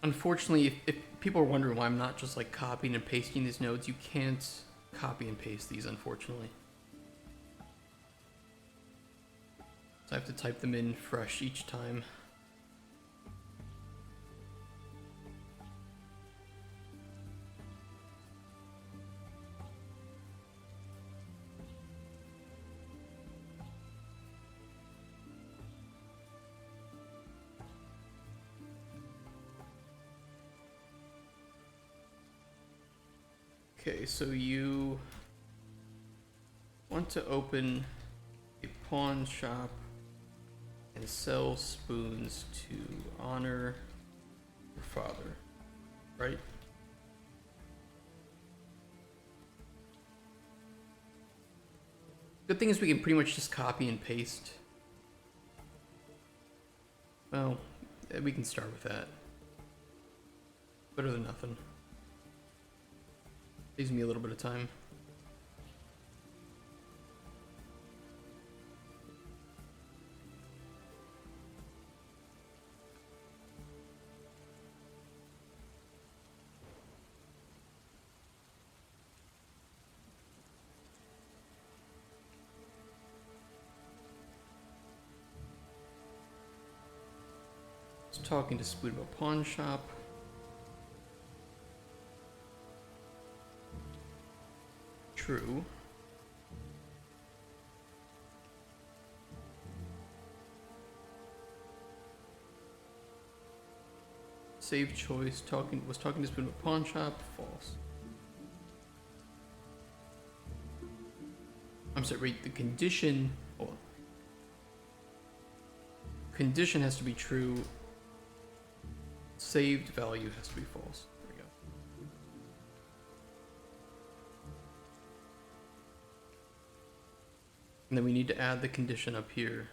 Unfortunately, if people are wondering why I'm not just like copying and pasting these nodes, you can't copy and paste these, unfortunately. So I have to type them in fresh each time. Okay, so you want to open a pawn shop and sell spoons to honor your father, right? Good thing is we can pretty much just copy and paste. Well, we can start with that. Better than nothing. Saves me a little bit of time. I was talking to Spoon about pawn shop. True. Save choice. Was talking to Spoon about pawn shop. False. I'm sorry. Wait. The condition. Hold on. Condition has to be true. Saved value has to be false. There we go. And then we need to add the condition up here.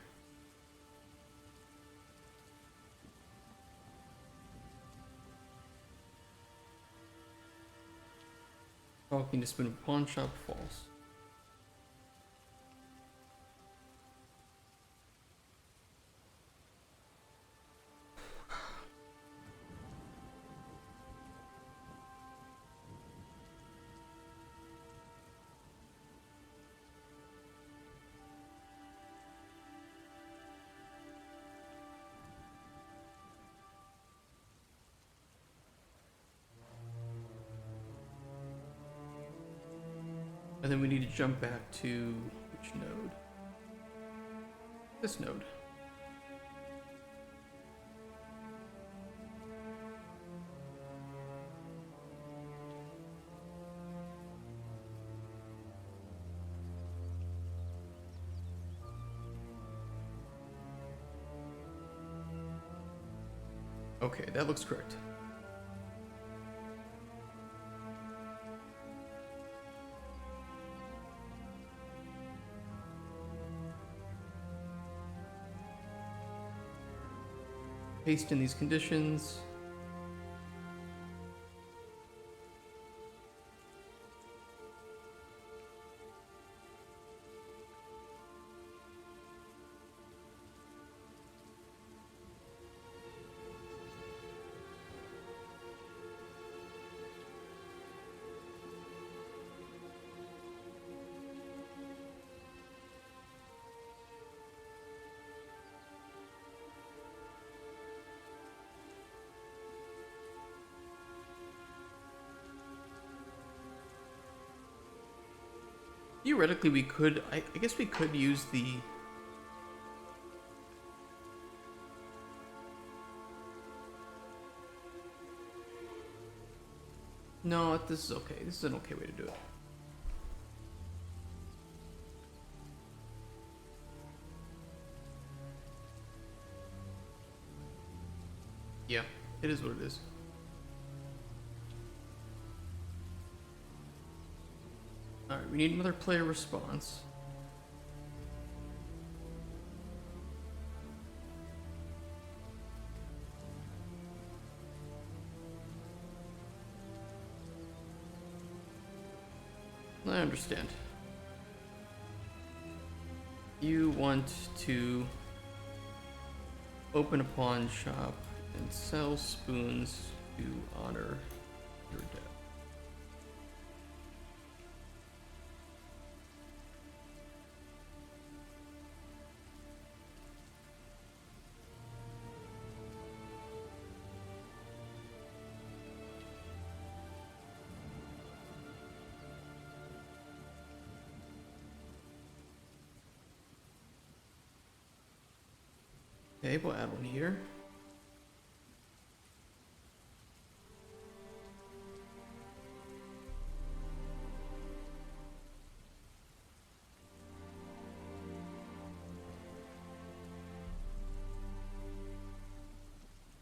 Talking to Spoon of pawn shop, false. And then we need to jump back to which node? This node. Okay, that looks correct. Paste in these conditions. Theoretically, we could. I guess we could use the. No, this is okay. This is an okay way to do it. Yeah, it is what it is. Alright, we need another player response. I understand. You want to open a pawn shop and sell spoons to honor your death. Okay, we'll add one here.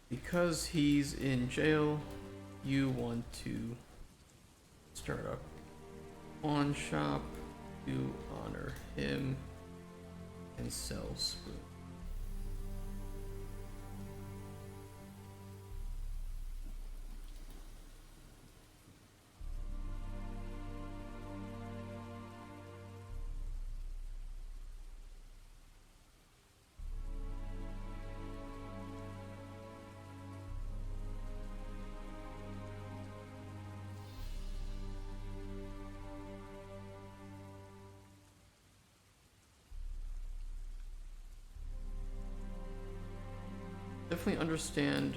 Because he's in jail, you want to start a pawn shop to honor him and sell spoon. Definitely understand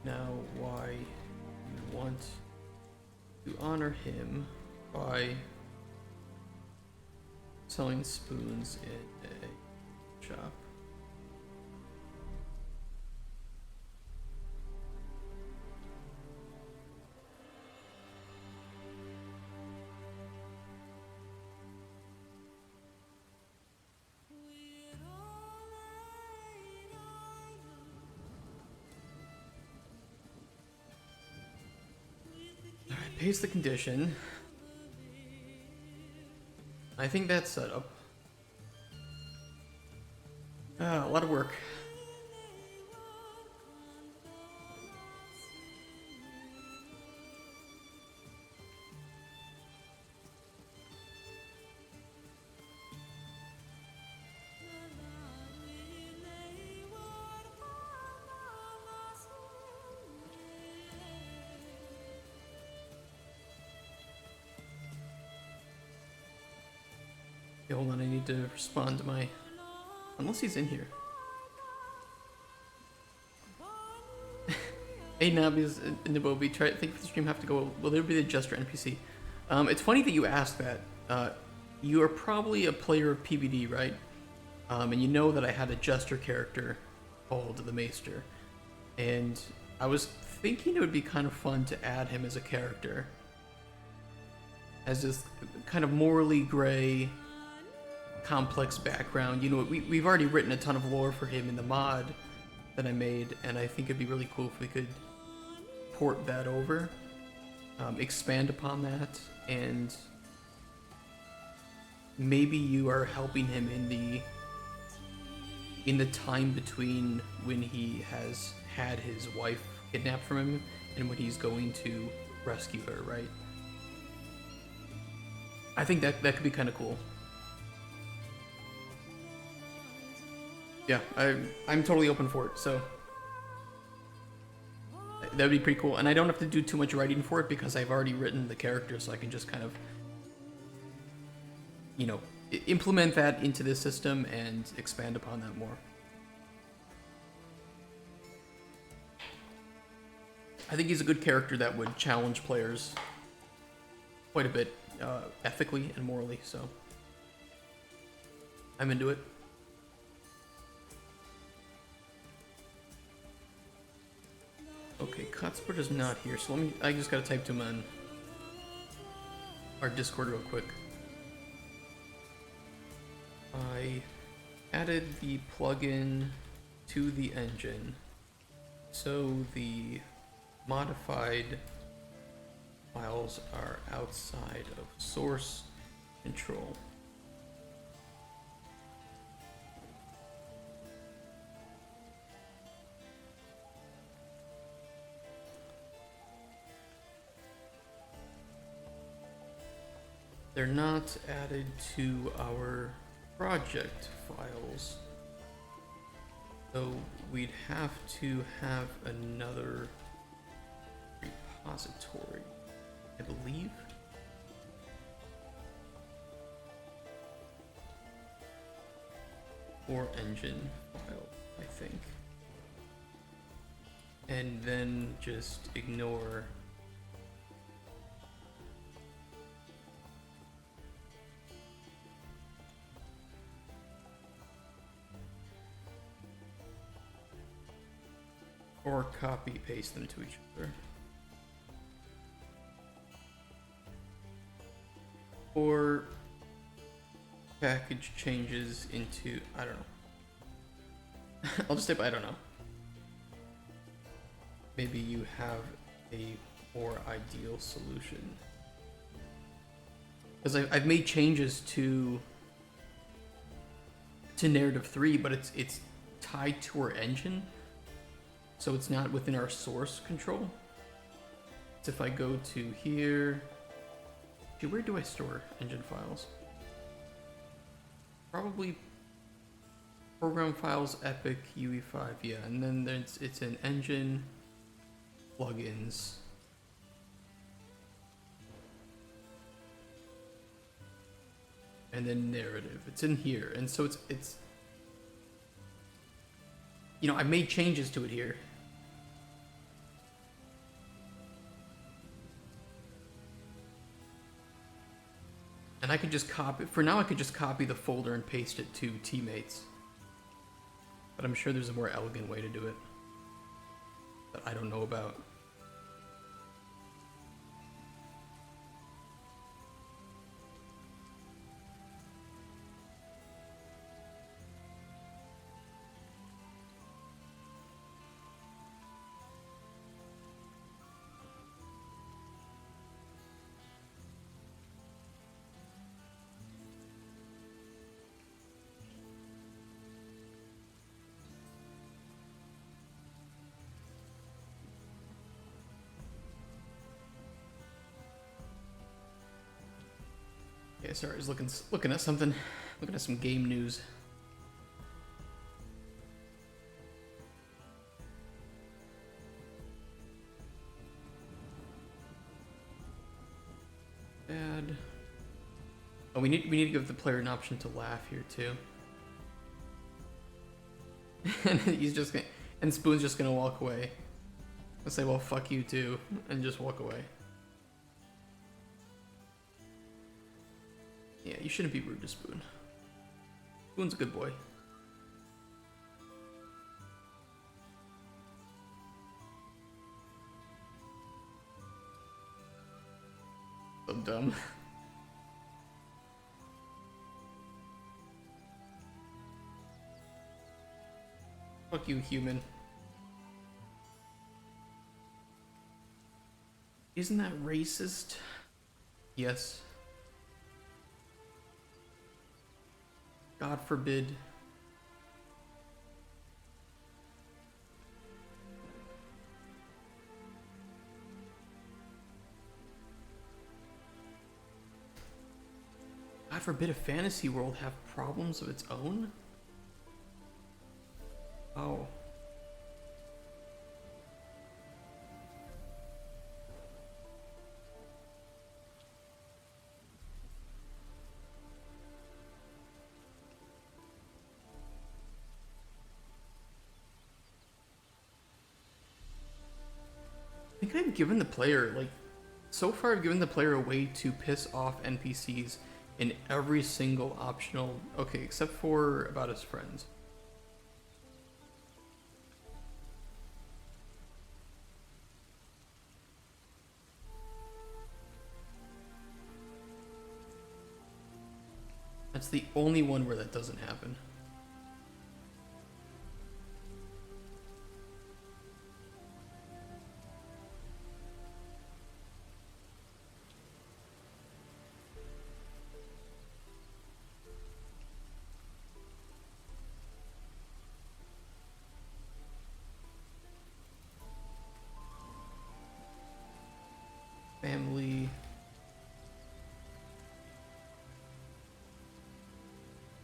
now why you want to honor him by selling spoons in a shop. Paste the condition. I think that's set up. A lot of work. Okay, hold on, I need to respond to my... Unless he's in here. Hey Nabis and Nabobi, thank you for the stream, have to go. Will there be the Jester NPC? It's funny that you asked that. You are probably a player of PBD, right? And you know that I had a Jester character called the Maester. And I was thinking it would be kind of fun to add him as a character. As this kind of morally gray, complex background. You know, we've already written a ton of lore for him in the mod that I made, and I think it'd be really cool if we could port that over, expand upon that, and maybe you are helping him in the time between when he has had his wife kidnapped from him and when he's going to rescue her, right? I think that could be kind of cool. Yeah, I'm totally open for it, so that would be pretty cool. And I don't have to do too much writing for it because I've already written the character, so I can just kind of, you know, implement that into the system and expand upon that more. I think he's a good character that would challenge players quite a bit, ethically and morally, so I'm into it. Okay, Kotsport is not here, so I just gotta type to him on our Discord real quick. I added the plugin to the engine, so the modified files are outside of source control. They're not added to our project files, so we'd have to have another repository, I believe. Or engine file, I think. And then just ignore or copy paste them to each other. Or package changes into, I don't know. I'll just type I don't know. Maybe you have a more ideal solution. Because I've made changes to narrative 3, but it's tied to our engine, so it's not within our source control. So if I go to here, where do I store engine files? Probably program files, epic, UE5, yeah, and then it's an engine, plugins, and then narrative. It's in here, and so it's you know, I made changes to it here. And I could just copy, for now I could just copy the folder and paste it to teammates. But I'm sure there's a more elegant way to do it that I don't know about. Yeah, sorry, I was looking at something, looking at some game news. Bad. Oh, we need to give the player an option to laugh here too. And he's just gonna, and Spoon's just gonna walk away. I'll say, well, fuck you too, and just walk away. Yeah, you shouldn't be rude to Spoon. Spoon's a good boy. So dumb. Fuck you, human. Isn't that racist? Yes. God forbid. God forbid a fantasy world have problems of its own? Oh. I think I've given the player, like, so far I've given the player a way to piss off NPCs in every single optional, okay, except for about his friends. That's the only one where that doesn't happen. Family.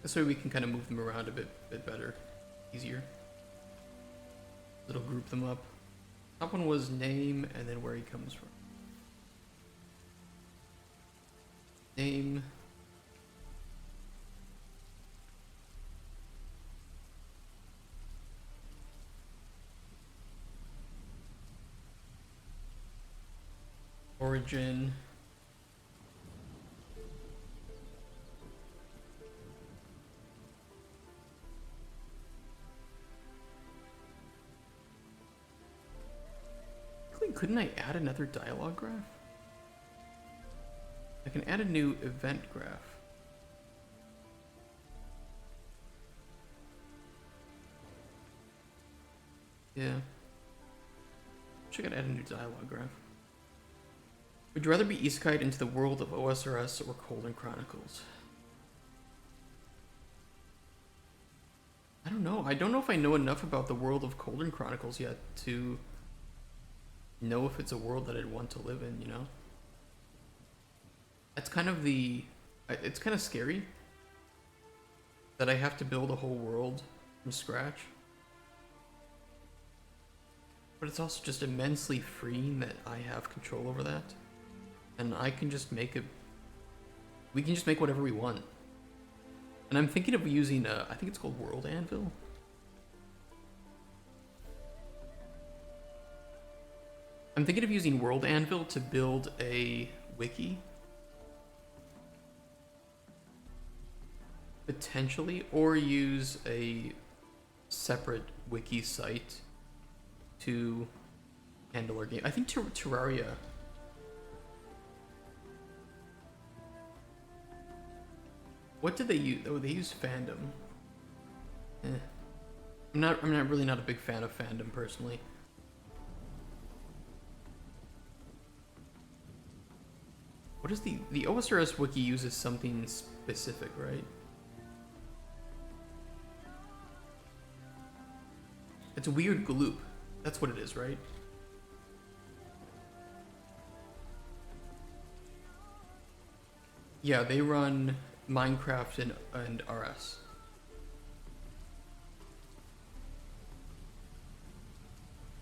This way we can kind of move them around a bit better, easier. It'll group them up. Top one was name and then where he comes from. Name. Origin. Couldn't I add another dialogue graph? I can add a new event graph. Yeah. Wish I could add a new dialogue graph. Would you rather be isekai'd into the world of OSRS or Cauldron Chronicles? I don't know. I don't know if I know enough about the world of Cauldron Chronicles yet to know if it's a world that I'd want to live in, you know? It's kind of it's kind of scary that I have to build a whole world from scratch. But it's also just immensely freeing that I have control over that. And I can just we can just make whatever we want. And I'm thinking of using, I think it's called World Anvil. I'm thinking of using World Anvil to build a wiki. Potentially, or use a separate wiki site to handle our game. I think Terraria. What did they use? Oh, they use fandom. I'm really not a big fan of fandom personally. What is the OSRS wiki uses something specific, right? It's a weird gloop. That's what it is, right? Yeah, they run Minecraft and RS.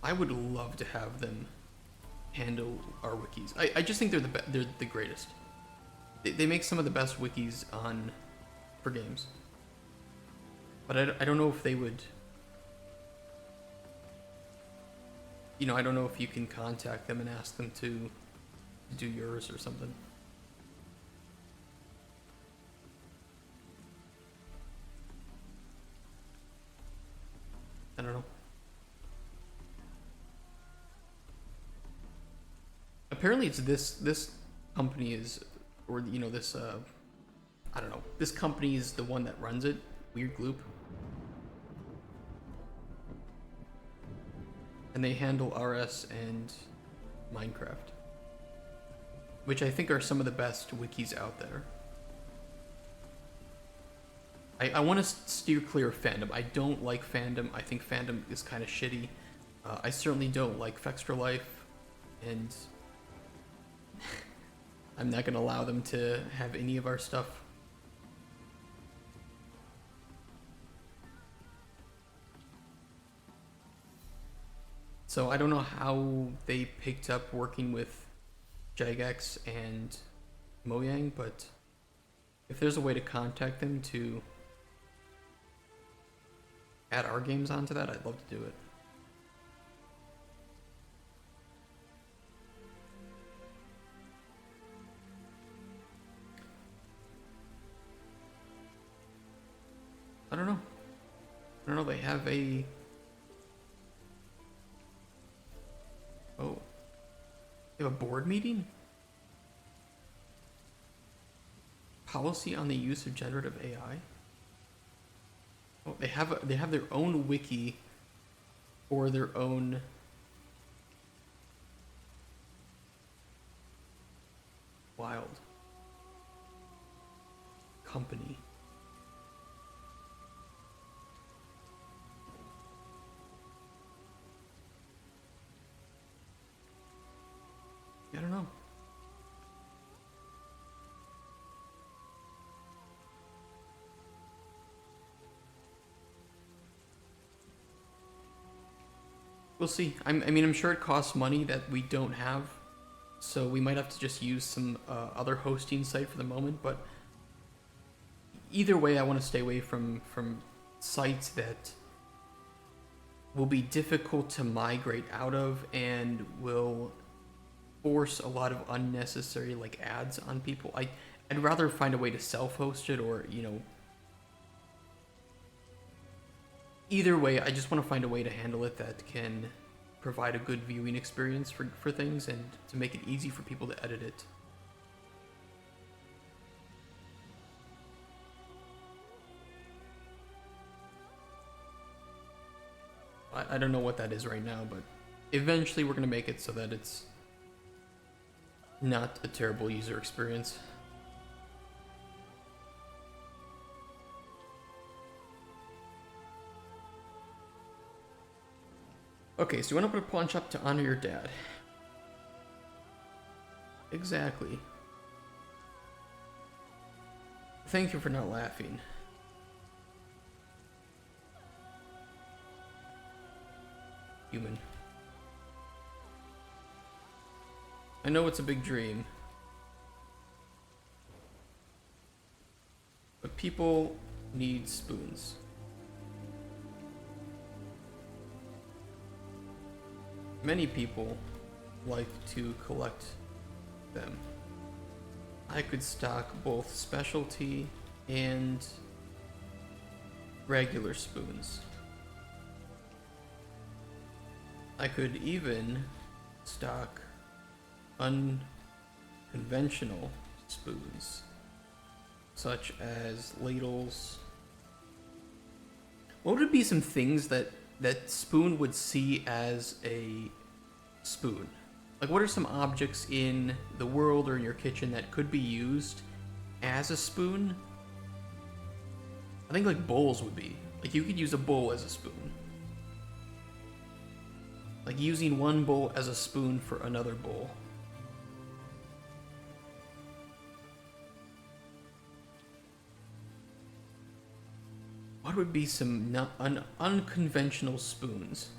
I would love to have them handle our wikis. I just think they're the greatest. They make some of the best wikis for games. But I don't know if they would. You know, I don't know if you can contact them and ask them to do yours or something. I don't know. Apparently it's this company is, or you know, this I don't know, this company is the one that runs it. Weird Gloop. And they handle RS and Minecraft, which I think are some of the best wikis out there. I want to steer clear of fandom. I don't like fandom. I think fandom is kind of shitty. I certainly don't like Fextra Life, and I'm not going to allow them to have any of our stuff. So I don't know how they picked up working with Jagex and Mojang, but if there's a way to contact them to add our games onto that, I'd love to do it. I don't know. They have a... Oh. They have a board meeting? Policy on the use of generative AI? Oh, they have their own wiki for their own wild company. I don't know. We'll see. I mean, I'm sure it costs money that we don't have, so we might have to just use some other hosting site for the moment. But either way, I want to stay away from sites that will be difficult to migrate out of and will force a lot of unnecessary like ads on people. I'd rather find a way to self-host it, or either way, I just want to find a way to handle it that can provide a good viewing experience for things and to make it easy for people to edit it. I don't know what that is right now, but eventually we're going to make it so that it's not a terrible user experience. Okay, so you want to put a punch up to honor your dad. Exactly. Thank you for not laughing. Human. I know it's a big dream, but people need spoons. Many people like to collect them. I could stock both specialty and regular spoons. I could even stock unconventional spoons, such as ladles. What would be some things that Spoon would see as a spoon? Like, what are some objects in the world or in your kitchen that could be used as a spoon? I think like bowls would be. Like, you could use a bowl as a spoon. Like using one bowl as a spoon for another bowl. What would be some unconventional spoons?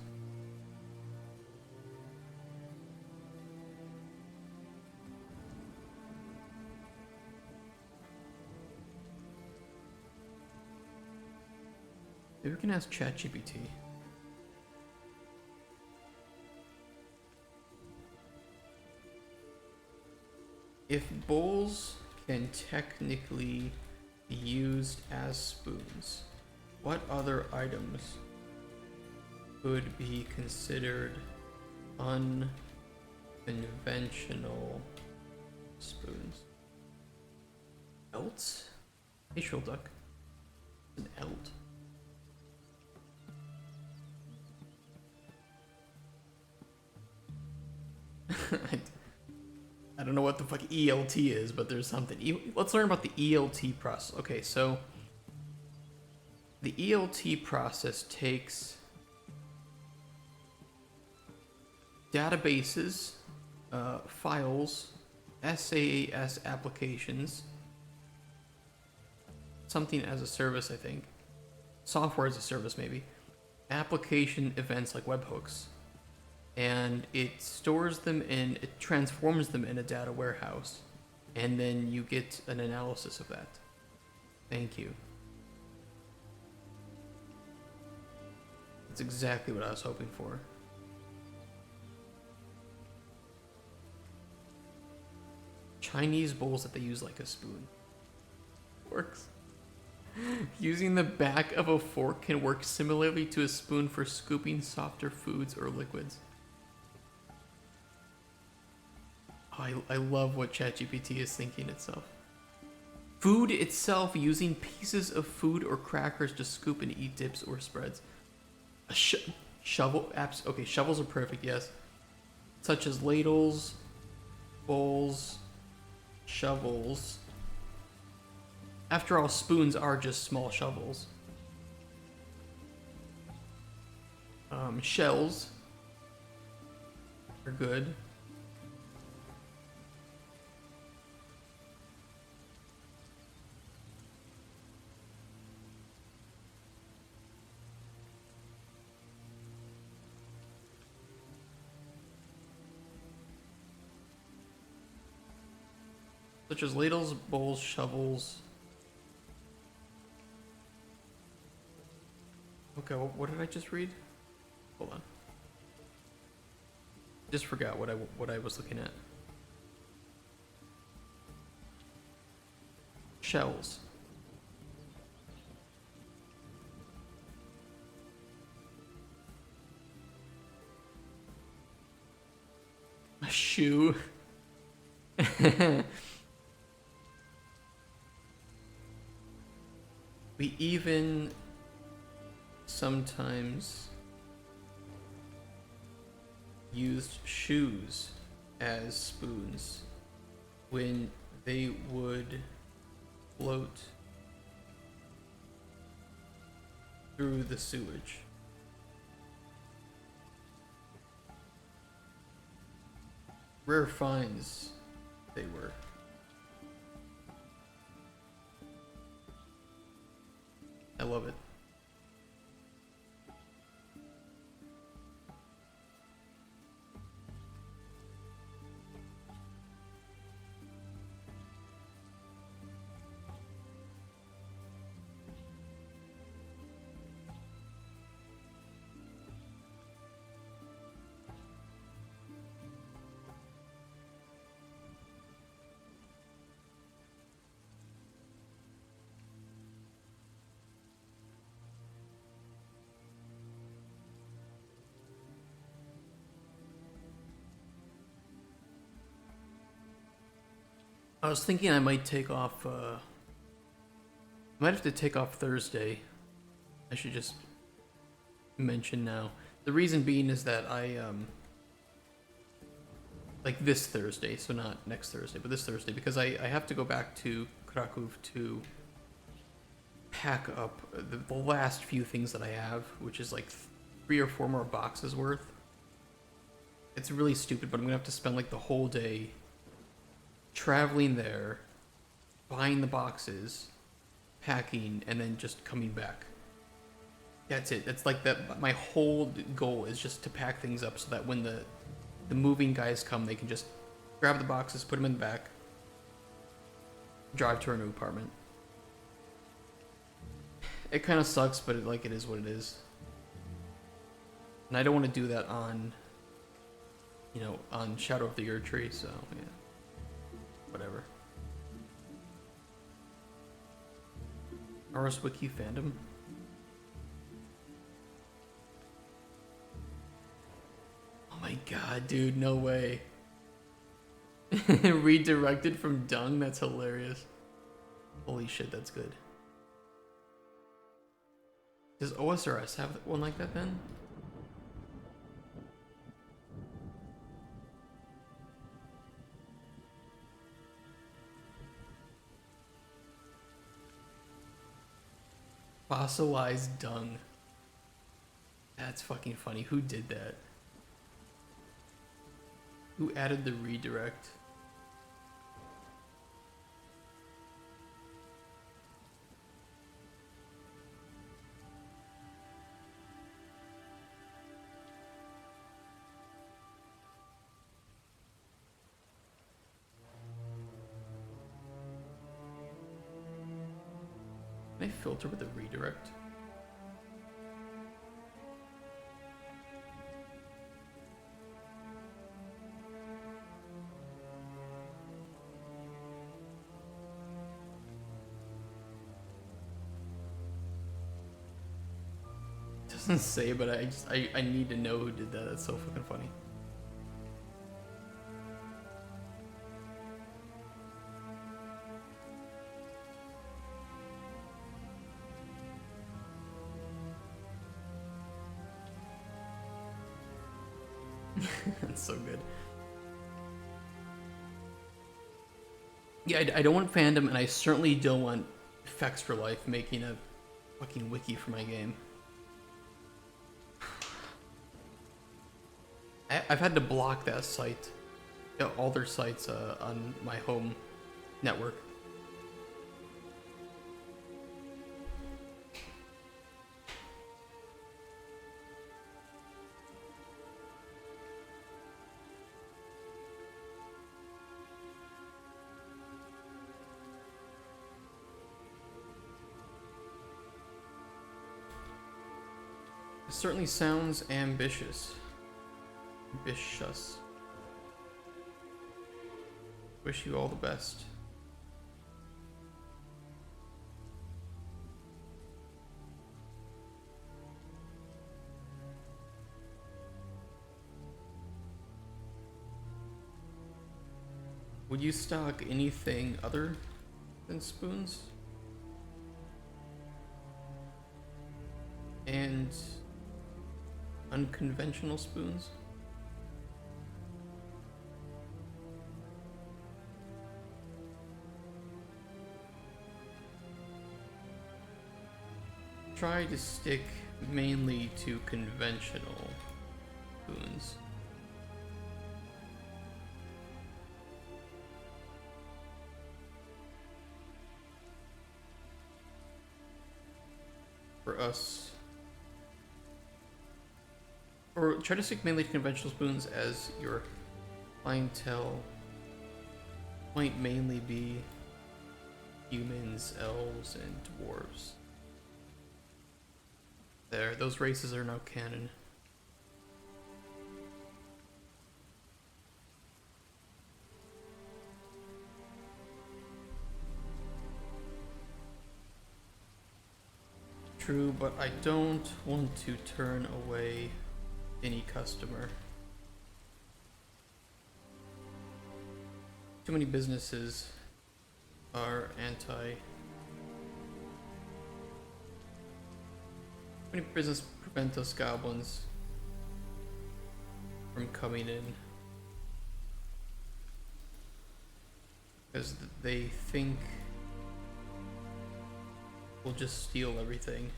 Maybe we can ask ChatGPT. If bowls can technically be used as spoons, what other items could be considered unconventional spoons? Elt? Facial duck. An elt. I don't know what the fuck ELT is, but there's something. Let's learn about the ELT process. Okay, so the ELT process takes databases, files, SaaS applications, something as a service, I think. Software as a service, maybe. Application events like webhooks. And it stores them in, it transforms them in a data warehouse. And then you get an analysis of that. Thank you. That's exactly what I was hoping for. Chinese bowls that they use like a spoon. Works. Using the back of a fork can work similarly to a spoon for scooping softer foods or liquids. I love what ChatGPT is thinking itself. Food itself, using pieces of food or crackers to scoop and eat dips or spreads. A shovel apps. Okay, shovels are perfect. Yes, such as ladles, bowls, shovels. After all, spoons are just small shovels. Shells are good. such as ladles, bowls, shovels. Okay, what did I just read? Hold on. Just forgot what I was looking at. Shells. A shoe. We even sometimes used shoes as spoons when they would float through the sewage. Rare finds they were. I love it. I was thinking I might take off, I might have to take off Thursday. I should just mention now. The reason being is that like this Thursday, so not next Thursday, but this Thursday, because I have to go back to Kraków to pack up the last few things that I have, which is like 3 or 4 more boxes worth. It's really stupid, but I'm gonna have to spend like the whole day traveling there, buying the boxes, packing, and then just coming back. That's it. That's like that. My whole goal is just to pack things up so that when the moving guys come, they can just grab the boxes, put them in the back, drive to our new apartment. It kind of sucks, but it is what it is. And I don't want to do that on, on Shadow of the Ur Tree, so yeah. Whatever. Ars Wiki fandom. Oh my god, dude, no way. Redirected from dung? That's hilarious. Holy shit, that's good. Does OSRS have one like that then? Fossilized dung. That's fucking funny. Who did that? Who added the redirect? Can I filter with a redirect? Doesn't say, but I need to know who did that. That's so fucking funny. That's so good. Yeah, I don't want fandom, and I certainly don't want Effects for Life making a fucking wiki for my game. I've had to block that site, all their sites on my home network. certainly sounds ambitious. Ambitious. Wish you all the best. Would you stock anything other than spoons? And unconventional spoons? Try to stick mainly to conventional spoons. For us, or try to stick mainly to conventional spoons, as your clientele might mainly be humans, elves, and dwarves. There, those races are now canon. True, but I don't want to turn away any customer. Too many businesses are anti. Too many businesses prevent us goblins from coming in. Because they think we'll just steal everything.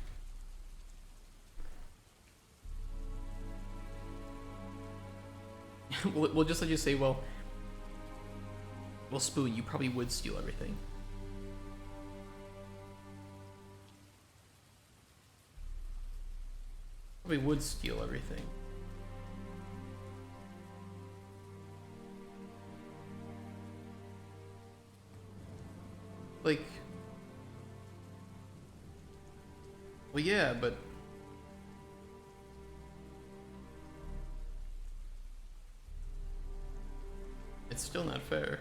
We'll just let you say, well, Spoon, you probably would steal everything. Probably would steal everything. Like, well, yeah, but it's still not fair.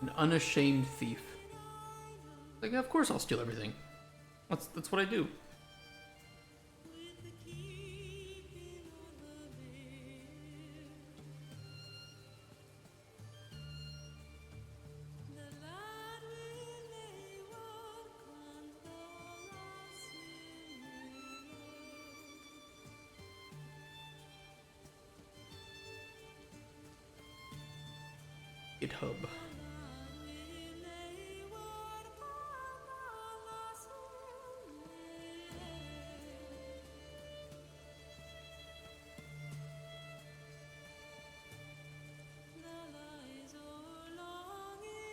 An unashamed thief. Like, of course I'll steal everything. That's what I do. GitHub.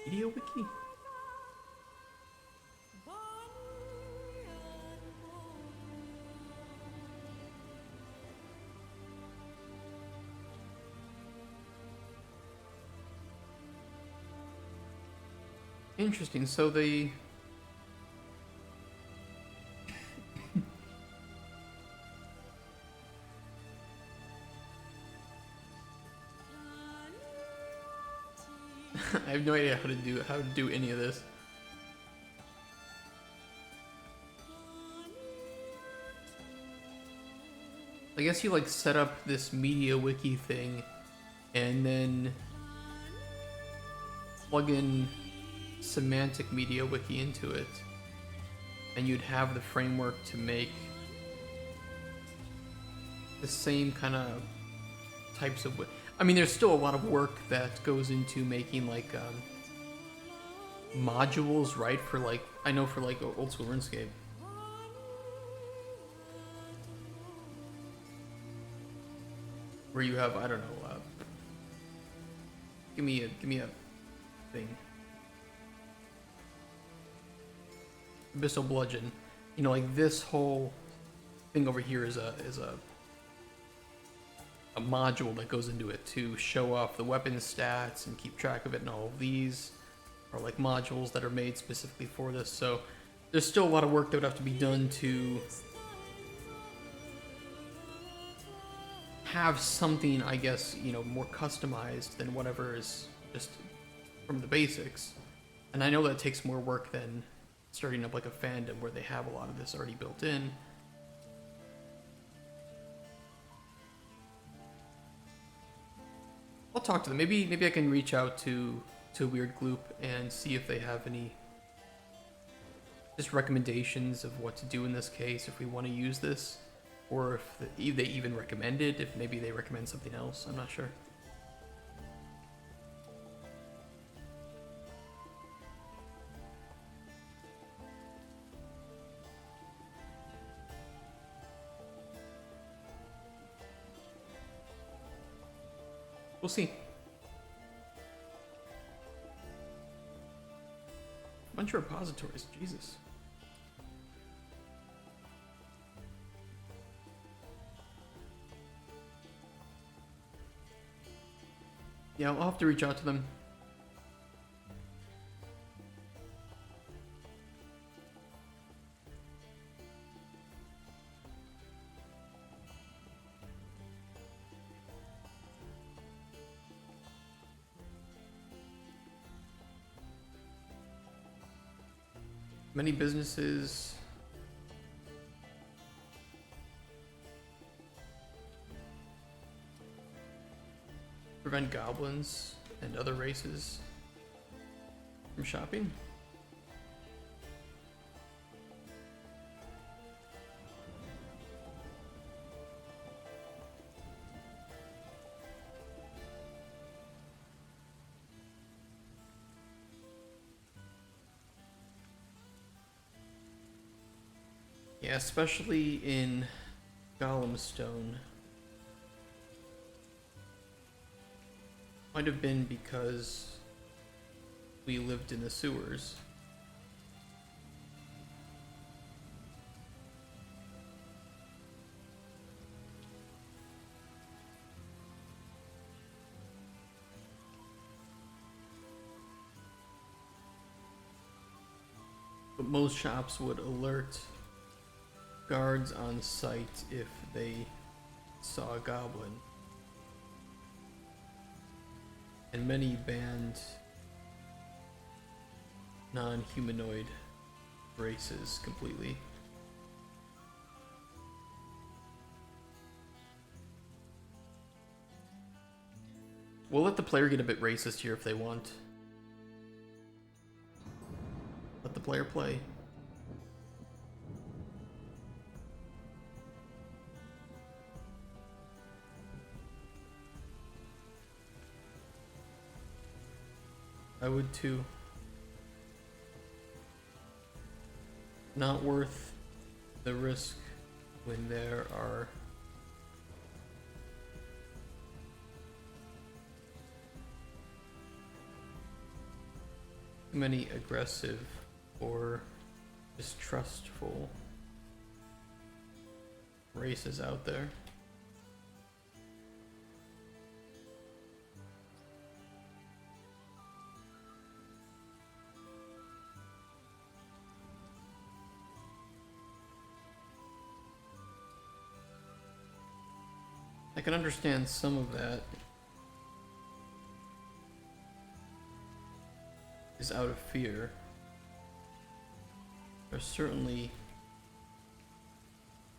Video wiki. Interesting. So they I have no idea how to do any of this. I guess you like set up this media wiki thing and then plug in semantic media wiki into it, and you'd have the framework to make the same kind of types of I mean, there's still a lot of work that goes into making like modules, right? For like, I know for like old school RuneScape. Where you have, I don't know, give me a thing. Abyssal Bludgeon. You know, like this whole thing over here is a module that goes into it to show off the weapon stats and keep track of it and all of these. or like modules that are made specifically for this. So there's still a lot of work that would have to be done to have something, I guess, you know, more customized than whatever is just from the basics. And I know that takes more work than starting up like a fandom where they have a lot of this already built in. I'll talk to them. Maybe I can reach out to Weird Gloop and see if they have any just recommendations of what to do in this case if we want to use this, or if they even recommend it, if maybe they recommend something else. I'm not sure. We'll see. Bunch of repositories, Jesus. Yeah, I'll have to reach out to them. Many businesses prevent goblins and other races from shopping. Yeah, especially in Golemstone. Might have been because we lived in the sewers. But most shops would alert guards on site if they saw a goblin. And many banned non-humanoid races completely. We'll let the player get a bit racist here if they want. Let the player play. I would too. Not worth the risk when there are too many aggressive or distrustful races out there. I can understand some of that is out of fear. There's certainly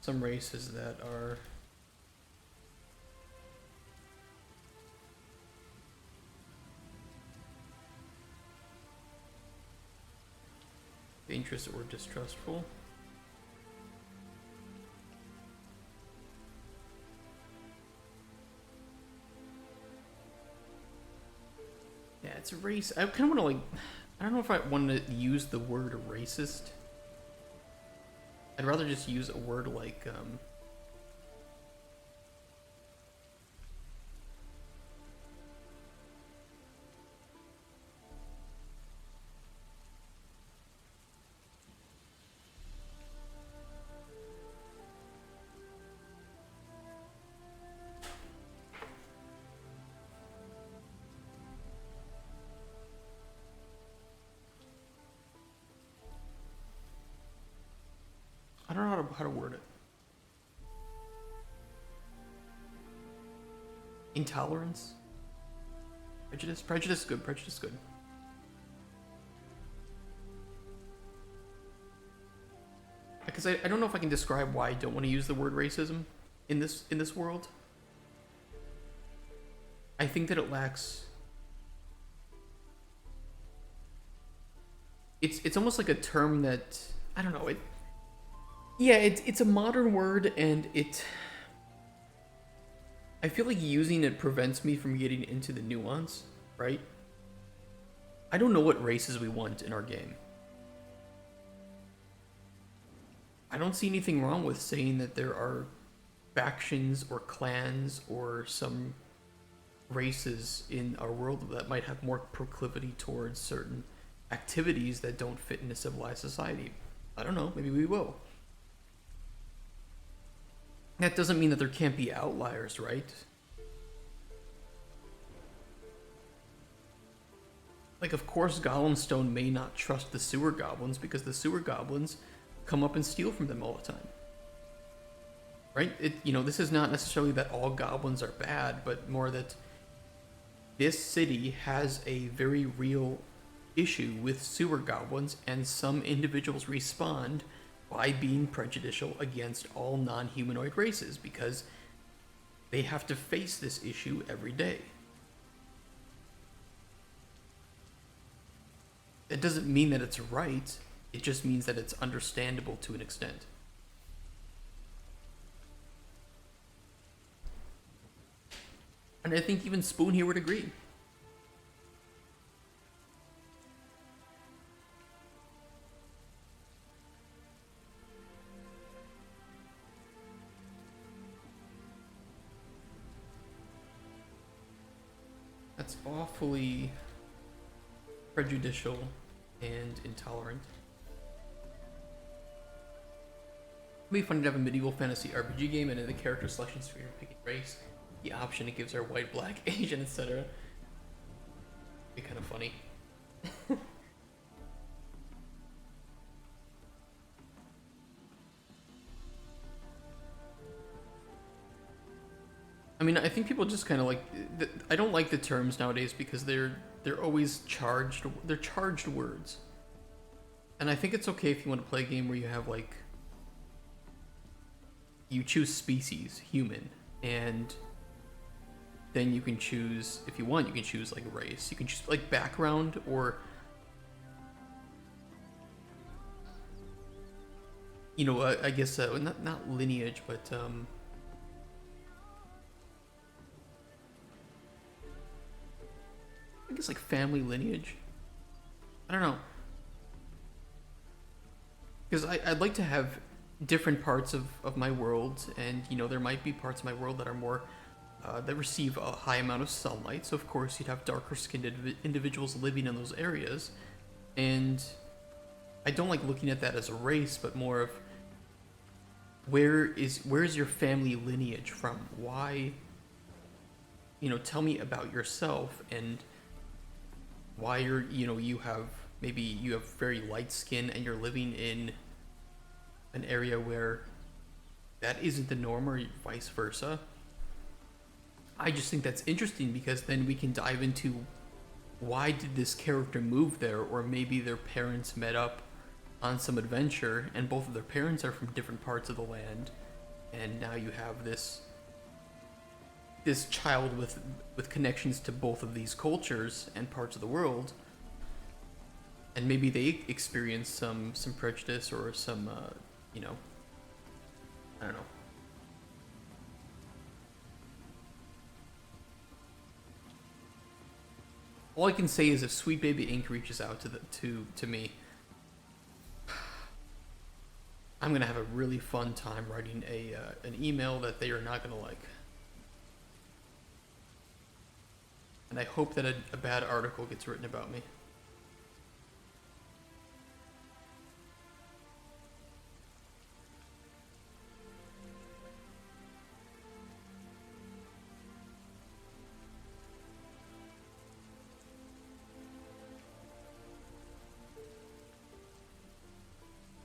some races that are dangerous or distrustful. Yeah, it's a race. I kind of want to I don't know if I want to use the word racist. I'd rather just use a word like, how to word it. Intolerance? Prejudice? Prejudice good, prejudice good. Because I don't know if I can describe why I don't want to use the word racism in this world. I think that it lacks. It's almost like a term that I don't know. It's a modern word, and I feel like using it prevents me from getting into the nuance, right? I don't know what races we want in our game. I don't see anything wrong with saying that there are factions or clans or some races in our world that might have more proclivity towards certain activities that don't fit in a civilized society. I don't know, maybe we will. That doesn't mean that there can't be outliers, right? Like, of course, Golemstone may not trust the sewer goblins because the sewer goblins come up and steal from them all the time. Right? This is not necessarily that all goblins are bad, but more that this city has a very real issue with sewer goblins, and some individuals respond by being prejudicial against all non-humanoid races because they have to face this issue every day. It doesn't mean that it's right, it just means that it's understandable to an extent. And I think even Spoon here would agree. That's awfully prejudicial and intolerant. It'd be funny to have a medieval fantasy RPG game and in the character selection screen picking race, the option it gives are white, black, Asian, etc. Be kind of funny. I mean, I think people just kind of like. I don't like the terms nowadays because they're always charged. They're charged words. And I think it's okay if you want to play a game where you have like. You choose species, human, and then you can choose, if you want, you can choose like race. You can choose like background or. I guess not lineage, but I guess like family lineage. I don't know. Because I'd like to have different parts of my world, and there might be parts of my world that are more that receive a high amount of sunlight, so of course you'd have darker skinned individuals living in those areas. And I don't like looking at that as a race, but more of where's your family lineage from? Why, tell me about yourself and why you have very light skin and you're living in an area where that isn't the norm, or vice versa. I just think that's interesting because then we can dive into why did this character move there, or maybe their parents met up on some adventure and both of their parents are from different parts of the land, and now you have this child with connections to both of these cultures and parts of the world, and maybe they experience some prejudice or some I don't know. All I can say is if Sweet Baby Inc. reaches out to me, I'm gonna have a really fun time writing an email that they are not gonna like. And I hope that a bad article gets written about me.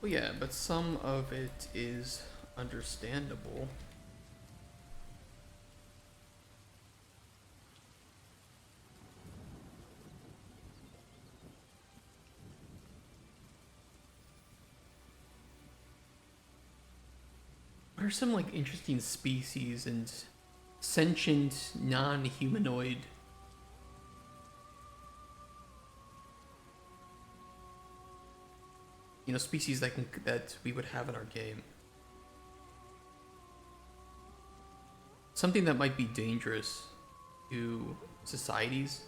But But yeah, but some of it is understandable. What are some like interesting species and sentient non-humanoid species that we would have in our game? Something that might be dangerous to societies.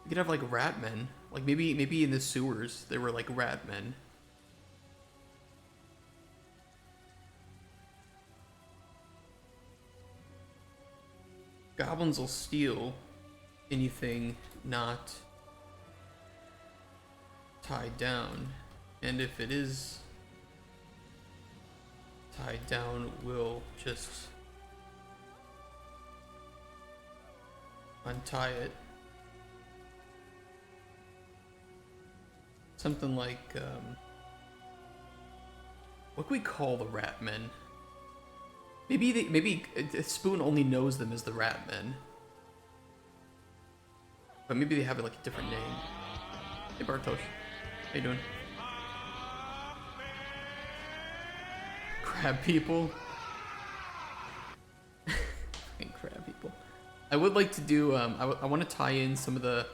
You could have like rat men. Like maybe in the sewers there were like rat men. Goblins will steal anything not tied down, and if it is tied down, we'll just untie it. Something like, what can we call the rat men? Maybe Spoon only knows them as the rat men. But maybe they have like a different name. Hey Bartosz, how you doing? Crab people. Fucking crab people. I would like to do, I want to tie in some of the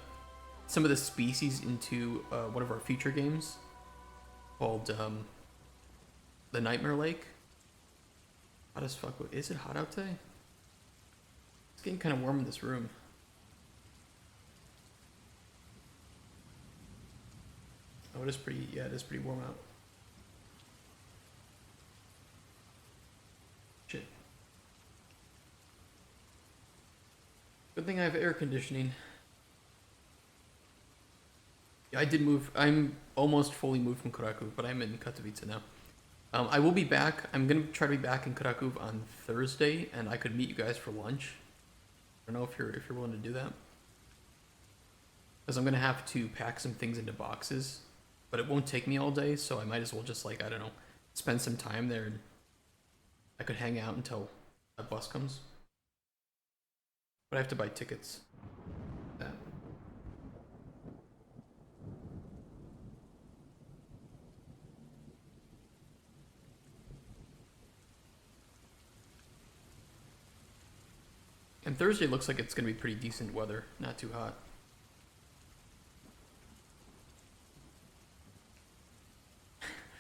species into one of our future games called the Nightmare Lake. Hot as fuck. Is it hot out today? It's getting kind of warm in this room. Oh, it is pretty, yeah, it is pretty warm out. Shit. Good thing I have air conditioning. Yeah, I did move. I'm almost fully moved from Krakow, but I'm in Katowice now. I will be back. I'm gonna try to be back in Krakow on Thursday, and I could meet you guys for lunch. I don't know if you're willing to do that, because I'm gonna have to pack some things into boxes, but it won't take me all day, so I might as well just like, I don't know, spend some time there, and I could hang out until a bus comes. But I have to buy tickets. That. And Thursday looks like it's going to be pretty decent weather, not too hot.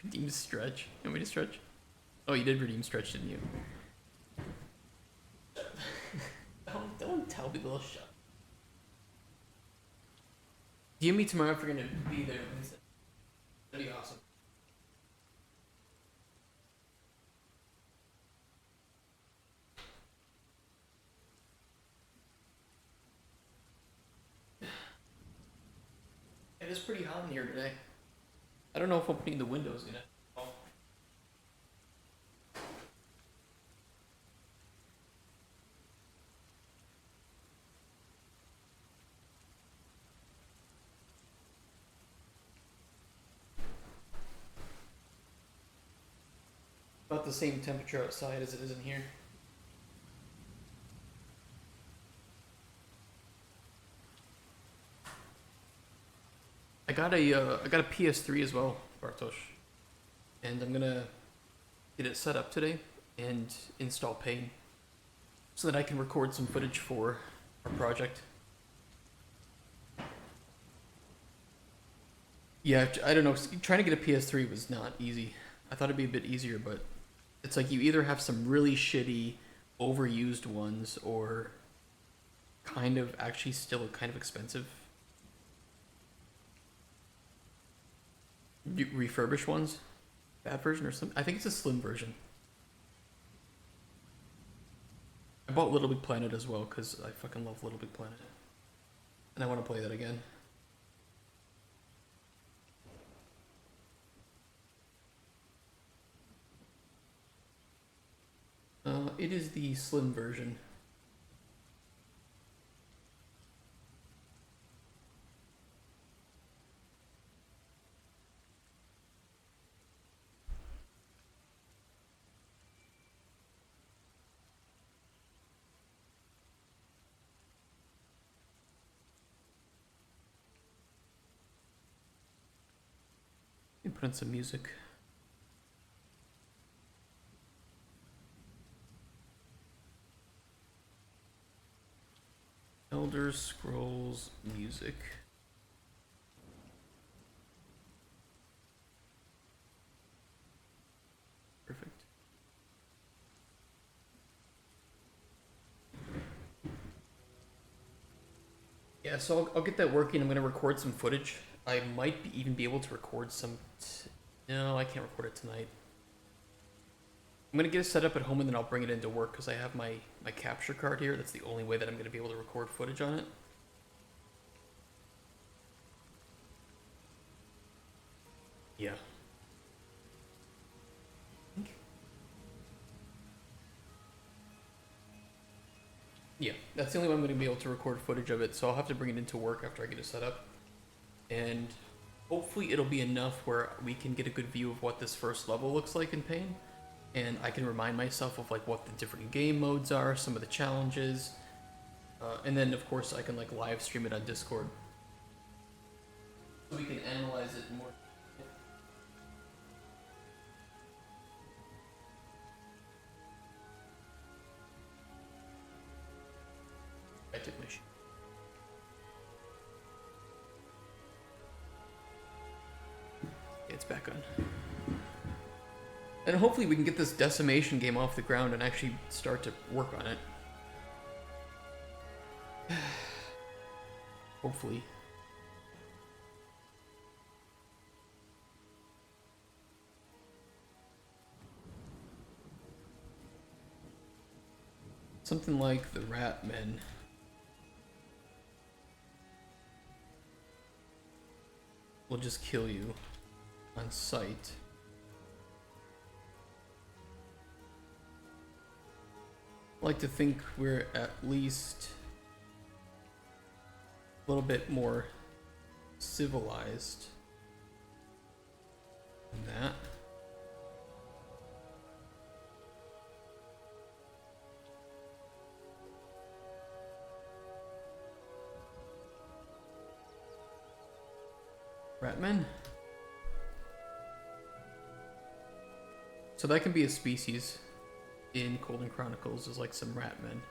Redeem stretch. You want me to stretch? Oh, you did redeem stretch, didn't you? don't tell people to shut. DM me tomorrow if you're going to be there. That'd be awesome. It is pretty hot in here today. I don't know if opening the windows is gonna help. About the same temperature outside as it is in here. I got a PS3 as well, Bartosz, and I'm gonna get it set up today and install Paint so that I can record some footage for our project. Yeah, I don't know. Trying to get a PS3 was not easy. I thought it'd be a bit easier, but it's like you either have some really shitty, overused ones, or kind of actually still kind of expensive refurbished ones, bad version or something. I think it's a slim version. I bought Little Big Planet as well because I fucking love Little Big Planet. And I want to play that again. It is the slim version. And put in some music. Elder Scrolls music. Perfect. Yeah, so I'll get that working. I'm going to record some footage. I might even be able to record some... No, I can't record it tonight. I'm going to get it set up at home and then I'll bring it into work because I have my capture card here. That's the only way that I'm going to be able to record footage on it. Yeah. Yeah, that's the only way I'm going to be able to record footage of it, so I'll have to bring it into work after I get it set up. And hopefully it'll be enough where we can get a good view of what this first level looks like in Pain. And I can remind myself of like what the different game modes are, some of the challenges. And then of course I can like live stream it on Discord. So we can analyze it more. I took my shit. It's back on. And hopefully we can get this decimation game off the ground and actually start to work on it. Hopefully. Something like the Rat Men. Will just kill you on sight. I like to think we're at least a little bit more civilized than that. Ratmen? So that can be a species in Chronicles, is like some ratmen.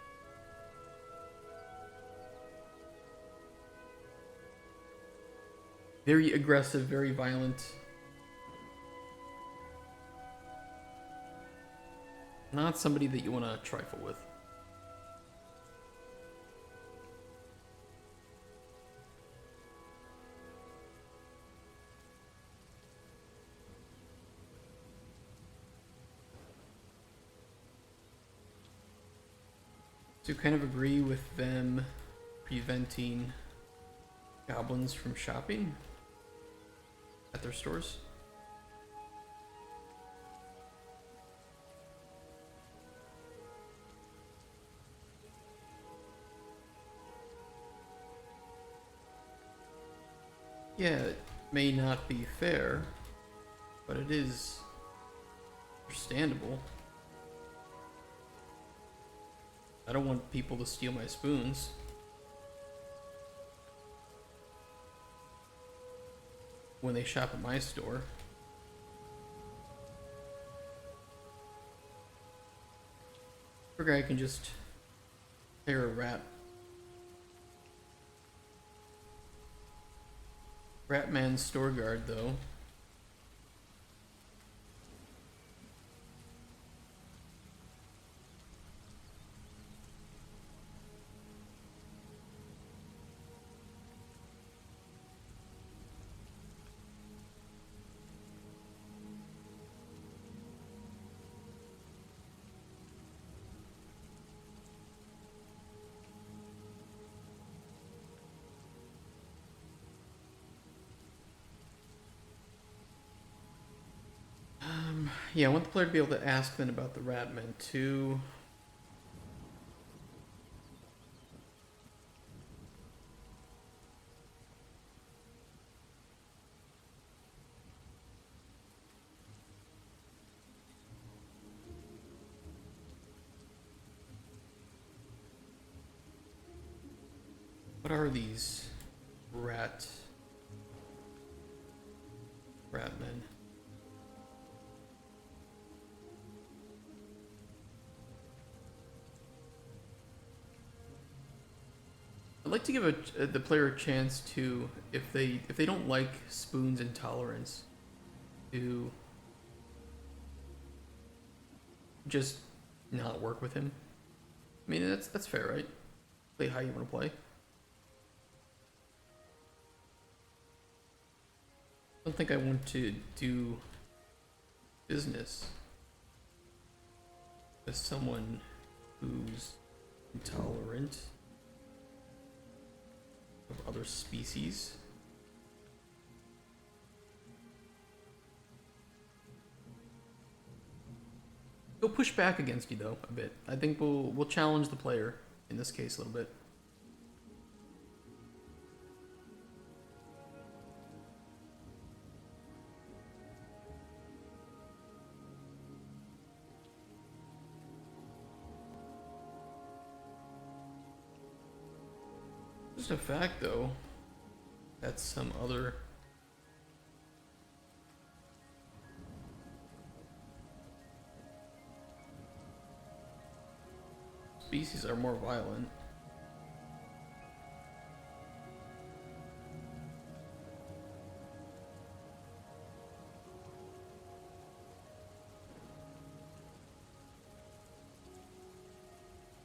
Very aggressive, very violent. Not somebody that you want to trifle with. So kind of agree with them preventing goblins from shopping at their stores. Yeah, it may not be fair, but it is understandable. I don't want people to steal my spoons. When they shop at my store. Figure I can just hire a Ratman store guard though. Yeah, I want the player to be able to ask then about the Ratmen too. What are these Ratmen? I'd like to give the player a chance to, if they don't like Spoon's intolerance, to just not work with him. I mean, that's fair, right? Play how you want to play. I don't think I want to do business with someone who's intolerant of other species. He'll push back against you though a bit. I think we'll challenge the player in this case a little bit. Just a fact though, that some other species are more violent.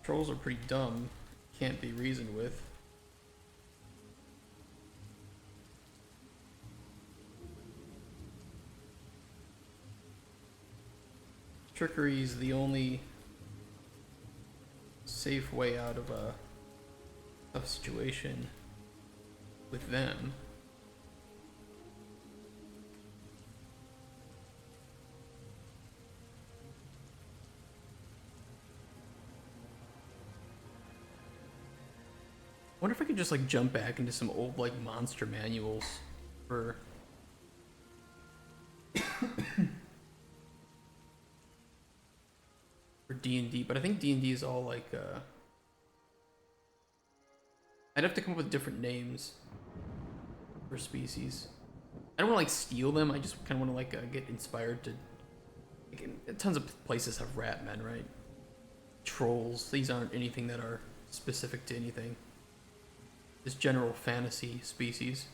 Trolls are pretty dumb, can't be reasoned with. Trickery is the only safe way out of a tough situation with them. I wonder if I could just like jump back into some old like monster manuals for D&D, but I think D&D is all like I'd have to come up with different names for species. I don't want to like steal them. I just kind of want to like get inspired to. Like, tons of places have rat men, right? Trolls. These aren't anything that are specific to anything. Just general fantasy species.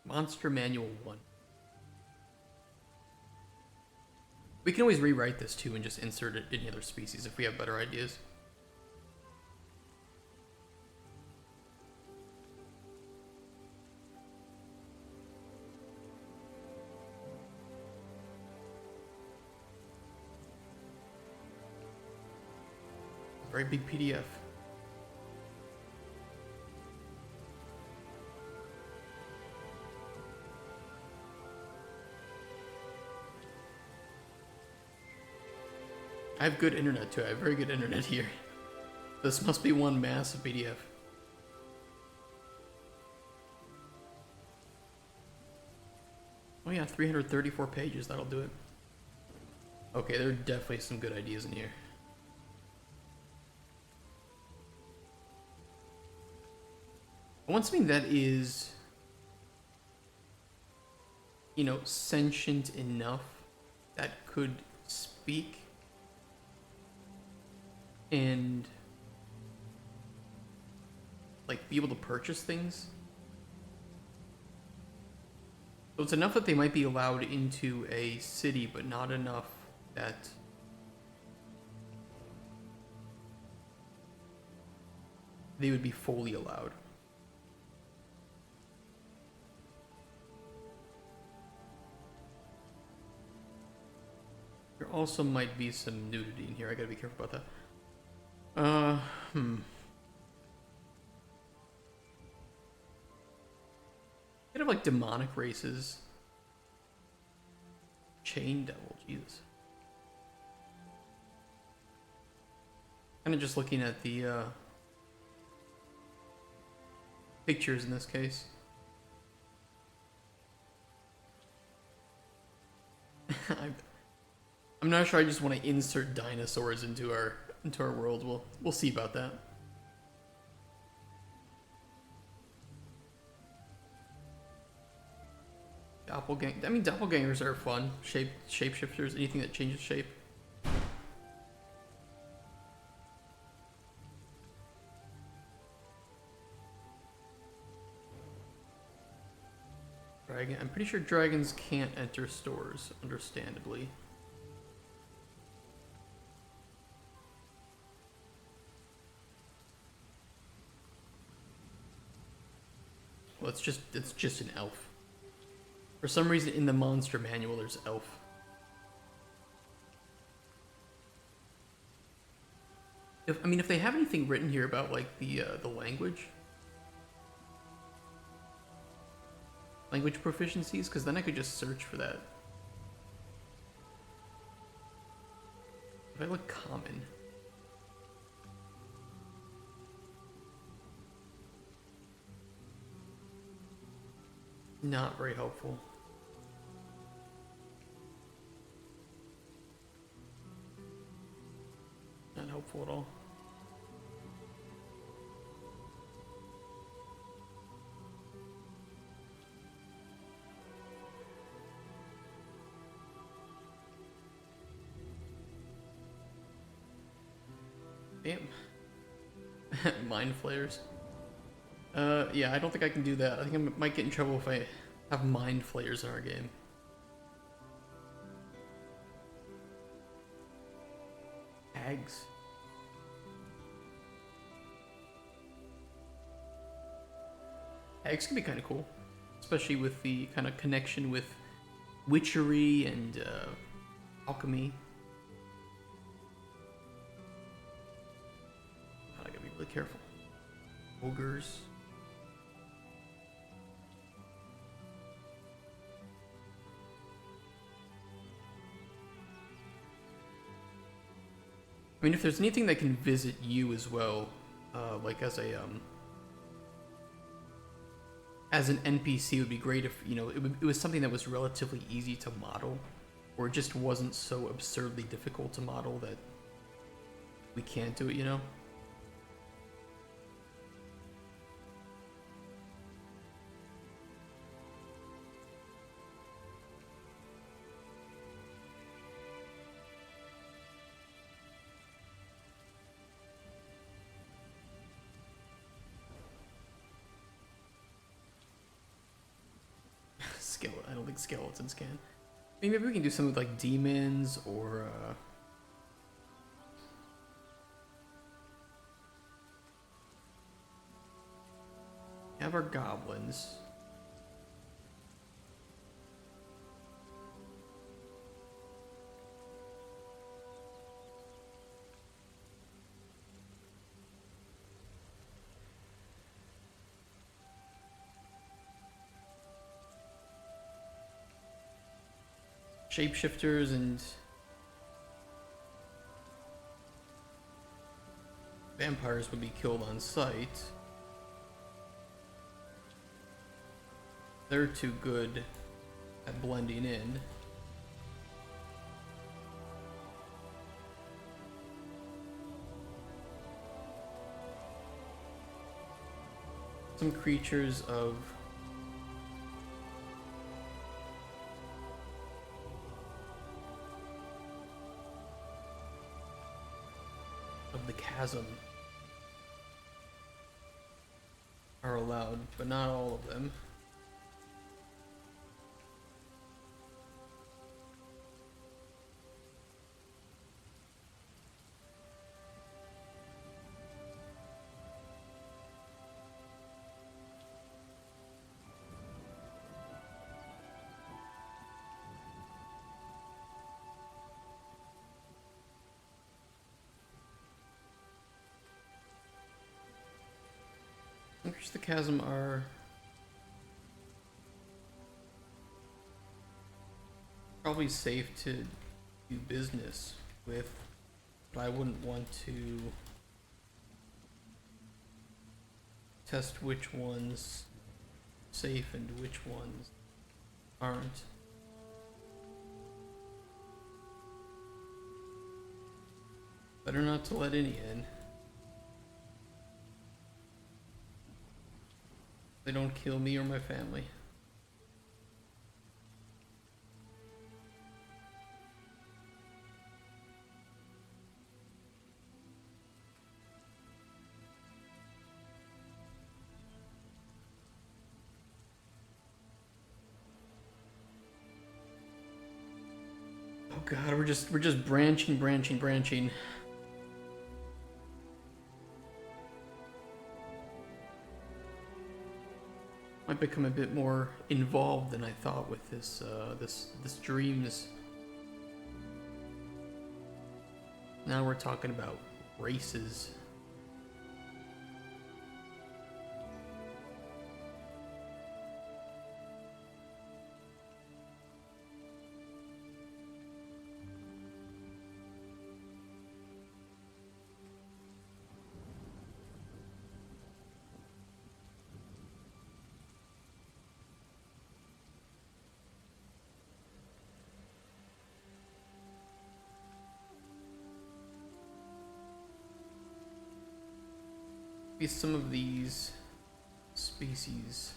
Monster Manual 1. We can always rewrite this too and just insert it in any other species if we have better ideas. Very big PDF. I have good internet too. I have very good internet here. This must be one massive PDF. Oh yeah, 334 pages. That'll do it. Okay, there are definitely some good ideas in here. I want something that is, you know, sentient enough that could speak and like be able to purchase things. So it's enough that they might be allowed into a city, but not enough that they would be fully allowed. There also might be some nudity in here. I gotta be careful about that. Kind of like demonic races. Chain devil, Jesus. Kind of just looking at the pictures in this case. I'm not sure I just want to insert dinosaurs into our world. We'll see about that. I mean, doppelgangers are fun. Shapeshifters, anything that changes shape. Dragon. I'm pretty sure dragons can't enter stores, understandably. Well, it's just an elf. For some reason, in the monster manual, there's elf. If they have anything written here about like the language proficiencies, because then I could just search for that. If I look common. Not very helpful. Not helpful at all. Damn. Mind flayers. Yeah, I don't think I can do that. I think I might get in trouble if I have mind flayers in our game. Hags. Hags can be kind of cool, especially with the kind of connection with witchery and alchemy. I gotta be really careful. Ogres. I mean, if there's anything that can visit you as well, like as an NPC, would be great if, you know, it was something that was relatively easy to model, or it just wasn't so absurdly difficult to model that we can't do it, you know? I don't think skeletons can. I mean, maybe we can do some with like demons or have our goblins. Shapeshifters and vampires would be killed on sight. They're too good at blending in. Some creatures of the chasm are allowed, but not all of them. Across the Chasm are probably safe to do business with, but I wouldn't want to test which ones safe and which ones aren't. Better not to let any in. They don't kill me or my family. Oh god, we're just branching. Might become a bit more involved than I thought with this this dreams. Now we're talking about races. Some of these species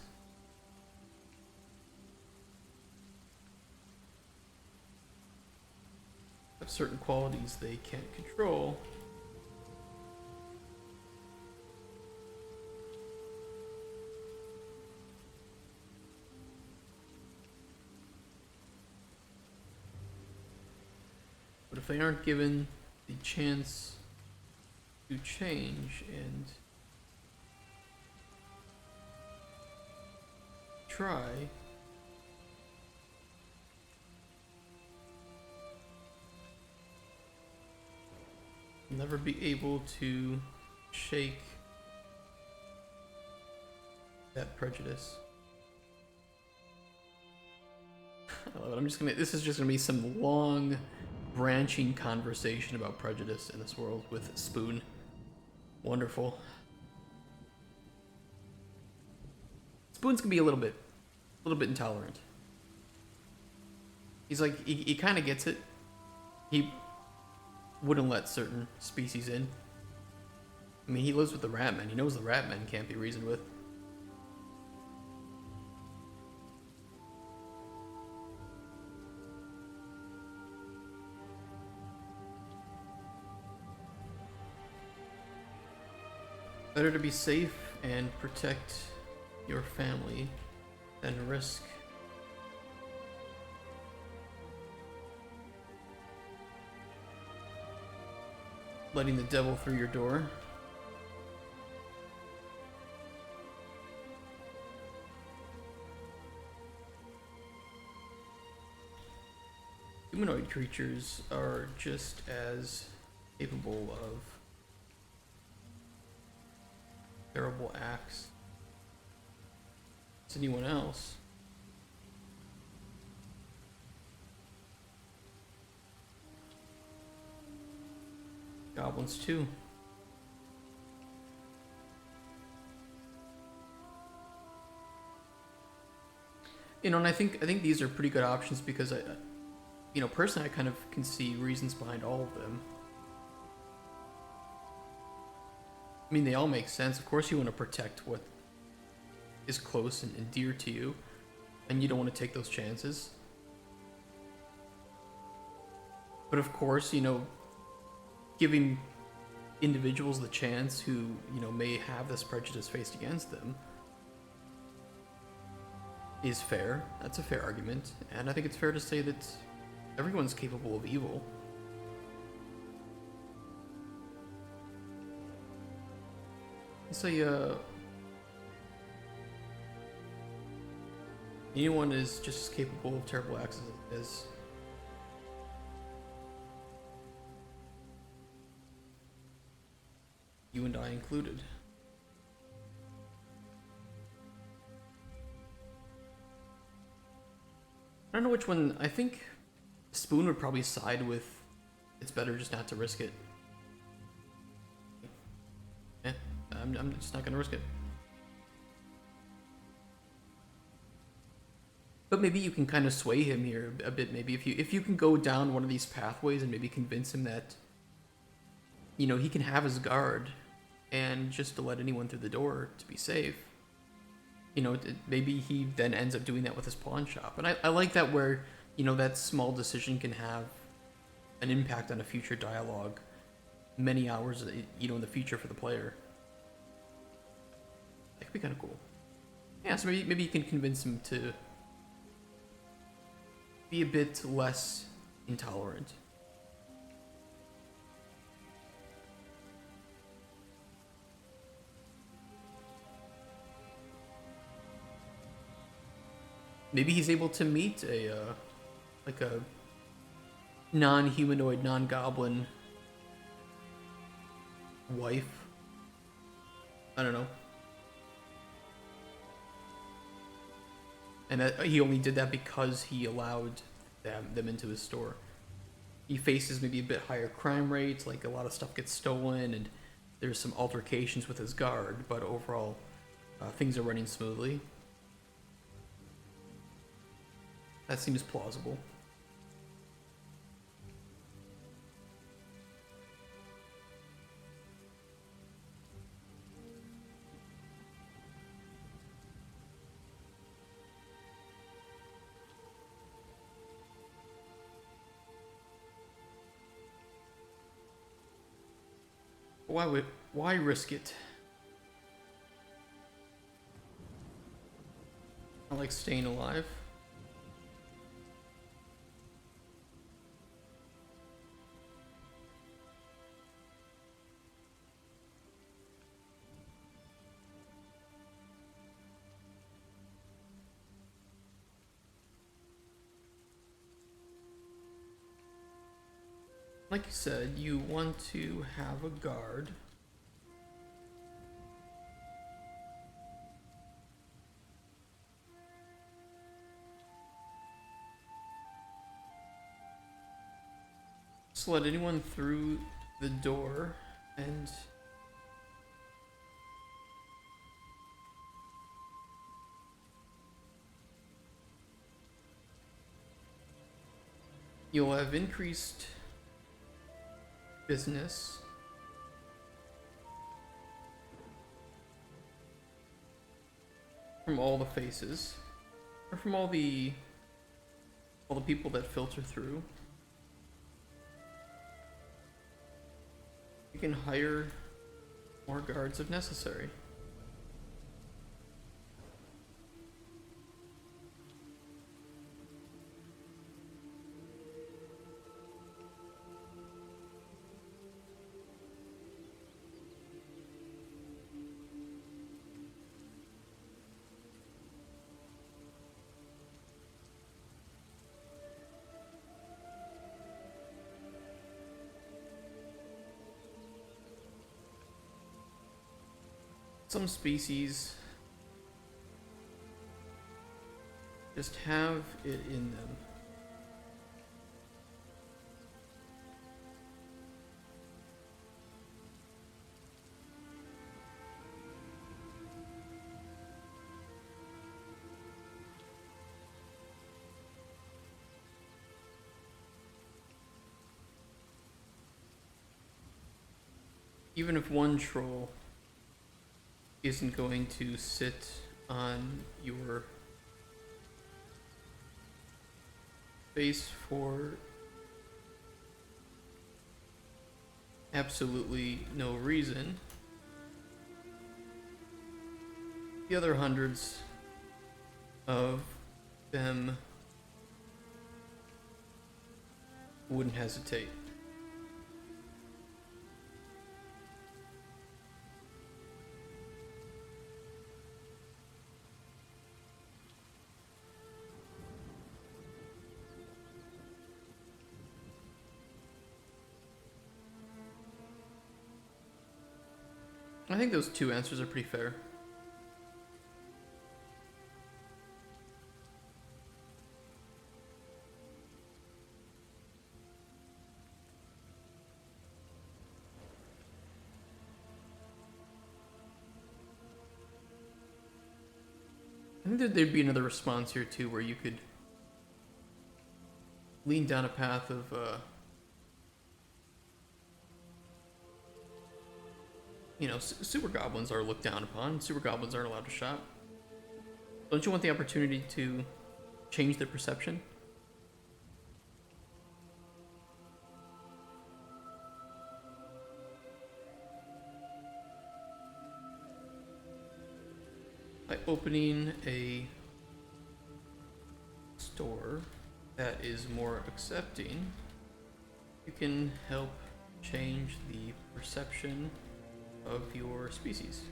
have certain qualities they can't control. But if they aren't given the chance to change and try, never be able to shake that prejudice. I love it. This is just gonna be some long branching conversation about prejudice in this world with Spoon. Wonderful. Spoon's gonna be a little bit intolerant. He's like, he kind of gets it. He wouldn't let certain species in. I mean, he lives with the rat men. He knows the rat men can't be reasoned with. Better to be safe and protect your family than risk letting the devil through your door. Humanoid creatures are just as capable of terrible acts as anyone else. Goblins too. You know, and I think these are pretty good options because personally I kind of can see reasons behind all of them. I mean, they all make sense. Of course you want to protect what is close and dear to you, and you don't want to take those chances. But of course, giving individuals the chance who, may have this prejudice faced against them is fair. That's a fair argument. And I think it's fair to say that everyone's capable of evil. So anyone is just as capable of terrible acts as you and I included. don't know which one. I think Spoon would probably side with it's better just not to risk it. Yeah, I'm just not gonna risk it. But maybe you can kind of sway him here a bit. Maybe if you can go down one of these pathways and maybe convince him that, you know, he can have his guard, and just to let anyone through the door to be safe. You know, maybe he then ends up doing that with his pawn shop. And I like that where, you know, that small decision can have an impact on a future dialogue many hours, you know, in the future for the player. That could be kind of cool. Yeah, so maybe you can convince him to be a bit less intolerant. Maybe he's able to meet a like a non-humanoid, non-goblin wife. I don't know. And that he only did that because he allowed them into his store. He faces maybe a bit higher crime rates, like a lot of stuff gets stolen, and there's some altercations with his guard, but overall, things are running smoothly. That seems plausible. Why risk it? I like staying alive. Like you said, you want to have a guard. Just let anyone through the door, and you'll have increased business. From all the faces, or from all the people that filter through. You can hire more guards if necessary. Some species just have it in them. Even if one troll isn't going to sit on your face for absolutely no reason, the other hundreds of them wouldn't hesitate. I think those two answers are pretty fair. I think that there'd be another response here too, where you could lean down a path of sewer goblins are looked down upon. Sewer goblins aren't allowed to shop. Don't you want the opportunity to change their perception? By opening a store that is more accepting, you can help change the perception of your species.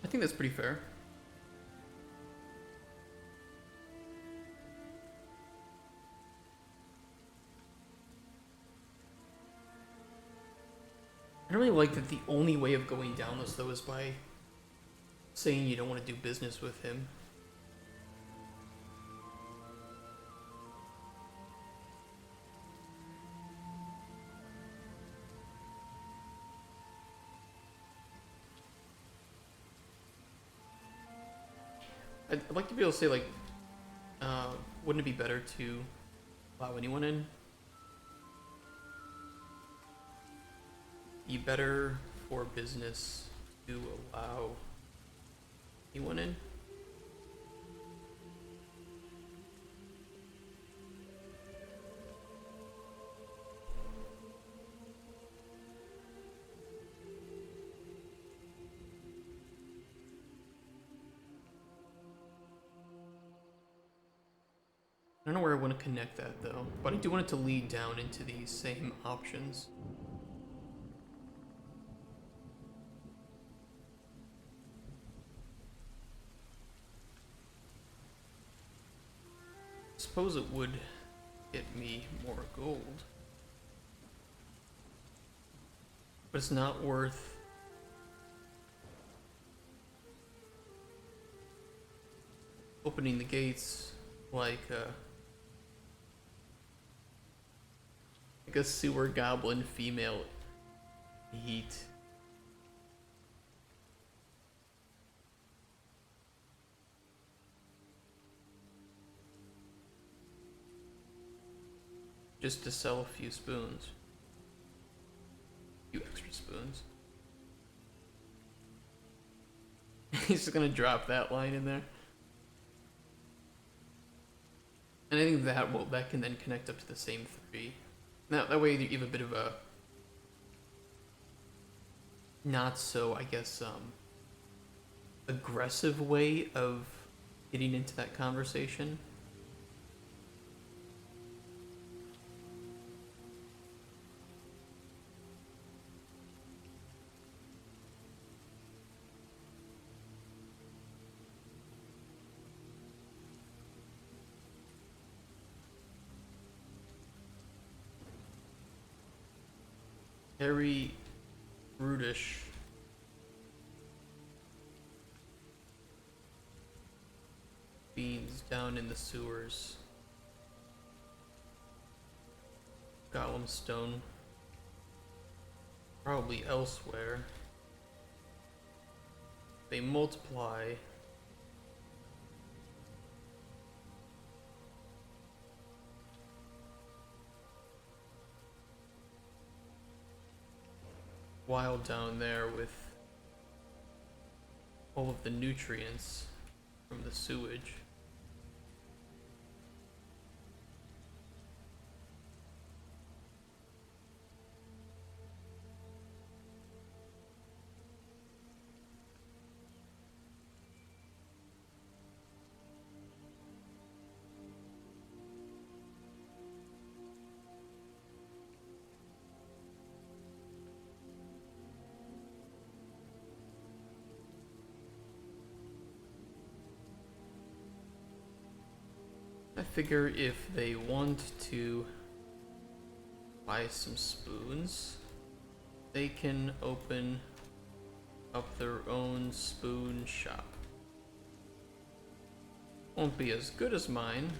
I think that's pretty fair. I don't really like that the only way of going down this, though, is by saying you don't want to do business with him. I'd like to be able to say, like, wouldn't it be better to allow anyone in? Be better for business to allow anyone in? I don't know where I want to connect that though, but I do want it to lead down into these same options. Suppose it would get me more gold, but it's not worth opening the gates like a sewer goblin female heat. Just to sell a few spoons. A few extra spoons. He's just gonna drop that line in there. And I think that can then connect up to the same three. Now that way you have a bit of a not so, I guess, aggressive way of getting into that conversation. Very brutish. Beans down in the sewers. Golem stone. Probably elsewhere. They multiply. Wild down there with all of the nutrients from the sewage. figure if they want to buy some spoons, they can open up their own spoon shop. Won't be as good as mine,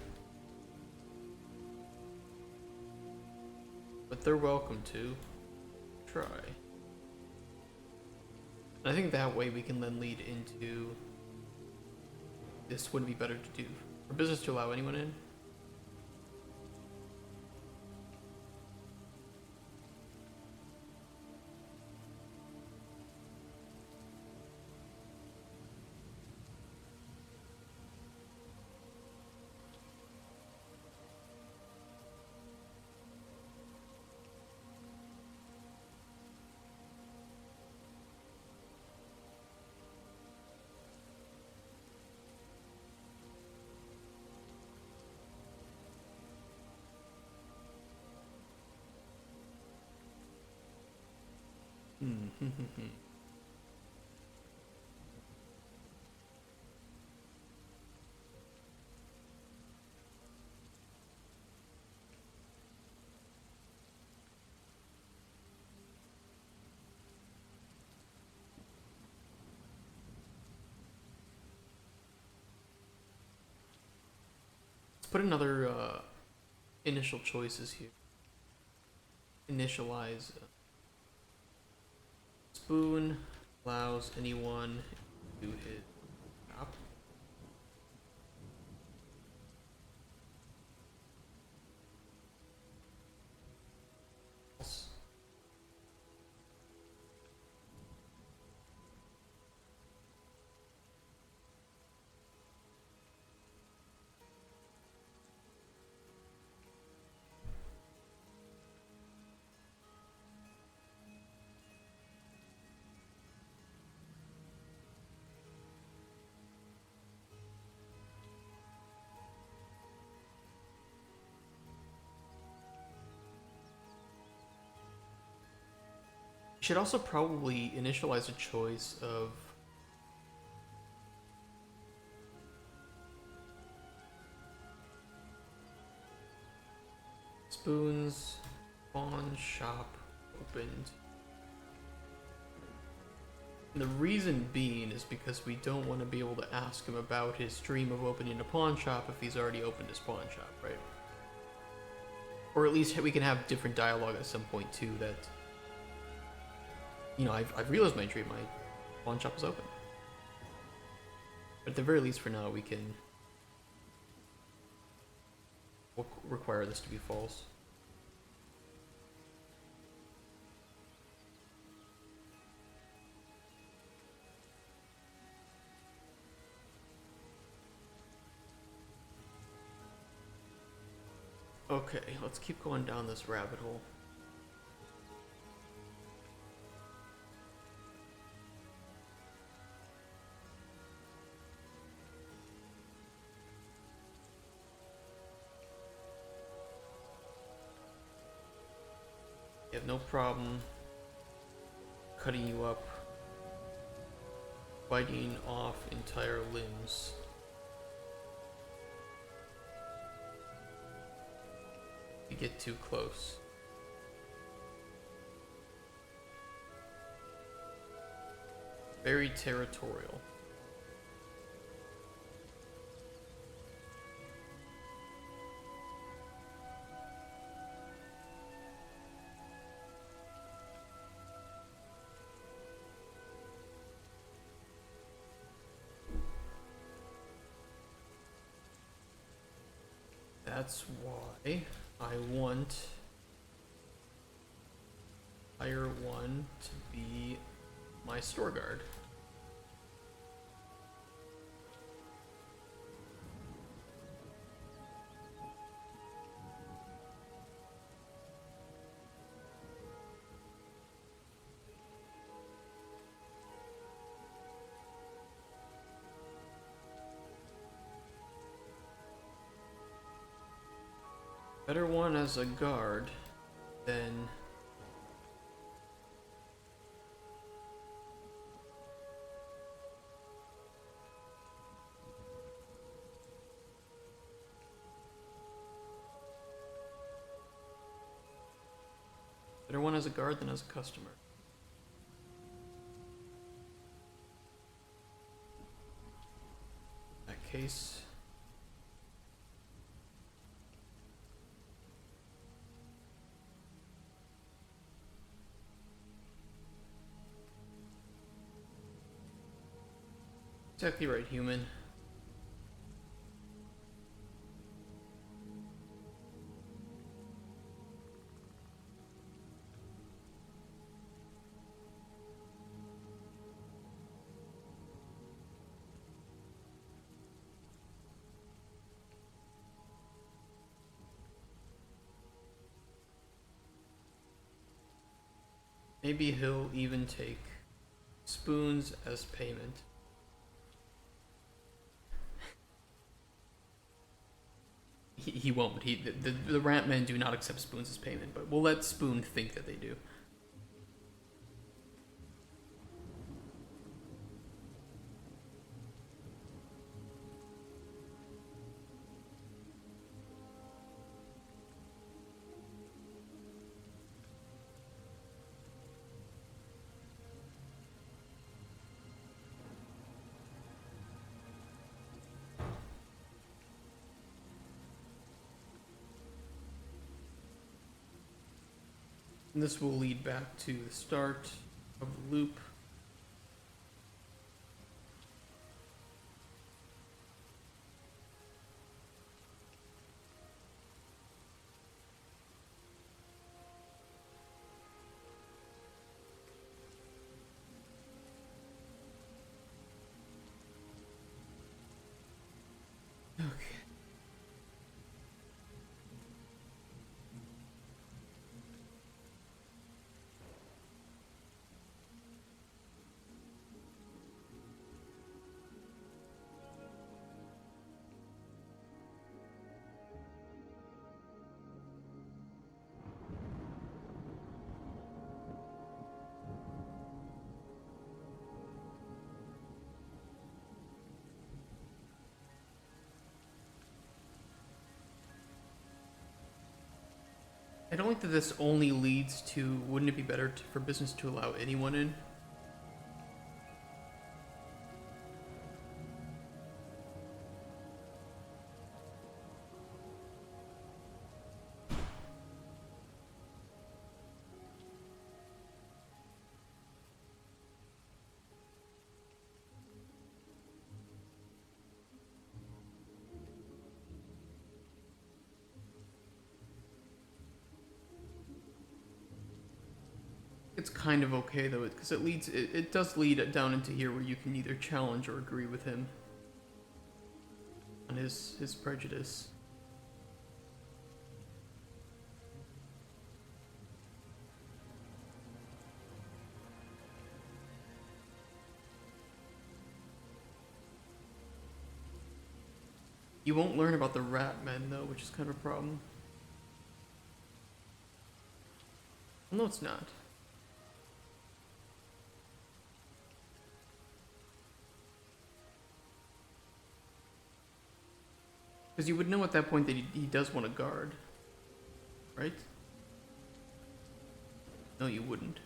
but they're welcome to try. And I think that way we can then lead into this. Would it be better to do for business to allow anyone in? Let's put another initial choices here. Initialize spoon allows anyone to hit shop. Should also probably initialize a choice of spoons, pawn shop opened. And the reason being is because we don't want to be able to ask him about his dream of opening a pawn shop if he's already opened his pawn shop, right? Or at least we can have different dialogue at some point too that, you know, I've realized my dream, my pawn shop is open. But at the very least for now we can require this to be false. Okay, let's keep going down this rabbit hole. You have no problem cutting you up, biting off entire limbs. You get too close. Very territorial. That's why I want Hire One to be my store guard. Better one as a guard than as a guard than as a customer. In that case. Exactly right, human. Maybe he'll even take spoons as payment. He won't. The Rat Men do not accept spoons as payment, but we'll let Spoon think that they do. And this will lead back to the start of the loop. Okay. I don't think that this only leads to, wouldn't it be better for business to allow anyone in? It's kind of okay though, because it does lead down into here where you can either challenge or agree with him on his prejudice. You won't learn about the Rat Men though, which is kind of a problem. No, it's not. Because you would know at that point that he does want a guard, right? No, you wouldn't.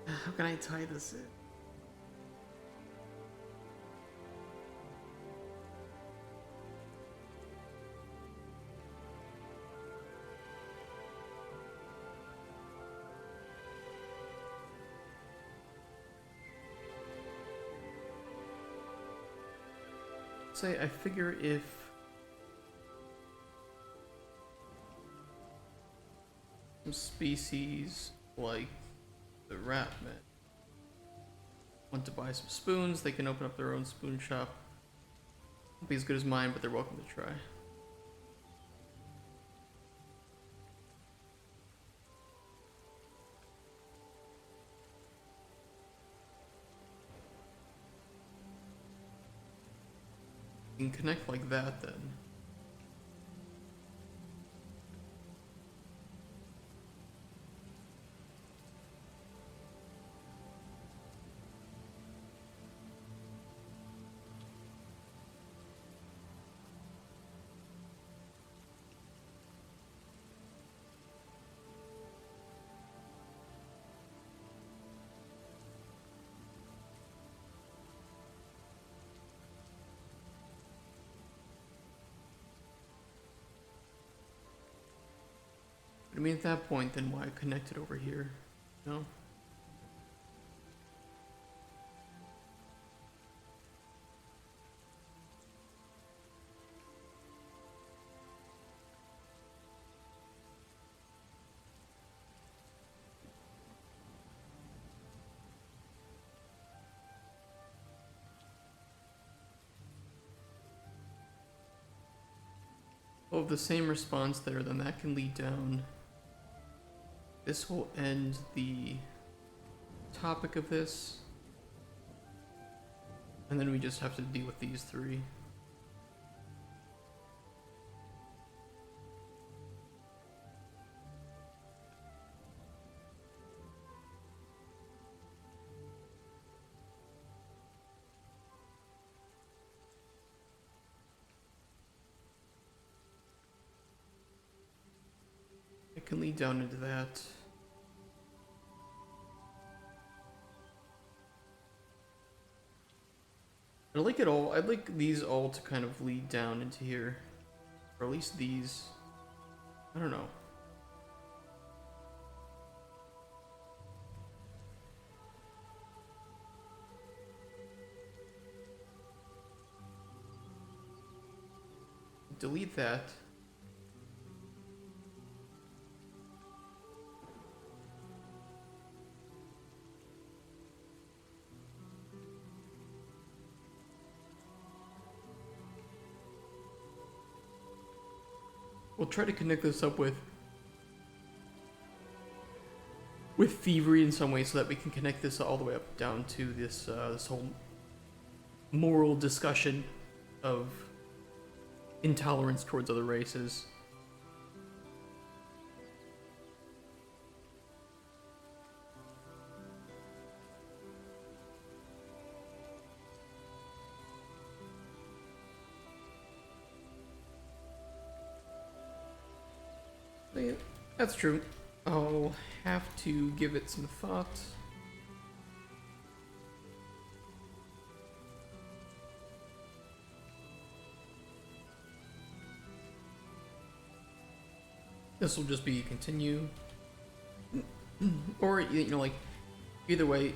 How can I tie this in? Say, I figure if some species like the rat man. Want to buy some spoons, they can open up their own spoon shop. Won't be as good as mine, but they're welcome to try. You can connect like that then. But I mean, at that point, then why connect it over here? No? Well, if the same response there, then that can lead down. This will end the topic of this. And then we just have to deal with these three. It can lead down into that. I like it all. I'd like these all to kind of lead down into here. Or at least these. I don't know. Delete that. We'll try to connect this up with thievery in some way, so that we can connect this all the way up down to this this whole moral discussion of intolerance towards other races. Yeah, that's true. I'll have to give it some thought. This will just be continue. Or, you know, like, either way,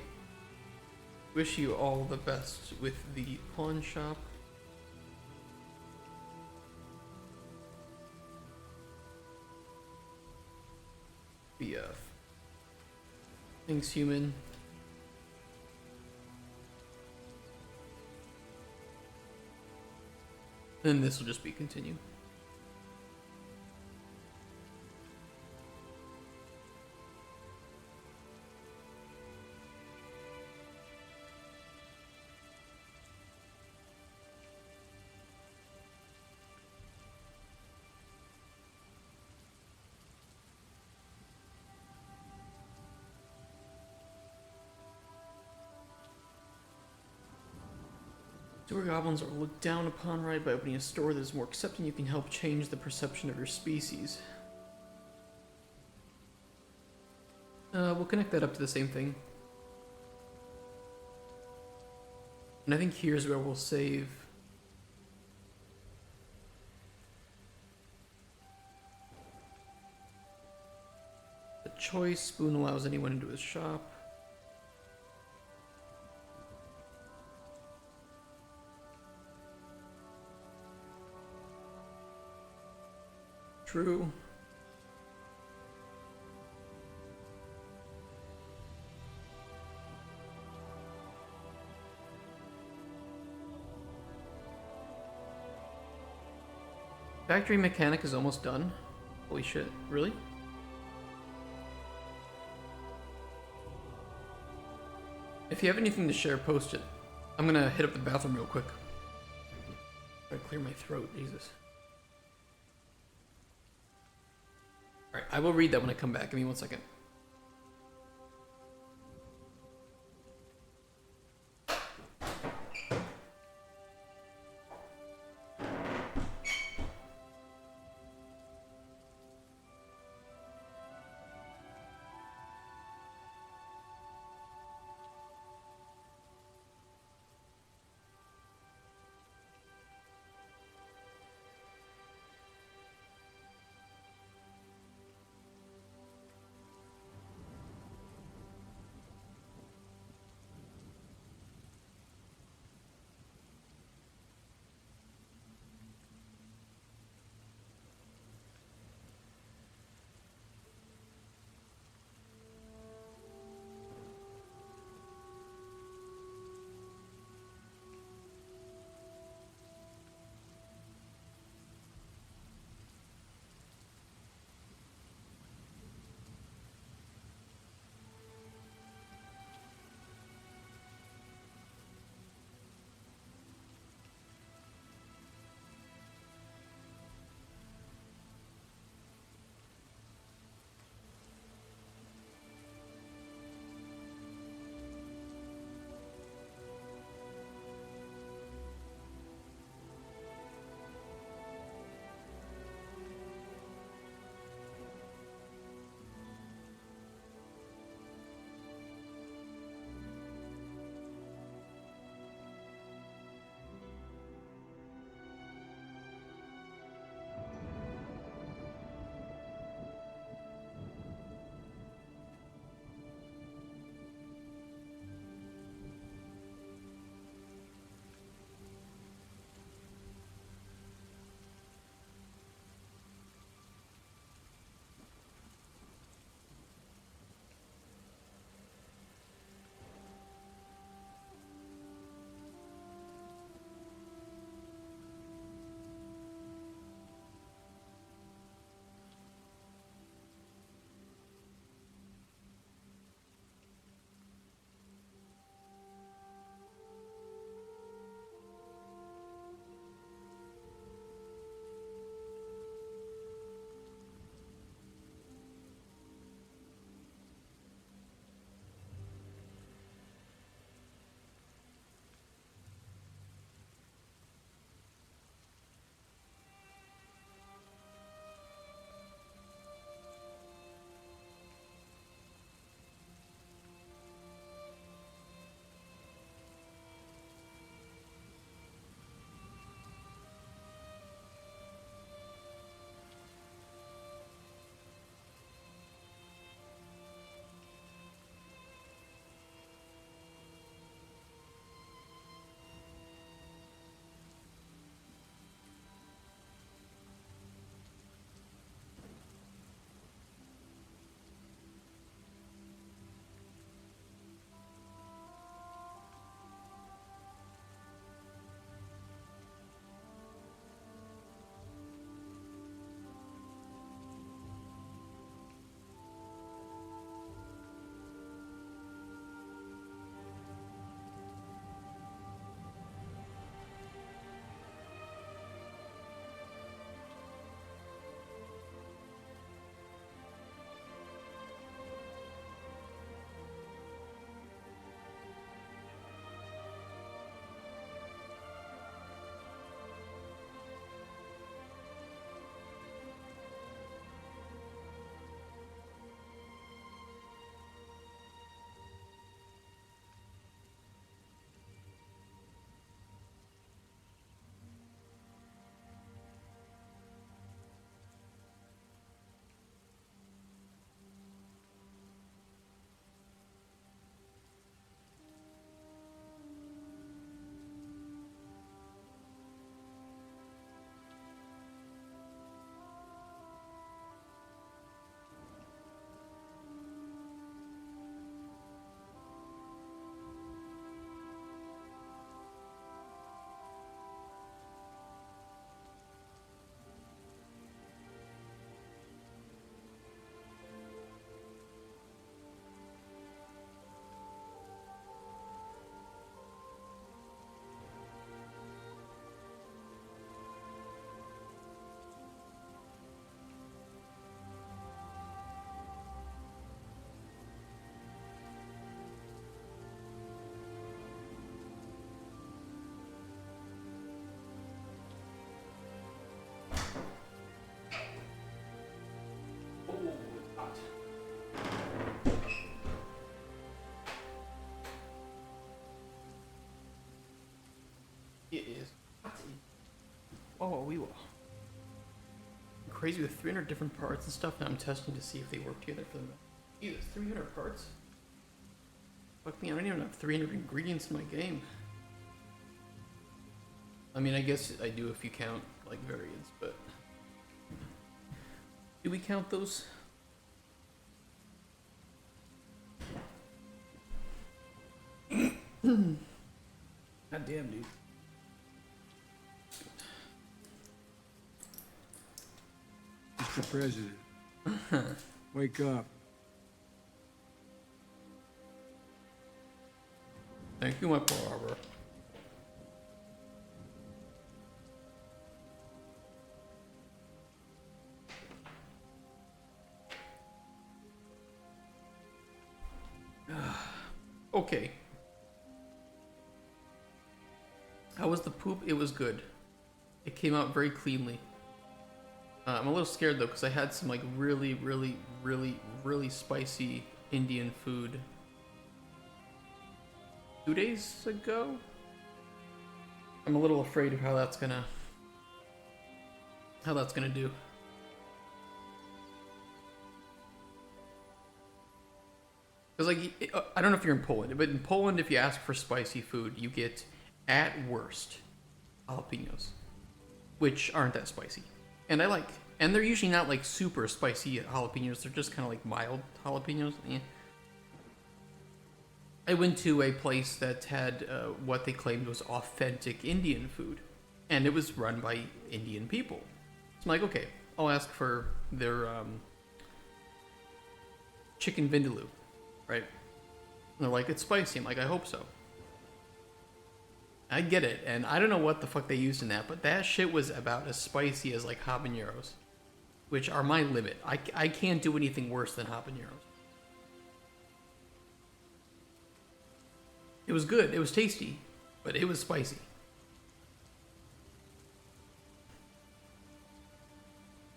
wish you all the best with the pawn shop. BF. Thanks, human. And this will just be continue. Sewer goblins are looked down upon, right? By opening a store that is more accepting, you can help change the perception of your species. We'll connect that up to the same thing. And I think here's where we'll save. The choice spoon allows anyone into his shop. True. Factory mechanic is almost done. Holy shit, really? If you have anything to share, post it. I'm gonna hit up the bathroom real quick. Try to clear my throat, Jesus. Alright, I will read that when I come back. Give me 1 second. Oh, we will. Crazy with 300 different parts and stuff. Now I'm testing to see if they work together for them. Ew, there's 300 parts? Fuck me, I don't even have 300 ingredients in my game. I mean, I guess I do if you count, like, variants, but... Do we count those? God damn, dude. Mr. President, wake up. Thank you, my barber. Okay. How was the poop? It was good. It came out very cleanly. I'm a little scared though, because I had some like really spicy Indian food 2 days ago. I'm a little afraid of how that's gonna do. Because like, I don't know if you're in Poland, but in Poland, if you ask for spicy food, you get at worst jalapenos, which aren't that spicy. And and they're usually not like super spicy jalapenos. They're just kind of like mild jalapenos. Yeah. I went to a place that had what they claimed was authentic Indian food, and it was run by Indian people. So I'm like, okay, I'll ask for their chicken vindaloo, right? And they're like, it's spicy. I'm like, I hope so. I get it, and I don't know what the fuck they used in that, but that shit was about as spicy as like habaneros, which are my limit. I can't do anything worse than habaneros. It was good, it was tasty, but it was spicy.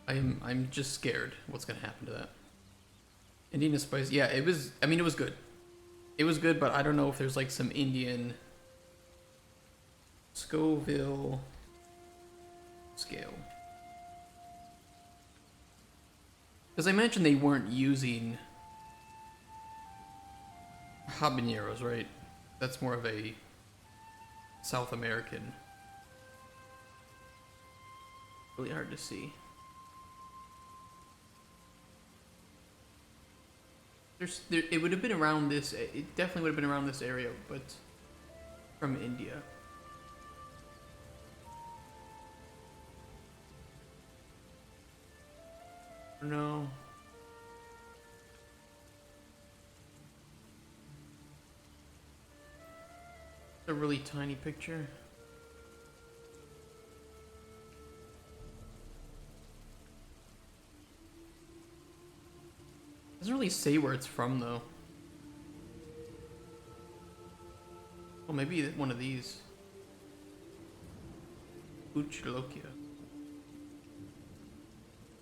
I'm just scared what's gonna happen to that. Indian is spicy. Yeah, it was, I mean, it was good. It was good, but I don't know if there's like some Indian Scoville scale. Because I mentioned they weren't using habaneros, right? That's more of a South American. Really hard to see. It would have been around this. It definitely would have been around this area, but from India. No. A really tiny picture. Doesn't really say where it's from though. Well, maybe one of these. Uchlokia.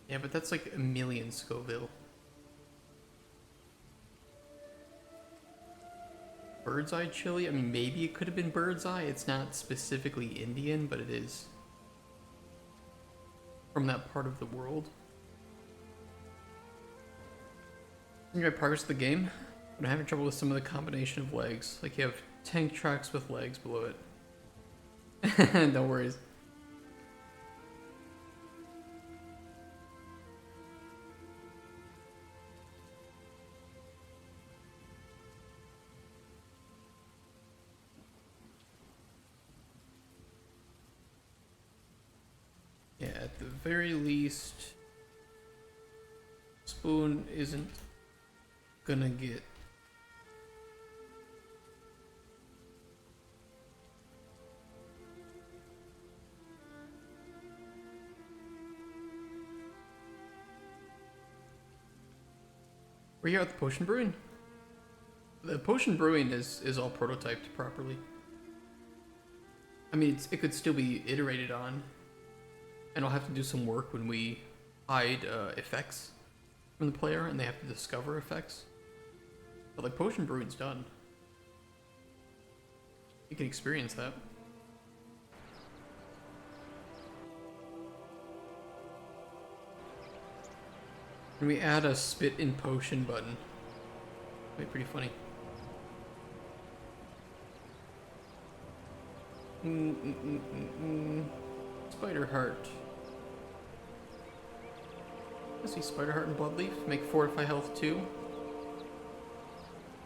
Yeah, but that's like 1,000,000 Scoville. Bird's eye chili? I mean, maybe it could have been bird's eye. It's not specifically Indian, but it is from that part of the world. You got progress of the game, but I'm having trouble with some of the combination of legs. Like you have tank tracks with legs below it. No worries. Yeah, at the very least, spoon isn't gonna get we're here at the potion brewing. The potion brewing is all prototyped properly. I mean, it could still be iterated on, and I'll have to do some work when we hide effects from the player, and they have to discover effects. But like potion brewing's done. You can experience that. And we add a spit in potion button. That'd be pretty funny. Spider heart. Let's see, spider heart and bloodleaf. Make fortify health 2.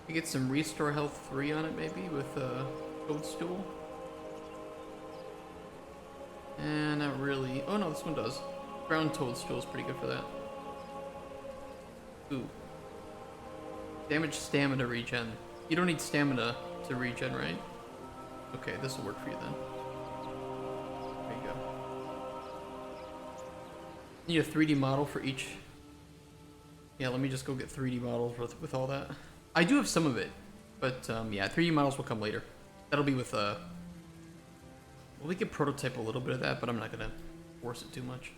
We get some restore health 3 on it maybe with a toadstool. And not really. Oh no, this one does. Ground toadstool is pretty good for that. Ooh. Damage stamina regen. You don't need stamina to regen, right? Okay, this will work for you then. There you go. Need a 3D model for each. Yeah, let me just go get 3D models with all that. I do have some of it, but yeah, 3D models will come later. That'll be with well, we can prototype a little bit of that, but I'm not gonna force it too much.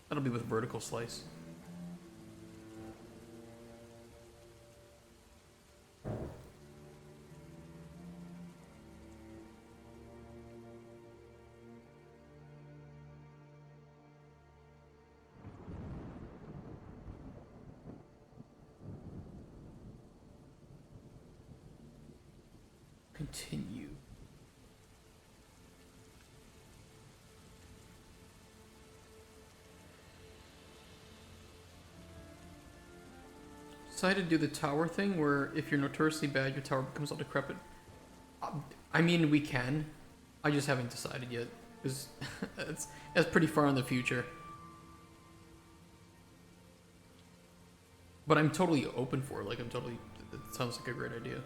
That'll be with vertical slice. Continue. Decided to do the tower thing where if you're notoriously bad, your tower becomes all decrepit. I mean, we can. I just haven't decided yet because that's pretty far in the future. But I'm totally open for it. Like, it sounds like a great idea.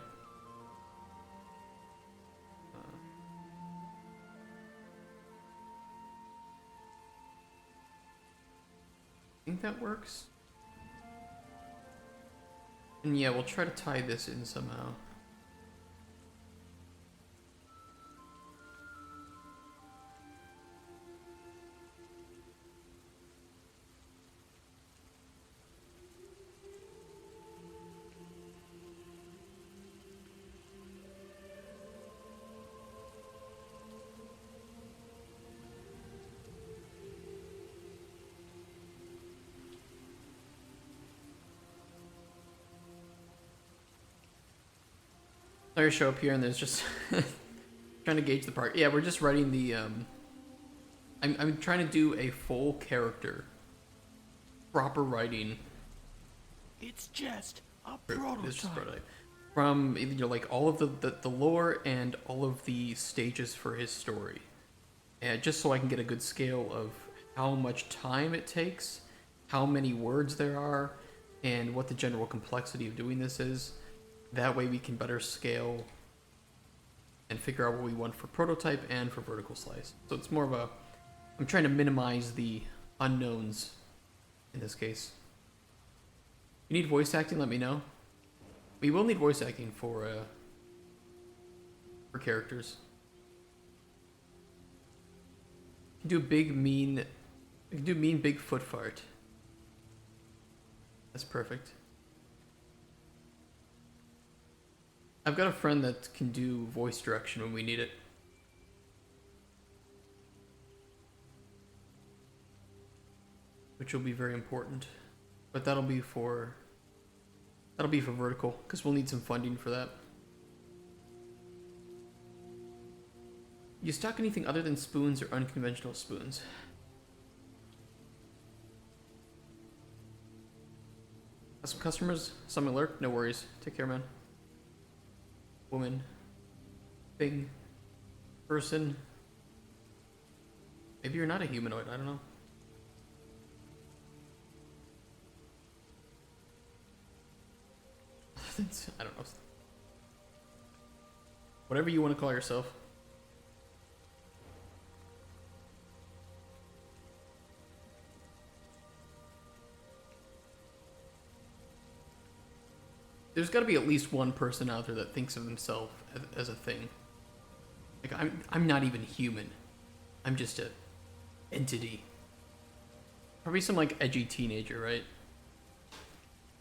I think that works. And yeah, we'll try to tie this in somehow. I show up here and there's just trying to gauge the part. Yeah, we're just writing the I'm trying to do a full character, proper writing. It's just a prototype. It's just prototype. From like all of the lore and all of the stages for his story, and just so I can get a good scale of how much time it takes, how many words there are, and what the general complexity of doing this is. That way we can better scale and figure out what we want for prototype and for vertical slice. So it's more of a, I'm trying to minimize the unknowns in this case. You need voice acting, let me know. We will need voice acting for characters. You can do mean big foot fart. That's perfect. I've got a friend that can do voice direction when we need it. Which will be very important. But that'll be for vertical, because we'll need some funding for that. You stock anything other than spoons or unconventional spoons? Got some customers? Some alert? No worries. Take care, man. Woman, thing, person. Maybe you're not a humanoid, I don't know. I don't know. Whatever you want to call yourself. There's got to be at least one person out there that thinks of himself as a thing. Like, I'm not even human. I'm just a entity. Probably some like edgy teenager, right?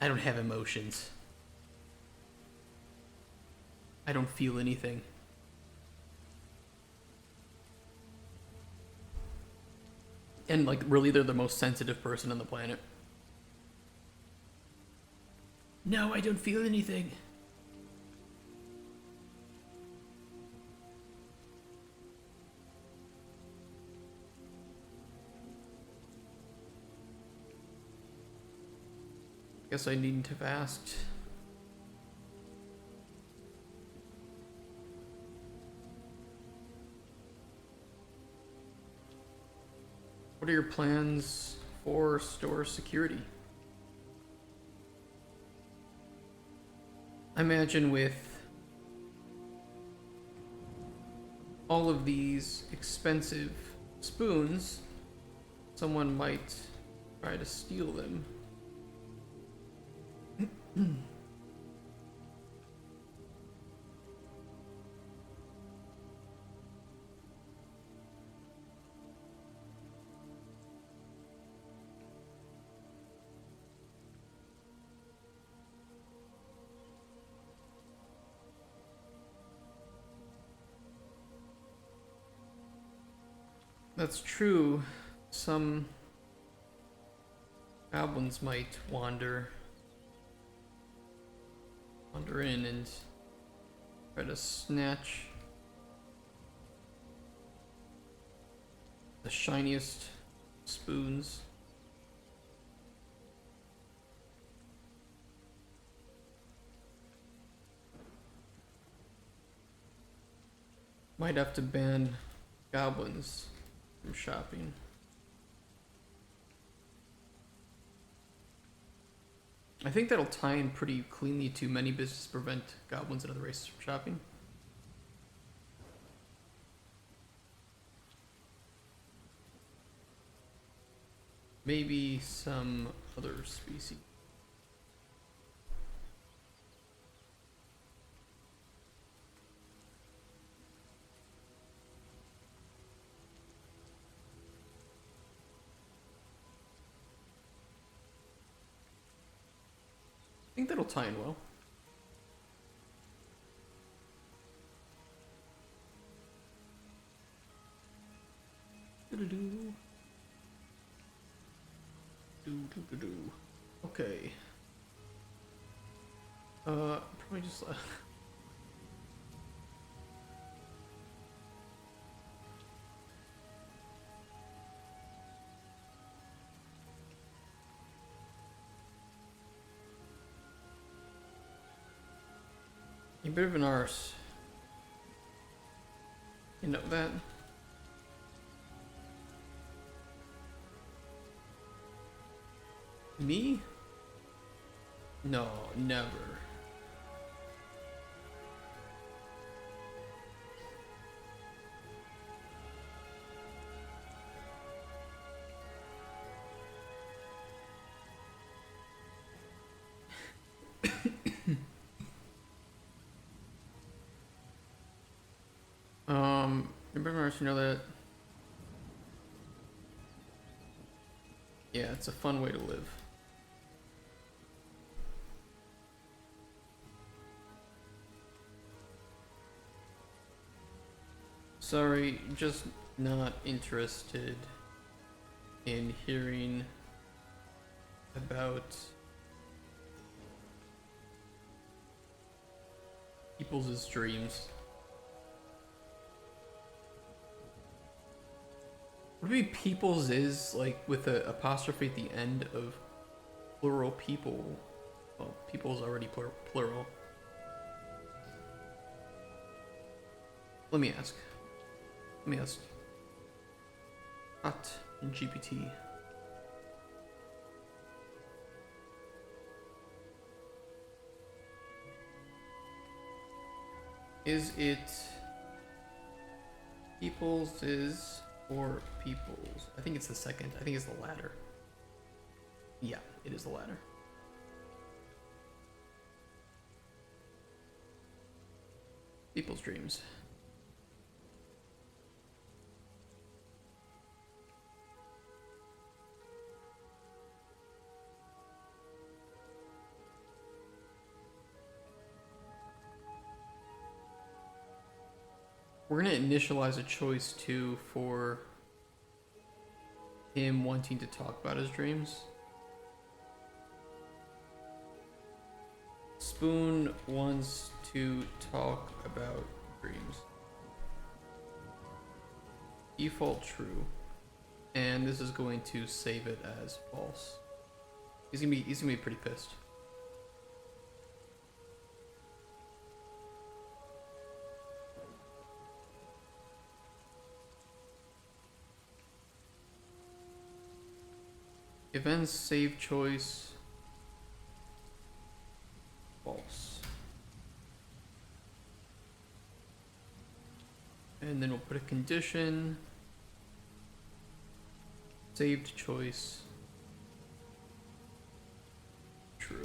I don't have emotions. I don't feel anything. And like, really, they're the most sensitive person on the planet. No, I don't feel anything. Guess I needn't have asked. What are your plans for store security? I imagine with all of these expensive spoons, someone might try to steal them. That's true. Some goblins might wander in and try to snatch the shiniest spoons. Might have to ban goblins from shopping. I think that'll tie in pretty cleanly to many businesses prevent goblins and other races from shopping. Maybe some other species. I think that'll tie in well. Okay. Probably just. You're a bit of an arse. You know that? Me? No, never. You know that? Yeah, it's a fun way to live. Sorry, just not interested in hearing about people's dreams. Would it be people's is like with an apostrophe at the end of plural people? Well, people's already plural. Let me ask. Hot GPT. Is it people's is or people's? I think it's the second. I think it's the latter. Yeah, it is the latter. People's dreams. We're gonna initialize a choice too for him wanting to talk about his dreams. Spoon wants to talk about dreams. Default true. And this is going to save it as false. He's gonna be pretty pissed. Events save choice. False. And then we'll put a condition. Saved choice. True.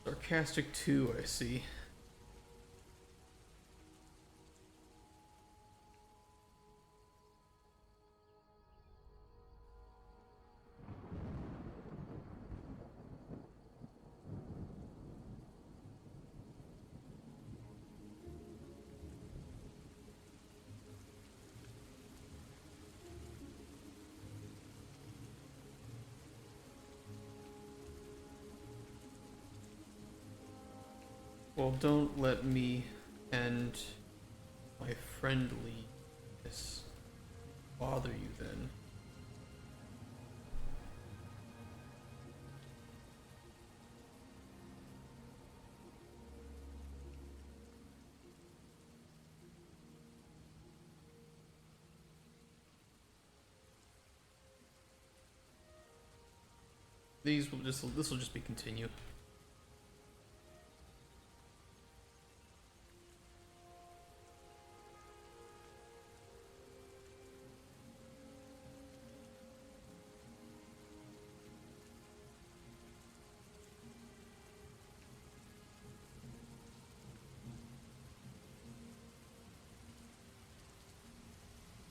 Sarcastic 2, I see. Well, don't let me and my friendliness bother you then. This will just be continue.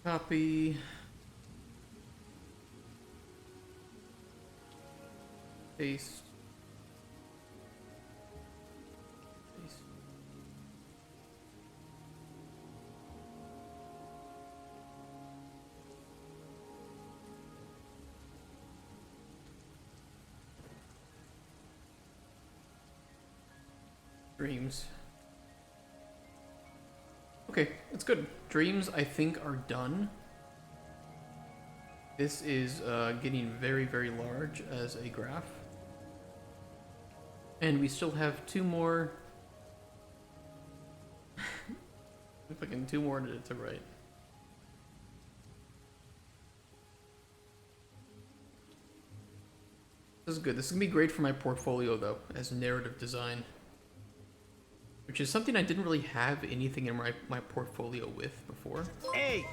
Copy. Paste. Paste. Dreams. Okay, that's good. Dreams, I think, are done. This is getting very, very large as a graph. And we still have two more... fucking two more to write. This is good. This is gonna be great for my portfolio, though, as narrative design. Which is something I didn't really have anything in my portfolio with before. Egg!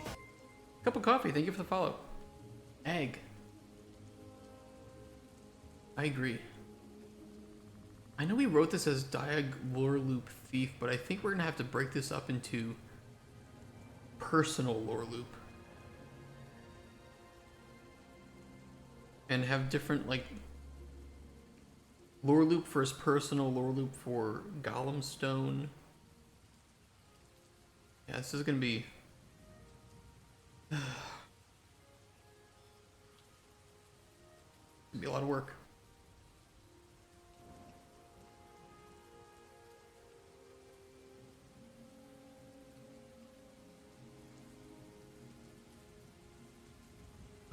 Cup of coffee, thank you for the follow. Egg. I agree. I know we wrote this as Diag Lore Loop Thief, but I think we're gonna have to break this up into personal lore loop. And have different, like, lore loop for his personal, lore loop for Golem Stone. Yeah, this is gonna be... gonna be a lot of work.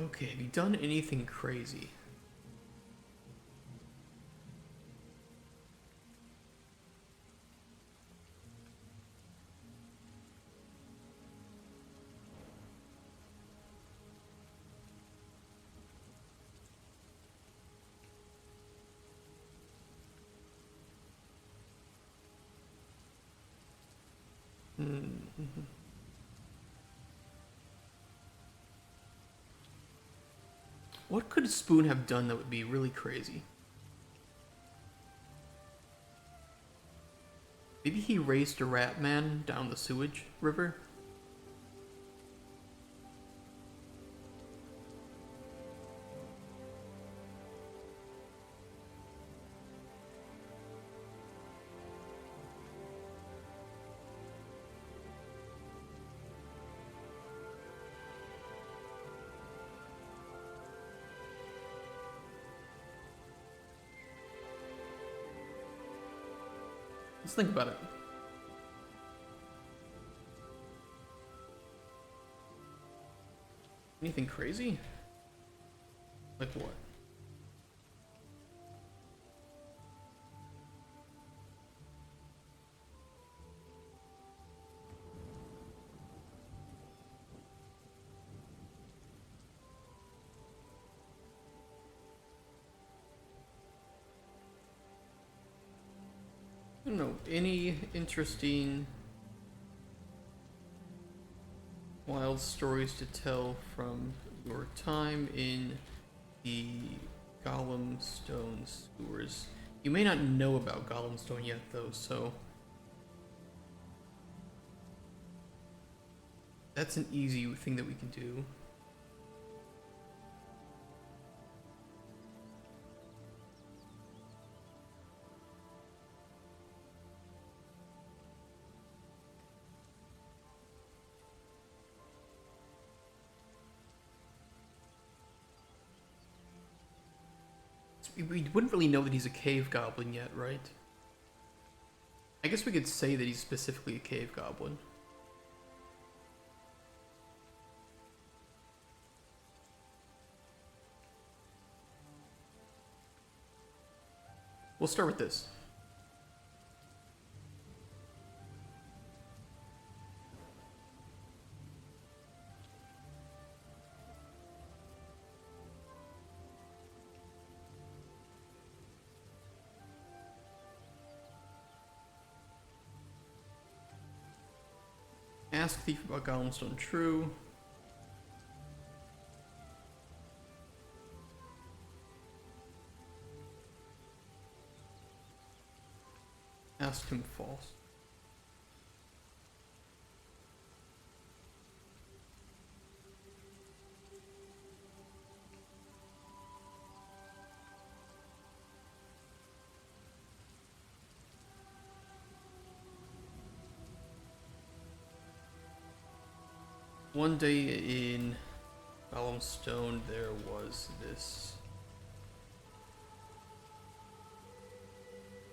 Okay, have you done anything crazy? What could Spoon have done that would be really crazy? Maybe he raced a rat man down the sewage river? Let's think about it. Anything crazy? Like what? I don't know, any interesting wild stories to tell from your time in the Gollum Stone sewers? You may not know about Gollum Stone yet though, so that's an easy thing that we can do. We wouldn't really know that he's a cave goblin yet, right? I guess we could say that he's specifically a cave goblin. We'll start with this. Ask Thief about Gollum Stone true. Ask him false. One day in Gollum Stone, there was this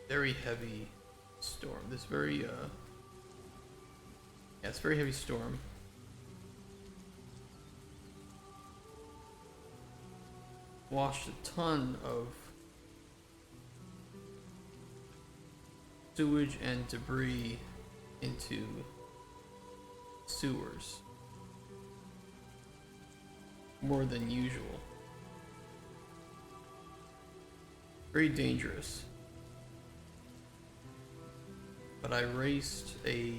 very heavy storm. This very, it's a very heavy storm. Washed a ton of sewage and debris into sewers. More than usual. Very dangerous. But I raced a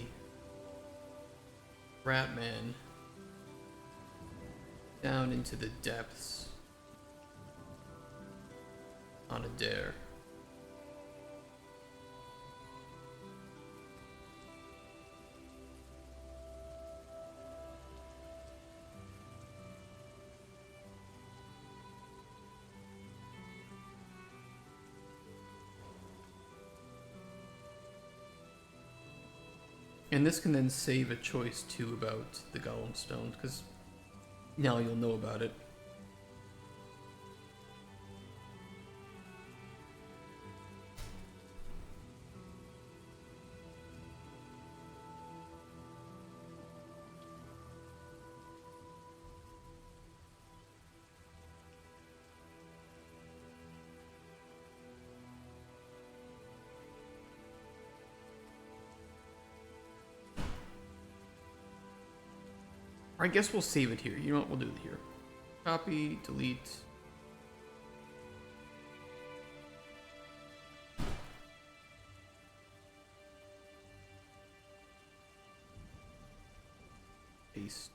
rat man down into the depths on a dare. And this can then save a choice too about the Gollum Stone, because now you'll know about it. I guess we'll save it here. You know what? We'll do it here. Copy, delete. Paste.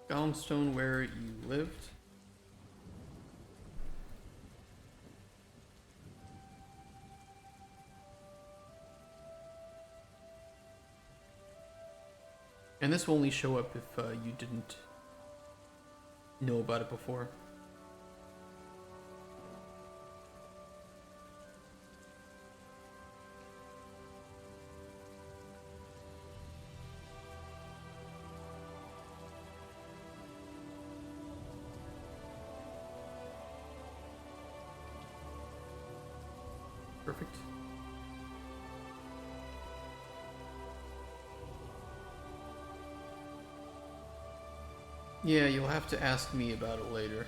Gollum Stone, where you lived. And this will only show up if you didn't know about it before. Perfect. Yeah, you'll have to ask me about it later.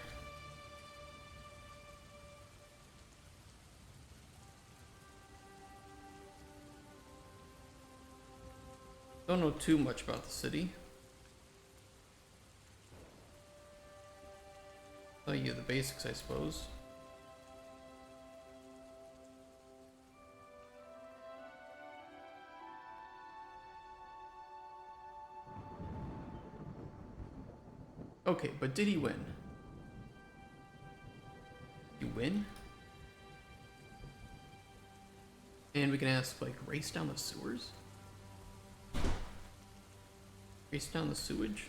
Don't know too much about the city. Tell you the basics, I suppose. Okay, but did he win? Did he win? And we can ask, like, race down the sewers? Race down the sewage?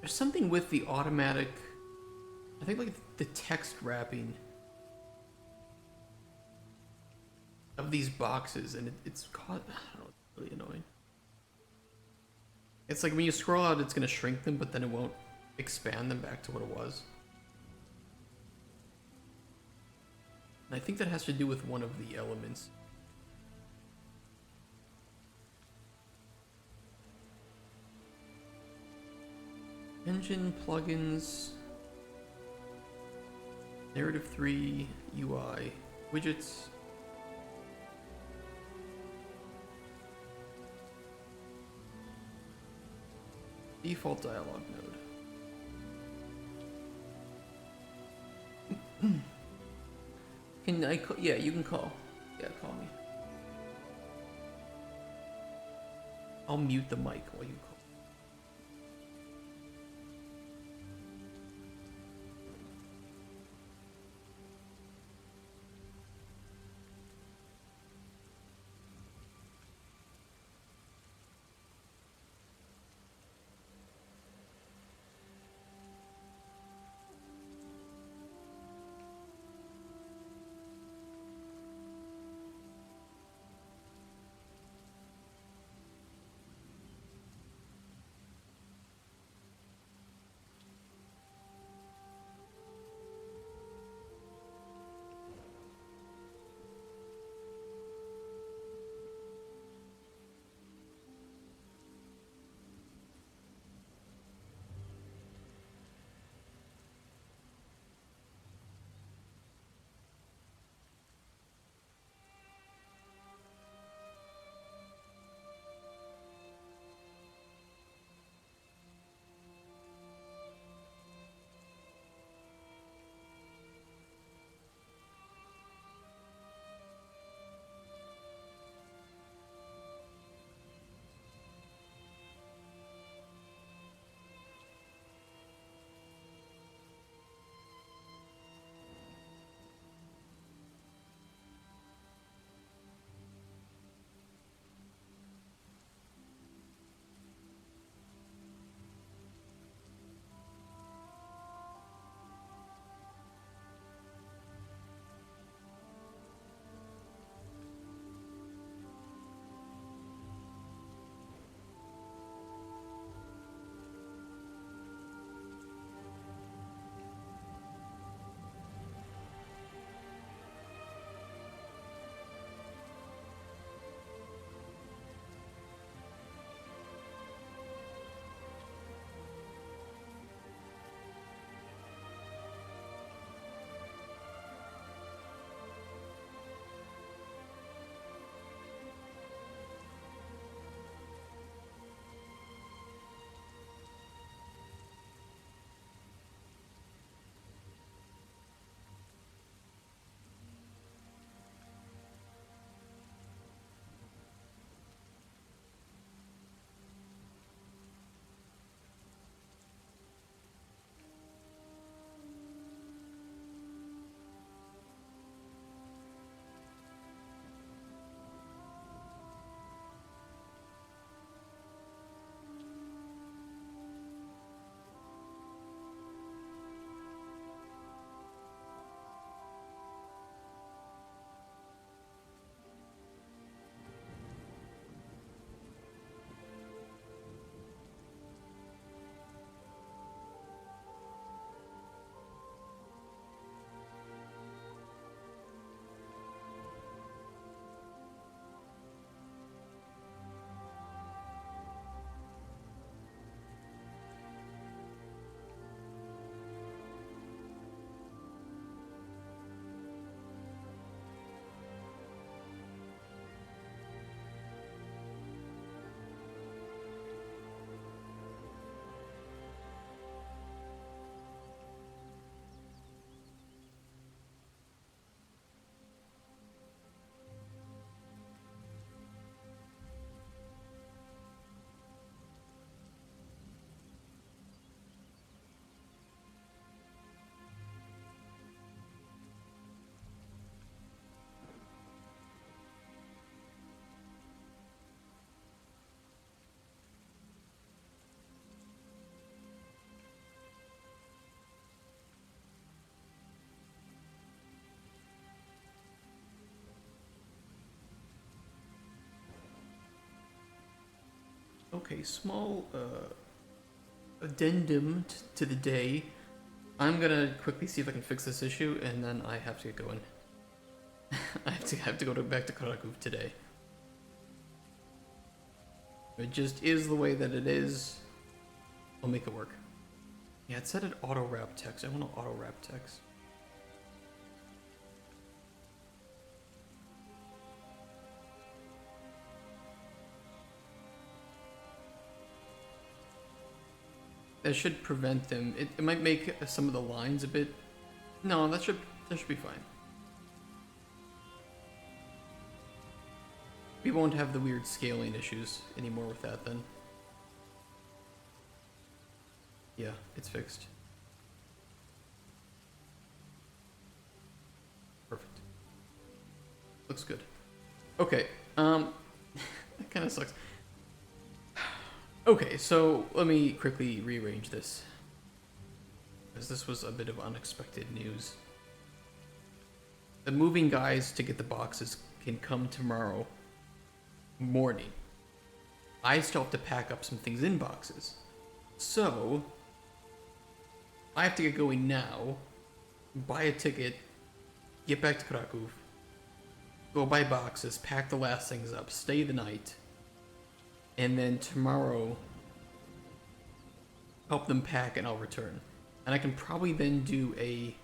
There's something with the automatic... I think like the text wrapping of these boxes, and it's caught. I don't know, it's really annoying. It's like when you scroll out, it's gonna shrink them, but then it won't expand them back to what it was. And I think that has to do with one of the elements. Engine plugins. Narrative 3 UI widgets. Default dialog node. Can I call? Yeah, you can call. Yeah, call me. I'll mute the mic while you call. Okay, small addendum to the day. I'm gonna quickly see if I can fix this issue, and then I have to get going. I have to go back to Chronicles today. It just is the way that it is. I'll make it work. Yeah, it said it auto wrap text. I want to auto wrap text. That should prevent them. It might make some of the lines a bit. No, that should be fine. We won't have the weird scaling issues anymore with that then. Yeah, it's fixed. Perfect. Looks good. Okay, that kind of sucks. Okay, so let me quickly rearrange this, because this was a bit of unexpected news. The moving guys to get the boxes can come tomorrow morning. I still have to pack up some things in boxes. So, I have to get going now, buy a ticket, get back to Krakow, go buy boxes, pack the last things up, stay the night, and then tomorrow help them pack and I'll return. And I can probably then do a...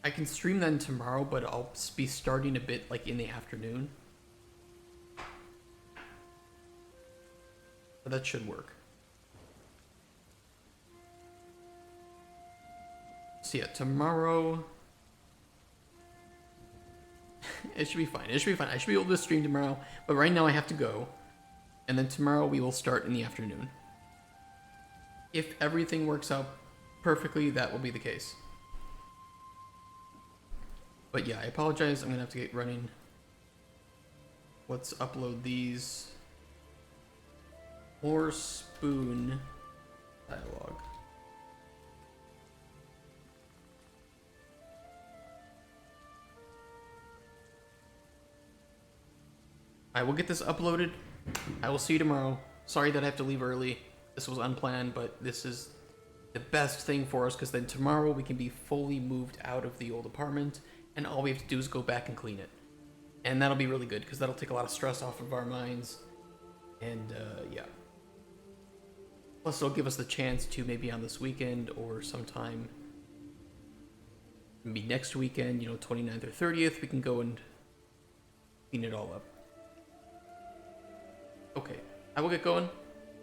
I can stream then tomorrow, but I'll be starting a bit like in the afternoon. But that should work. So yeah, tomorrow... It should be fine. It should be fine. I should be able to stream tomorrow, but right now I have to go. And then tomorrow we will start in the afternoon. If everything works out perfectly, that will be the case. But yeah, I apologize. I'm going to have to get running. Let's upload these. More spoon dialogue. I will get this uploaded. I will see you tomorrow. Sorry that I have to leave early. This was unplanned, but this is the best thing for us, because then tomorrow we can be fully moved out of the old apartment, and all we have to do is go back and clean it. And that'll be really good, because that'll take a lot of stress off of our minds. And, yeah. Plus, it'll give us the chance to maybe on this weekend or sometime, maybe next weekend, 29th or 30th, we can go and clean it all up. Okay, I will get going.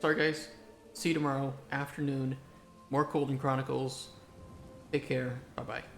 Sorry, guys. See you tomorrow afternoon. More Cauldron Chronicles. Take care. Bye-bye.